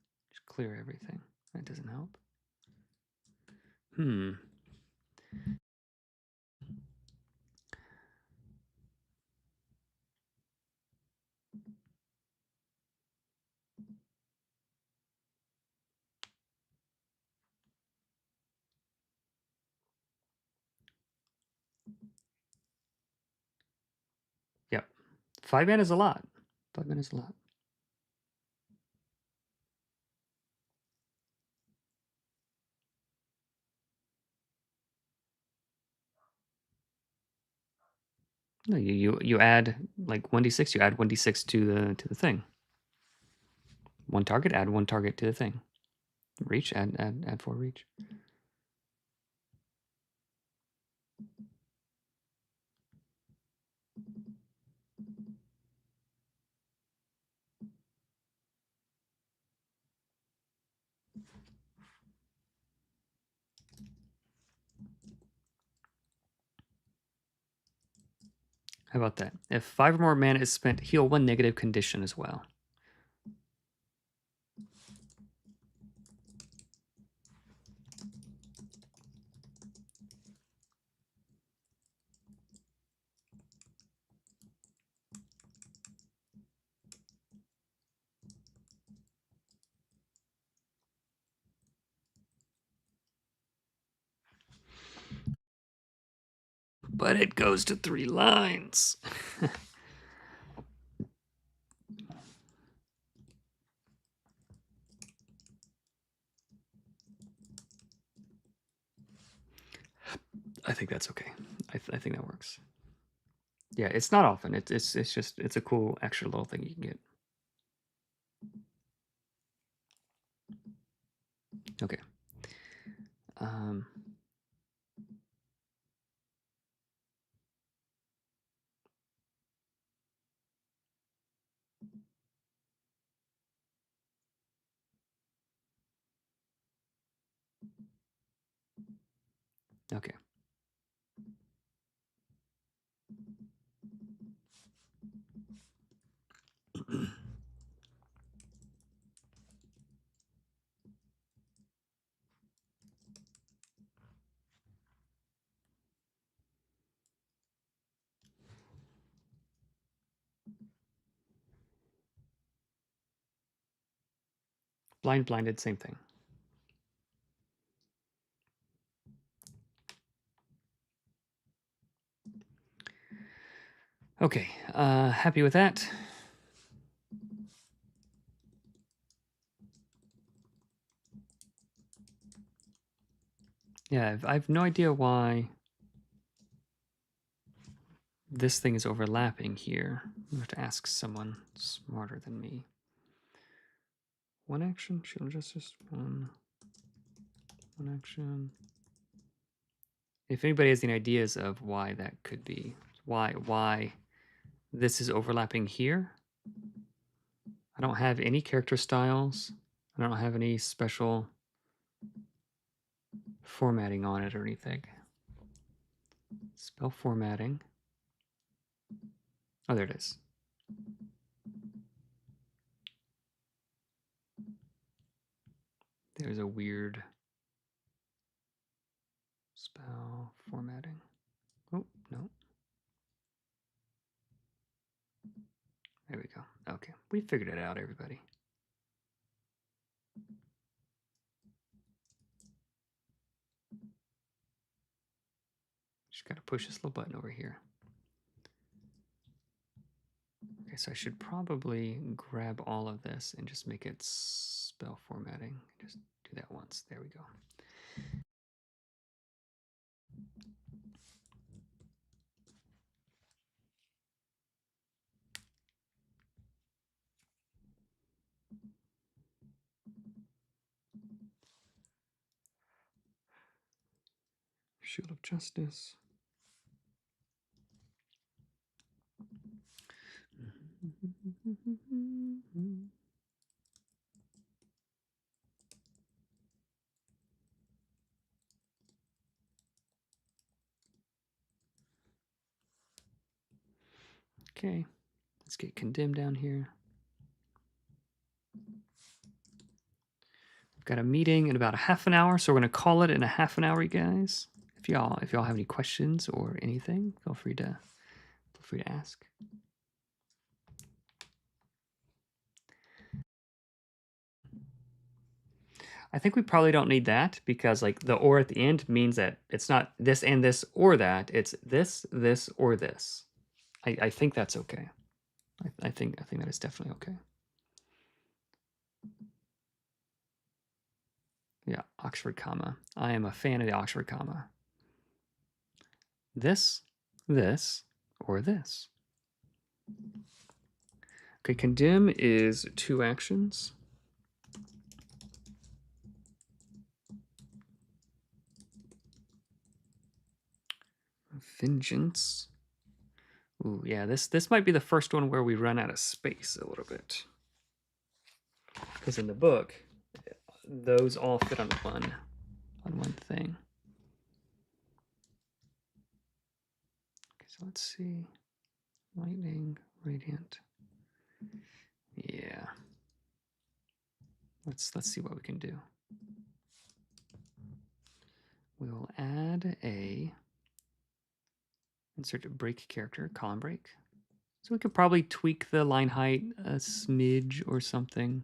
everything. That doesn't help. 5 mana is a lot. 5 mana is a lot. No, you add like 1d6. You add 1d6 to the thing. One target, add one target to the thing. Reach, add 4 reach. How about that? If 5 or more mana is spent, heal 1 negative condition as well. But it goes to 3 lines. I think that's okay. I think that works. Yeah, it's not often. It's just it's a cool extra little thing you can get. Okay. Okay. Blinded, same thing. Okay, happy with that. Yeah, I have no idea why this thing is overlapping here. I have to ask someone smarter than me. One action, shield justice, one action. If anybody has any ideas of why that could be, why this is overlapping here. I don't have any character styles. I don't have any special formatting on it or anything. Spell formatting. Oh, there it is. There's a weird spell formatting. Oh, no. There we go. Okay, we figured it out, everybody. Just gotta push this little button over here. Okay, so I should probably grab all of this and just make it spell formatting. Just do that once. There we go. Shield of Justice. Okay, let's get condemned down here. We've got a meeting in about a half an hour, so we're gonna call it in a half an hour, you guys. If y'all have any questions or anything, feel free to ask. I think we probably don't need that because like the or at the end means that it's not this and this or that. It's this, or this. I think that's okay. I think that is definitely okay. Yeah, Oxford comma. I am a fan of the Oxford comma. This, this, or this. Okay, condemn is 2 actions. Vengeance. Ooh, yeah, this might be the first one where we run out of space a little bit. Because in the book, those all fit on one thing. Okay, so let's see. Lightning, radiant. Yeah. Let's see what we can do. We'll add a insert a break character, column break. So we could probably tweak the line height a smidge or something.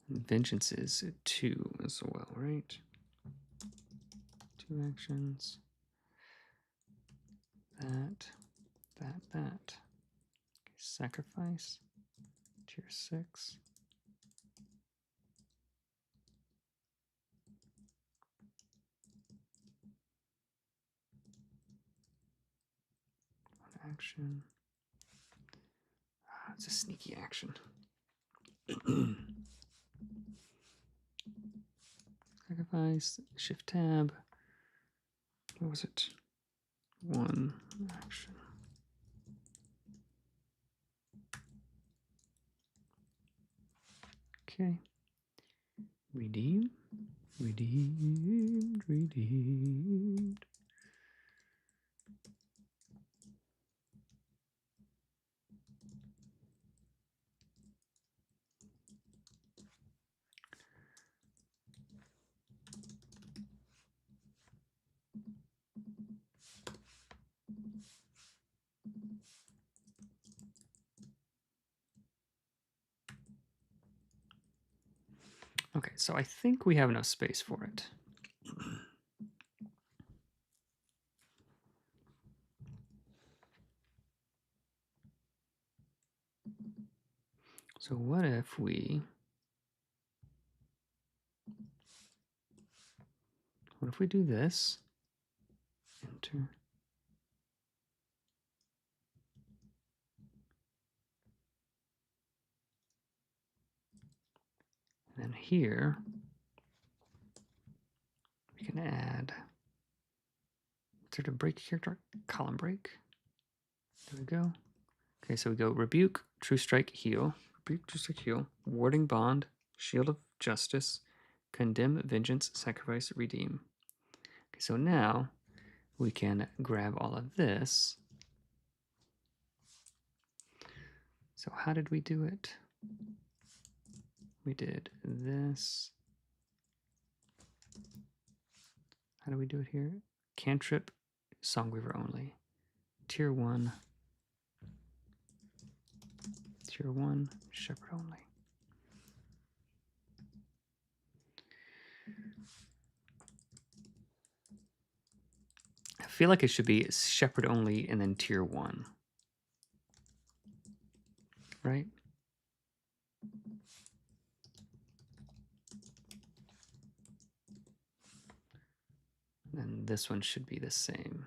Vengeance is 2 as well, right? 2 actions. That. Okay, sacrifice. Tier 6. One action. It's a sneaky action. Sacrifice. Shift tab. What was it? 1 action. Okay. Redeem. Redeemed. Redeemed. Okay, so I think we have enough space for it. So what if we do this? Enter. And then here we can add insert a break character, column break. There we go. Okay, so we go rebuke, true strike, heal, rebuke, true strike, heal, warding bond, shield of justice, condemn, vengeance, sacrifice, redeem. Okay, so now we can grab all of this. So how did we do it? We did this. How do we do it here? Cantrip, Songweaver only. Tier 1. Tier 1, Shepherd only. I feel like it should be Shepherd only and then Tier 1. Right? And this one should be the same.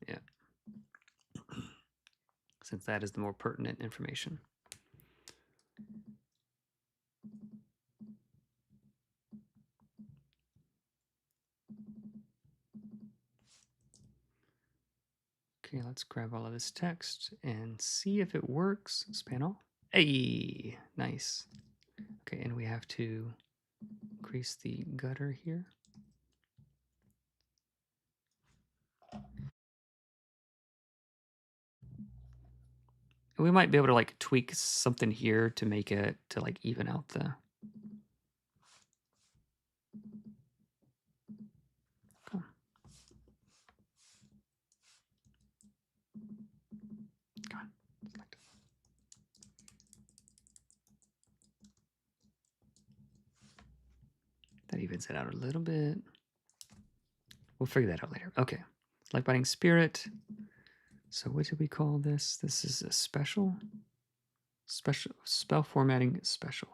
Yeah. Since that is the more pertinent information. Okay, let's grab all of this text and see if it works. Span all. Hey, nice. Okay, and we have to increase the gutter here. We might be able to like tweak something here to make it to like even out the. Cool. evens it out a little bit. We'll figure that out later. Okay, like binding spirit. So what did we call this? This is a special spell formatting special.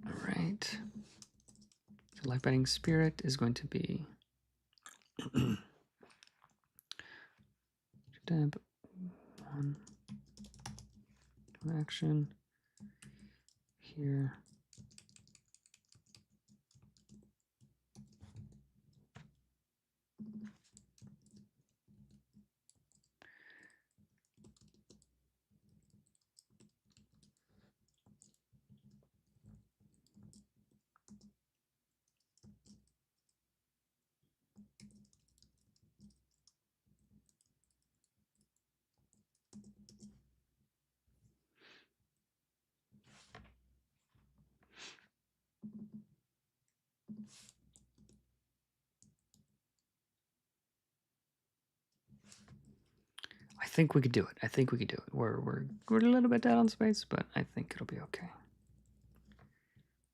All right. So light binding spirit is going to be step 1 action here. I think we could do it. I think we could do it. We're a little bit down on space, but I think it'll be okay.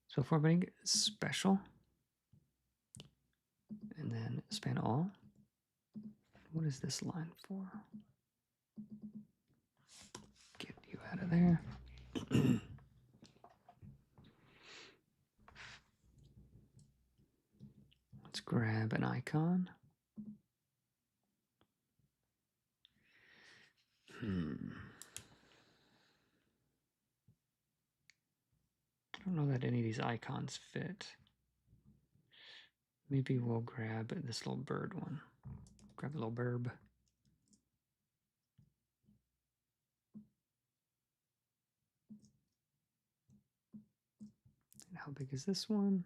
So formatting special, and then span all. What is this line for? Get you out of there. Let's grab an icon. I don't know that any of these icons fit. Maybe we'll grab this little bird one. Grab the little burb. And how big is this one?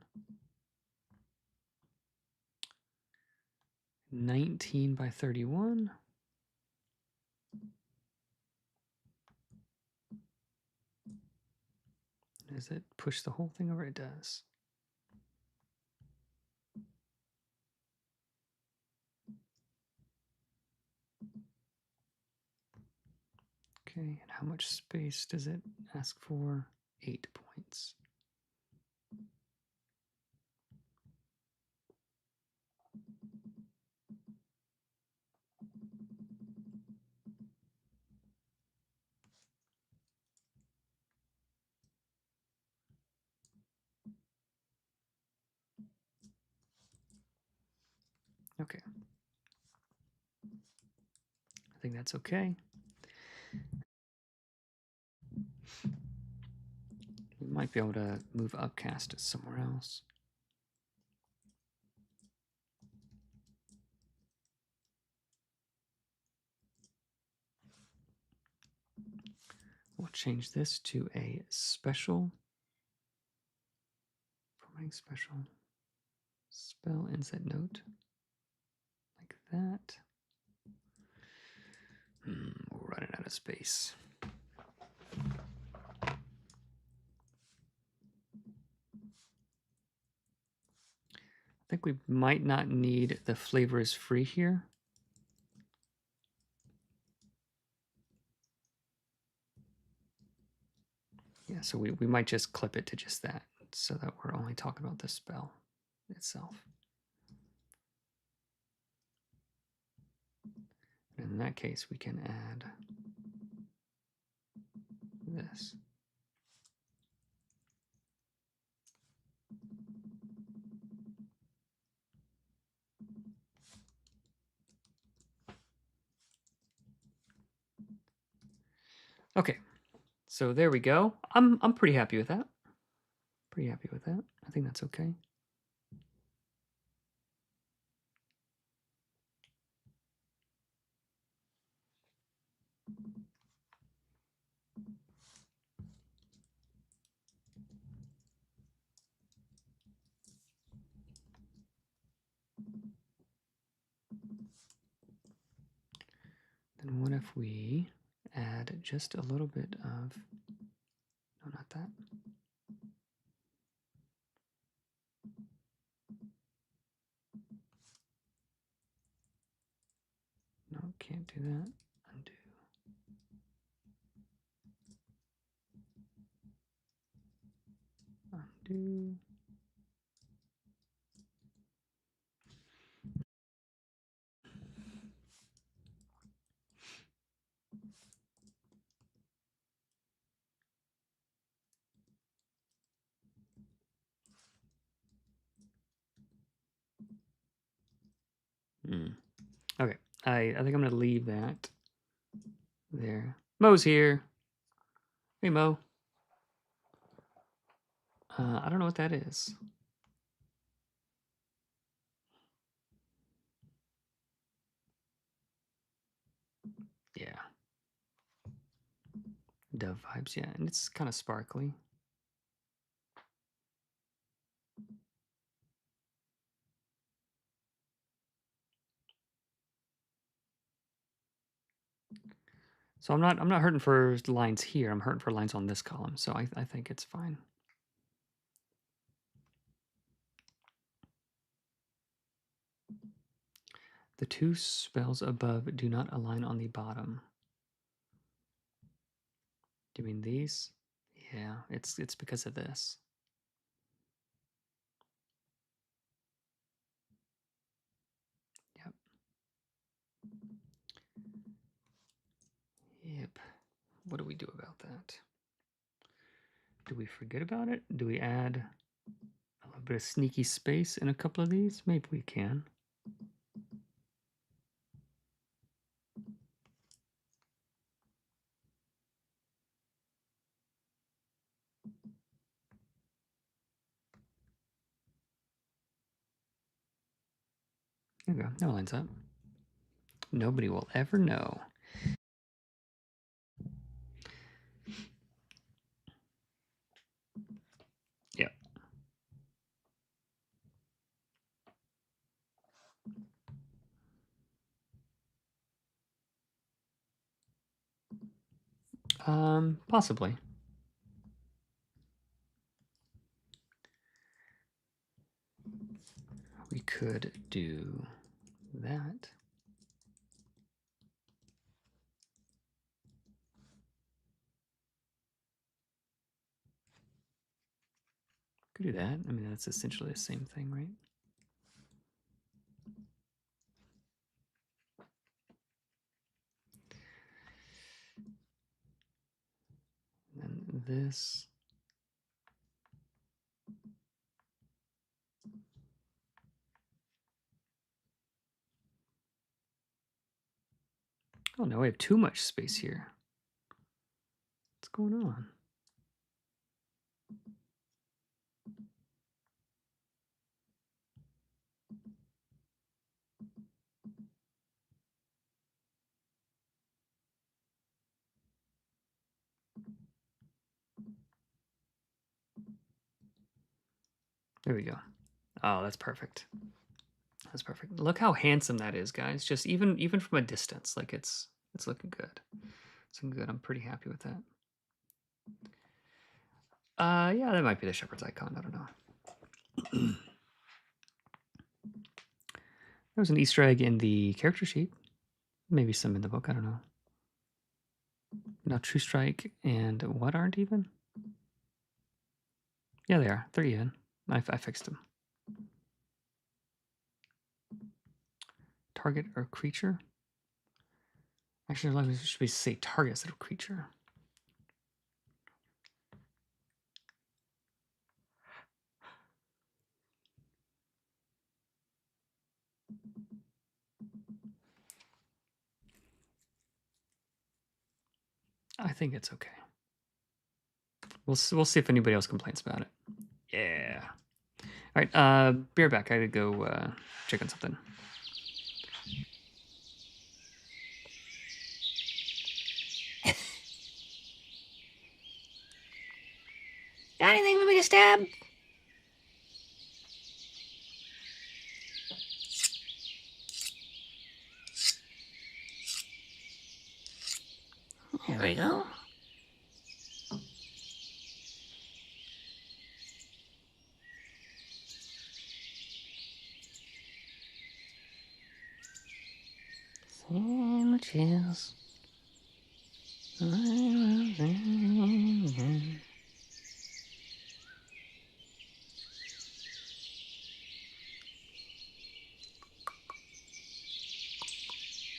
19 by 31. Does it push the whole thing over? It does. Okay, and how much space does it ask for? 8 points. Okay. I think that's okay. We might be able to move upcast somewhere else. We'll change this to a special, formatting special, spell inset note, like that. We're running out of space. I think we might not need the flavor is free here. Yeah, so we might just clip it to just that so that we're only talking about the spell itself. And in that case, we can add this. Okay, so there we go. I'm pretty happy with that. Pretty happy with that. I think that's okay. what if we add just a little bit of, no, not that. No, can't do that. Undo. Undo. Okay, I think I'm gonna leave that there. Mo's here. Hey, Mo. I don't know what that is. Yeah. Dove vibes, yeah, and it's kind of sparkly. So I'm not hurting for lines here. I'm hurting for lines on this column. So I think it's fine. The two spells above do not align on the bottom. Do you mean these? Yeah, it's because of this. Yep. Yep. What do we do about that? Do we forget about it? Do we add a little bit of sneaky space in a couple of these? Maybe we can. There we go. That lines up. Nobody will ever know. Yeah. Possibly. We could do that. Could do that. I mean, that's essentially the same thing, right? And then this. Oh no, we have too much space here. What's going on? There we go. Oh, that's perfect. That's perfect. Look how handsome that is, guys. Just even from a distance, like it's looking good. It's looking good. I'm pretty happy with that. Yeah, that might be the shepherd's icon. I don't know. There was an Easter egg in the character sheet. Maybe some in the book. I don't know. Now True Strike and what aren't even? Yeah, they are. They're even. I fixed them. Target or creature? Actually, should we say target instead of creature? I think it's okay. We'll see if anybody else complains about it. Yeah. All right. Be right back. I gotta go check on something. Got anything for me to stab? There we go. Sandwiches.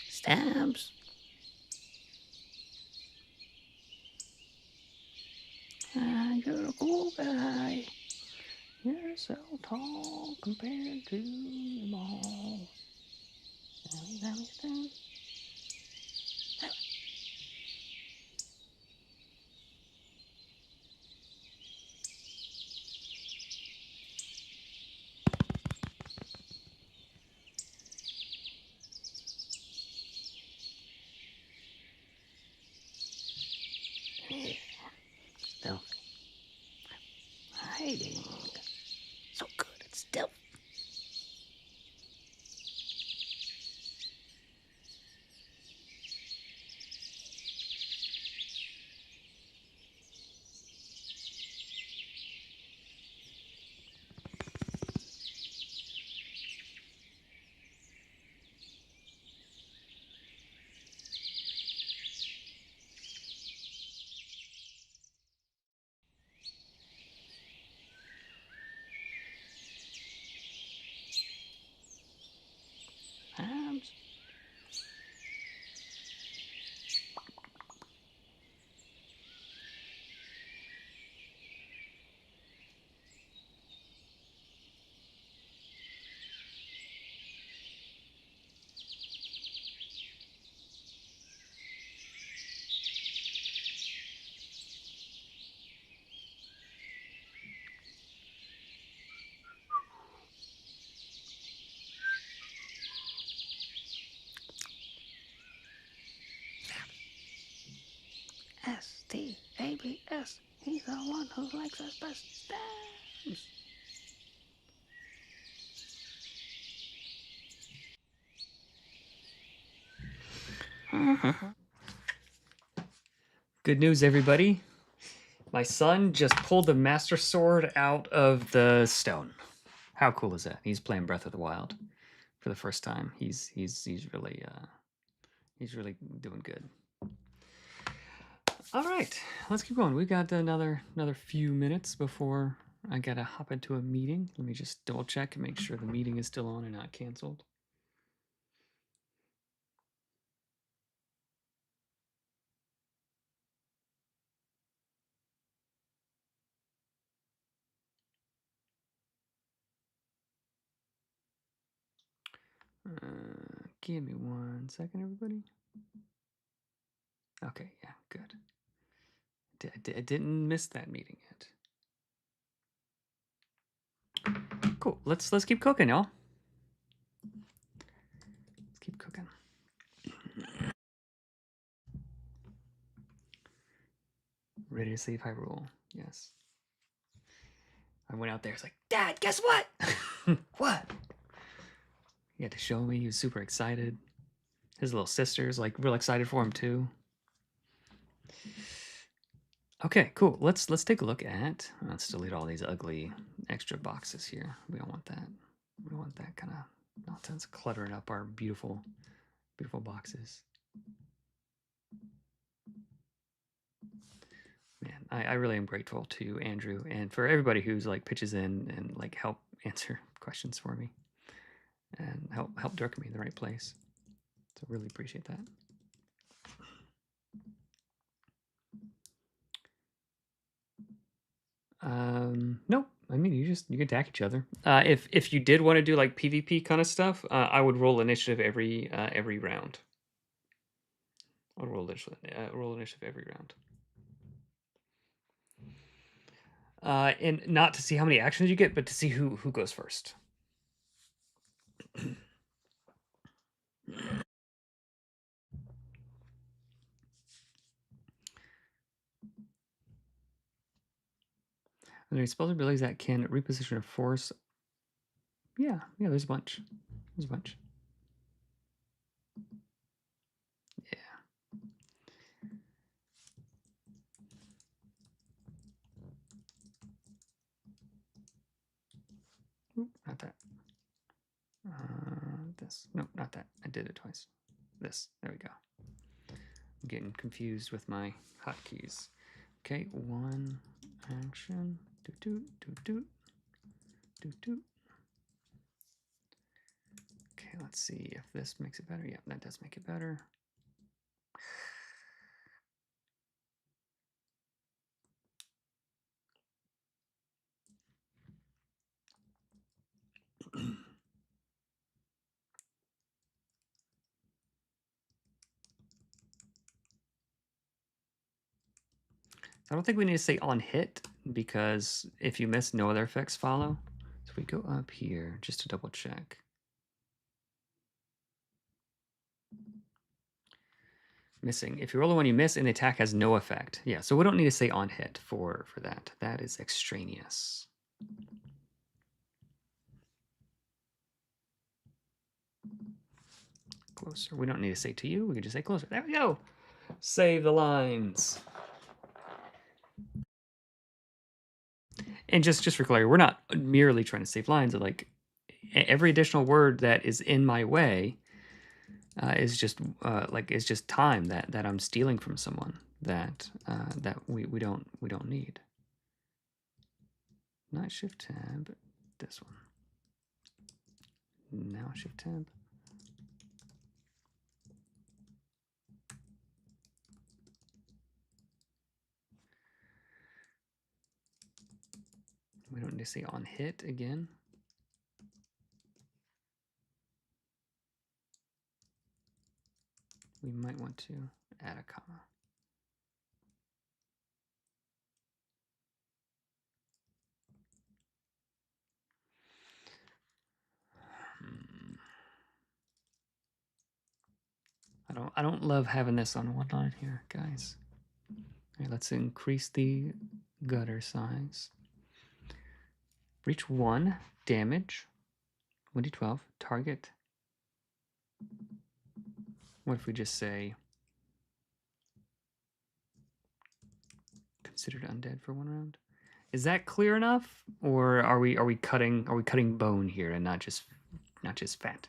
Stabs. You're a cool guy. You're so tall compared to them all. Stealthy. Hiding. So good at stealth. Abs. STABS. He's the one who likes us best. Stabs. Good news, everybody. My son just pulled the Master Sword out of the stone. How cool is that? He's playing Breath of the Wild for the first time. He's really doing good. All right, let's keep going. We got another few minutes before I gotta hop into a meeting. Let me just double check and make sure the meeting is still on and not canceled. Give me 1 second, everybody. Okay, yeah, good. I didn't miss that meeting yet. Cool. Let's keep cooking, y'all. Let's keep cooking. Ready to save Hyrule? Yes. I went out there. It's like, Dad, guess what? What? He had to show me. He was super excited. His little sister's like real excited for him too. Okay, cool. Let's take a look at. Let's delete all these ugly extra boxes here. We don't want that. We don't want that kind of nonsense cluttering up our beautiful boxes. Man, I really am grateful to Andrew and for everybody who's like pitches in and like help answer questions for me and help direct me in the right place. So really appreciate that. Nope. I mean, you can attack each other. If you did want to do like PvP kind of stuff, I would roll initiative every round. I'll roll initiative every round. And not to see how many actions you get, but to see who goes first. Are there spells or abilities that can reposition a force? Yeah, there's a bunch. There's a bunch. Yeah. Oop, not that. This. No, not that. I did it twice. This. There we go. I'm getting confused with my hotkeys. Okay, one action. Doot doot doot doot doot doot. Okay, let's see if this makes it better. Yeah, that does make it better. I don't think we need to say on hit because if you miss, no other effects follow. So we go up here just to double check. Missing. If you roll a one, you miss, and the attack has no effect. Yeah, so we don't need to say on hit for that. That is extraneous. Closer. We don't need to say to you. We can just say closer. There we go. Save the lines. And just for clarity, we're not merely trying to save lines. Like every additional word that is in my way is just time that I'm stealing from someone that we don't need. Not shift tab. This one. Now shift tab. We don't need to say on hit again. We might want to add a comma. I don't love having this on one line here, guys. All right, let's increase the gutter size. Reach 1, damage, 1d12, target. What if we just say considered undead for 1 round? Is that clear enough, or are we cutting bone here and not just fat?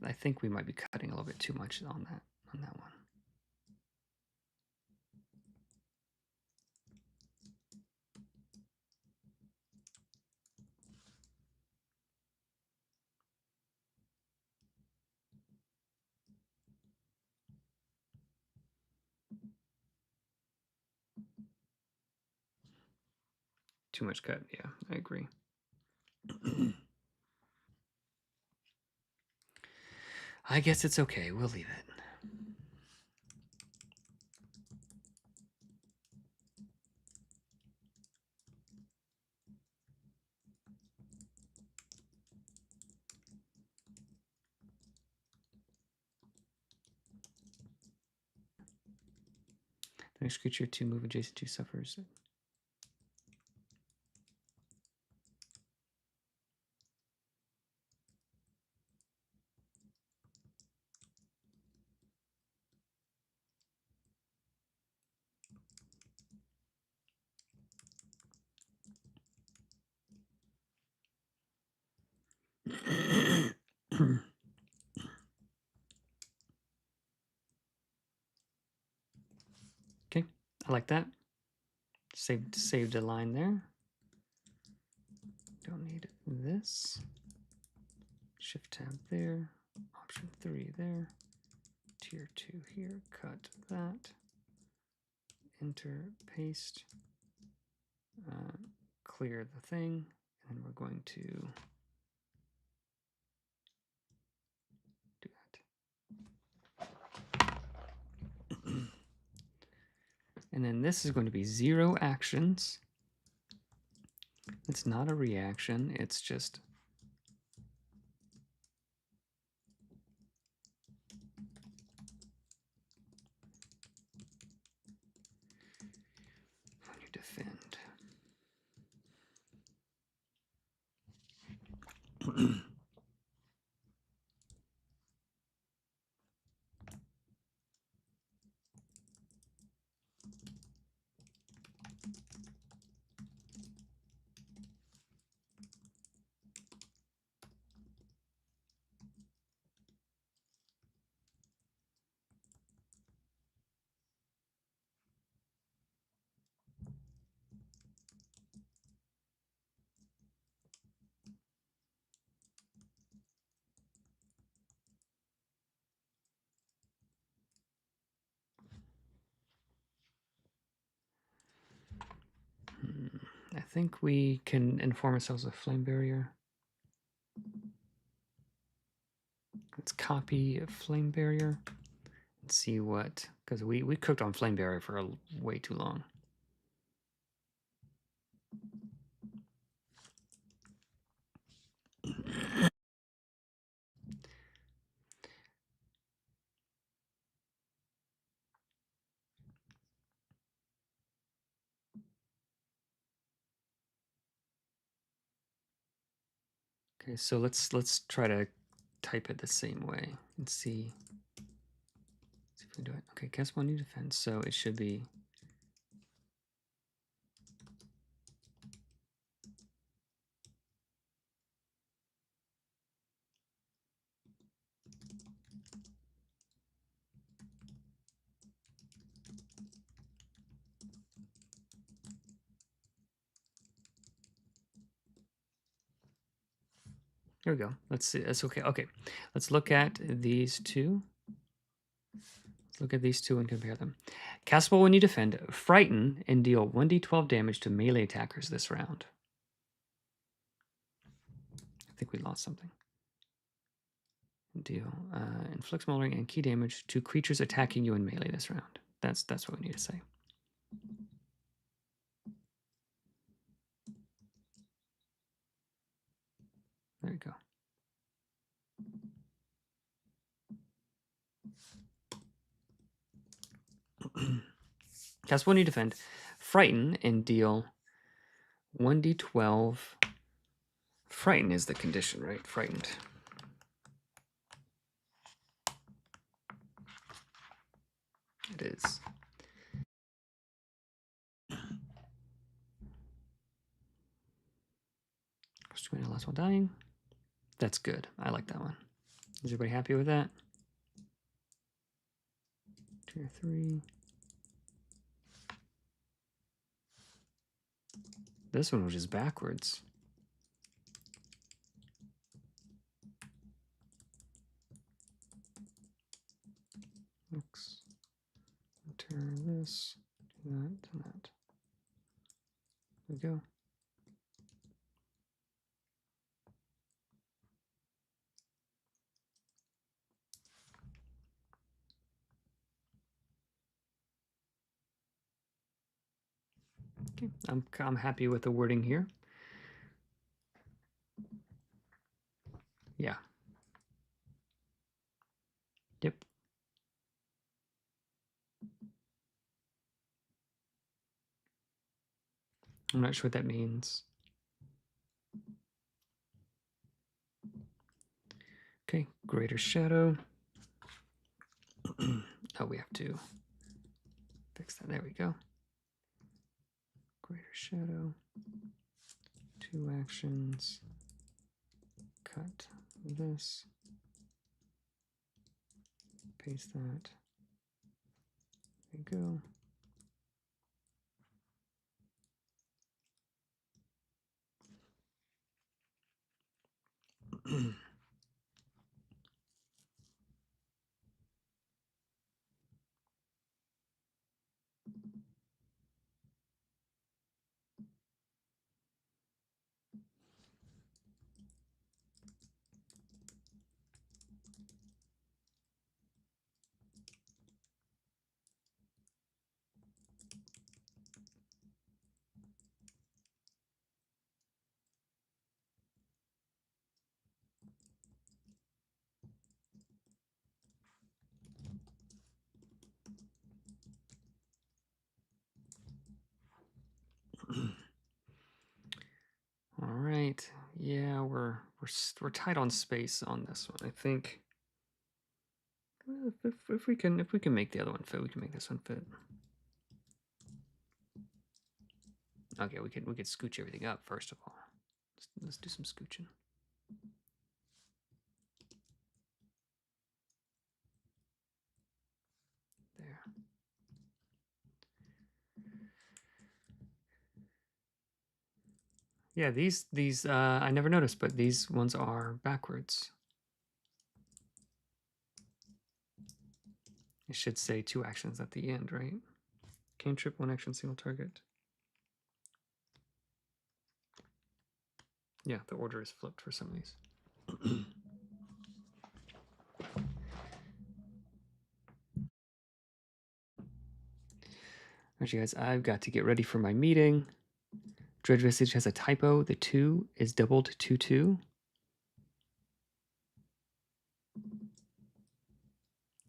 I think we might be cutting a little bit too much on that one. Too much cut, yeah, I agree. I guess it's okay, we'll leave it. The next creature to move adjacent to suffers. Okay, I like that. Saved a line there. Don't need this. Shift tab there. Option 3 there. Tier 2 here. Cut that. Enter, paste. Clear the thing, and we're going to do that. And then this is going to be 0 actions. It's not a reaction, it's just when you defend. I think we can inform ourselves of flame barrier. Let's copy a flame barrier and see what, because we cooked on flame barrier for way too long. Okay, so let's try to type it the same way and see if we can do it. Okay, cast one new defense, so it should be. Here we go. Let's see. That's okay. Okay, let's look at these two. Let's look at these two and compare them. Castable when you defend, frighten, and deal 1d12 damage to melee attackers this round. I think we lost something. Deal inflict smoldering and key damage to creatures attacking you in melee this round. That's what we need to say. There you go. Cast when you defend, frighten, and deal 1d12. Frighten is the condition, right? Frightened. It is. First 20, last one dying. That's good. I like that one. Is everybody happy with that? Tier 3. This one was just backwards. X. Enter this. Do that. Do that. There we go. Okay, I'm happy with the wording here. Yeah. Yep. I'm not sure what that means. Okay, greater shadow. Oh, we have to fix that. There we go. Greater shadow. 2 actions. Cut this. Paste that. There you go. Yeah, we're tight on space on this one. I think if we can make the other one fit, we can make this one fit. Okay, we could scooch everything up first of all. Let's do some scooching. There. Yeah, these I never noticed, but these ones are backwards. It should say 2 actions at the end, right? Cantrip, 1 action, single target. Yeah, the order is flipped for some of these. Alright, you guys, I've got to get ready for my meeting. Dread Visage has a typo. The 2 is doubled to 2.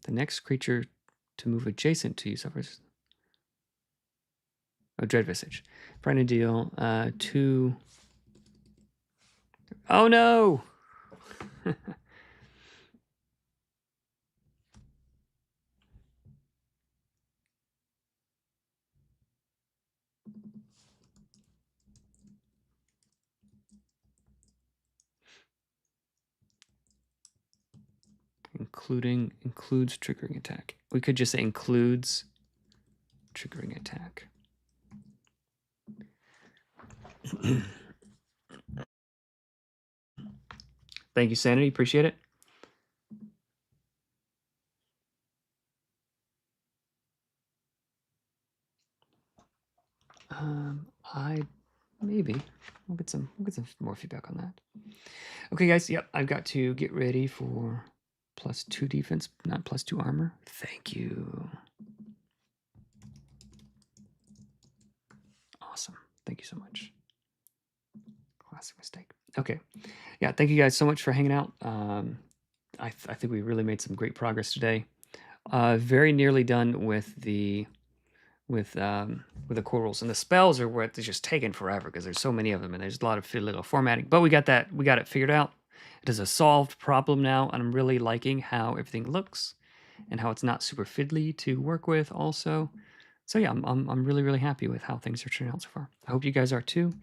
The next creature to move adjacent to you suffers. Oh, Dread Visage. Trying to deal 2. Oh no! Includes triggering attack. We could just say includes triggering attack. Thank you, Sanity. Appreciate it. I maybe we'll get some more feedback on that. Okay, guys. Yep, I've got to get ready for +2 defense, not +2 armor. Thank you. Awesome. Thank you so much. Classic mistake. Okay. Yeah, thank you guys so much for hanging out. I think we really made some great progress today. Very nearly done with the core rules, and the spells are what is just taking forever because there's so many of them and there's a lot of fiddly formatting. But we got it figured out. It is a solved problem now, and I'm really liking how everything looks and how it's not super fiddly to work with also. So yeah, I'm really happy with how things are turning out so far. I hope you guys are too.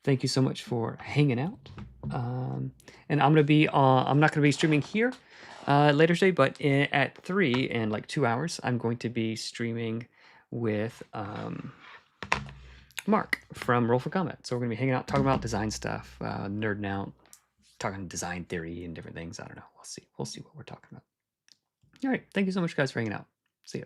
Thank you so much for hanging out. And I'm not gonna be streaming here later today, but at 3 in like 2 hours, I'm going to be streaming with Mark from Roll for Combat. So we're gonna be hanging out, talking about design stuff, nerding out, talking design theory and different things. I don't know. We'll see what we're talking about. All right. Thank you so much, guys, for hanging out. See ya.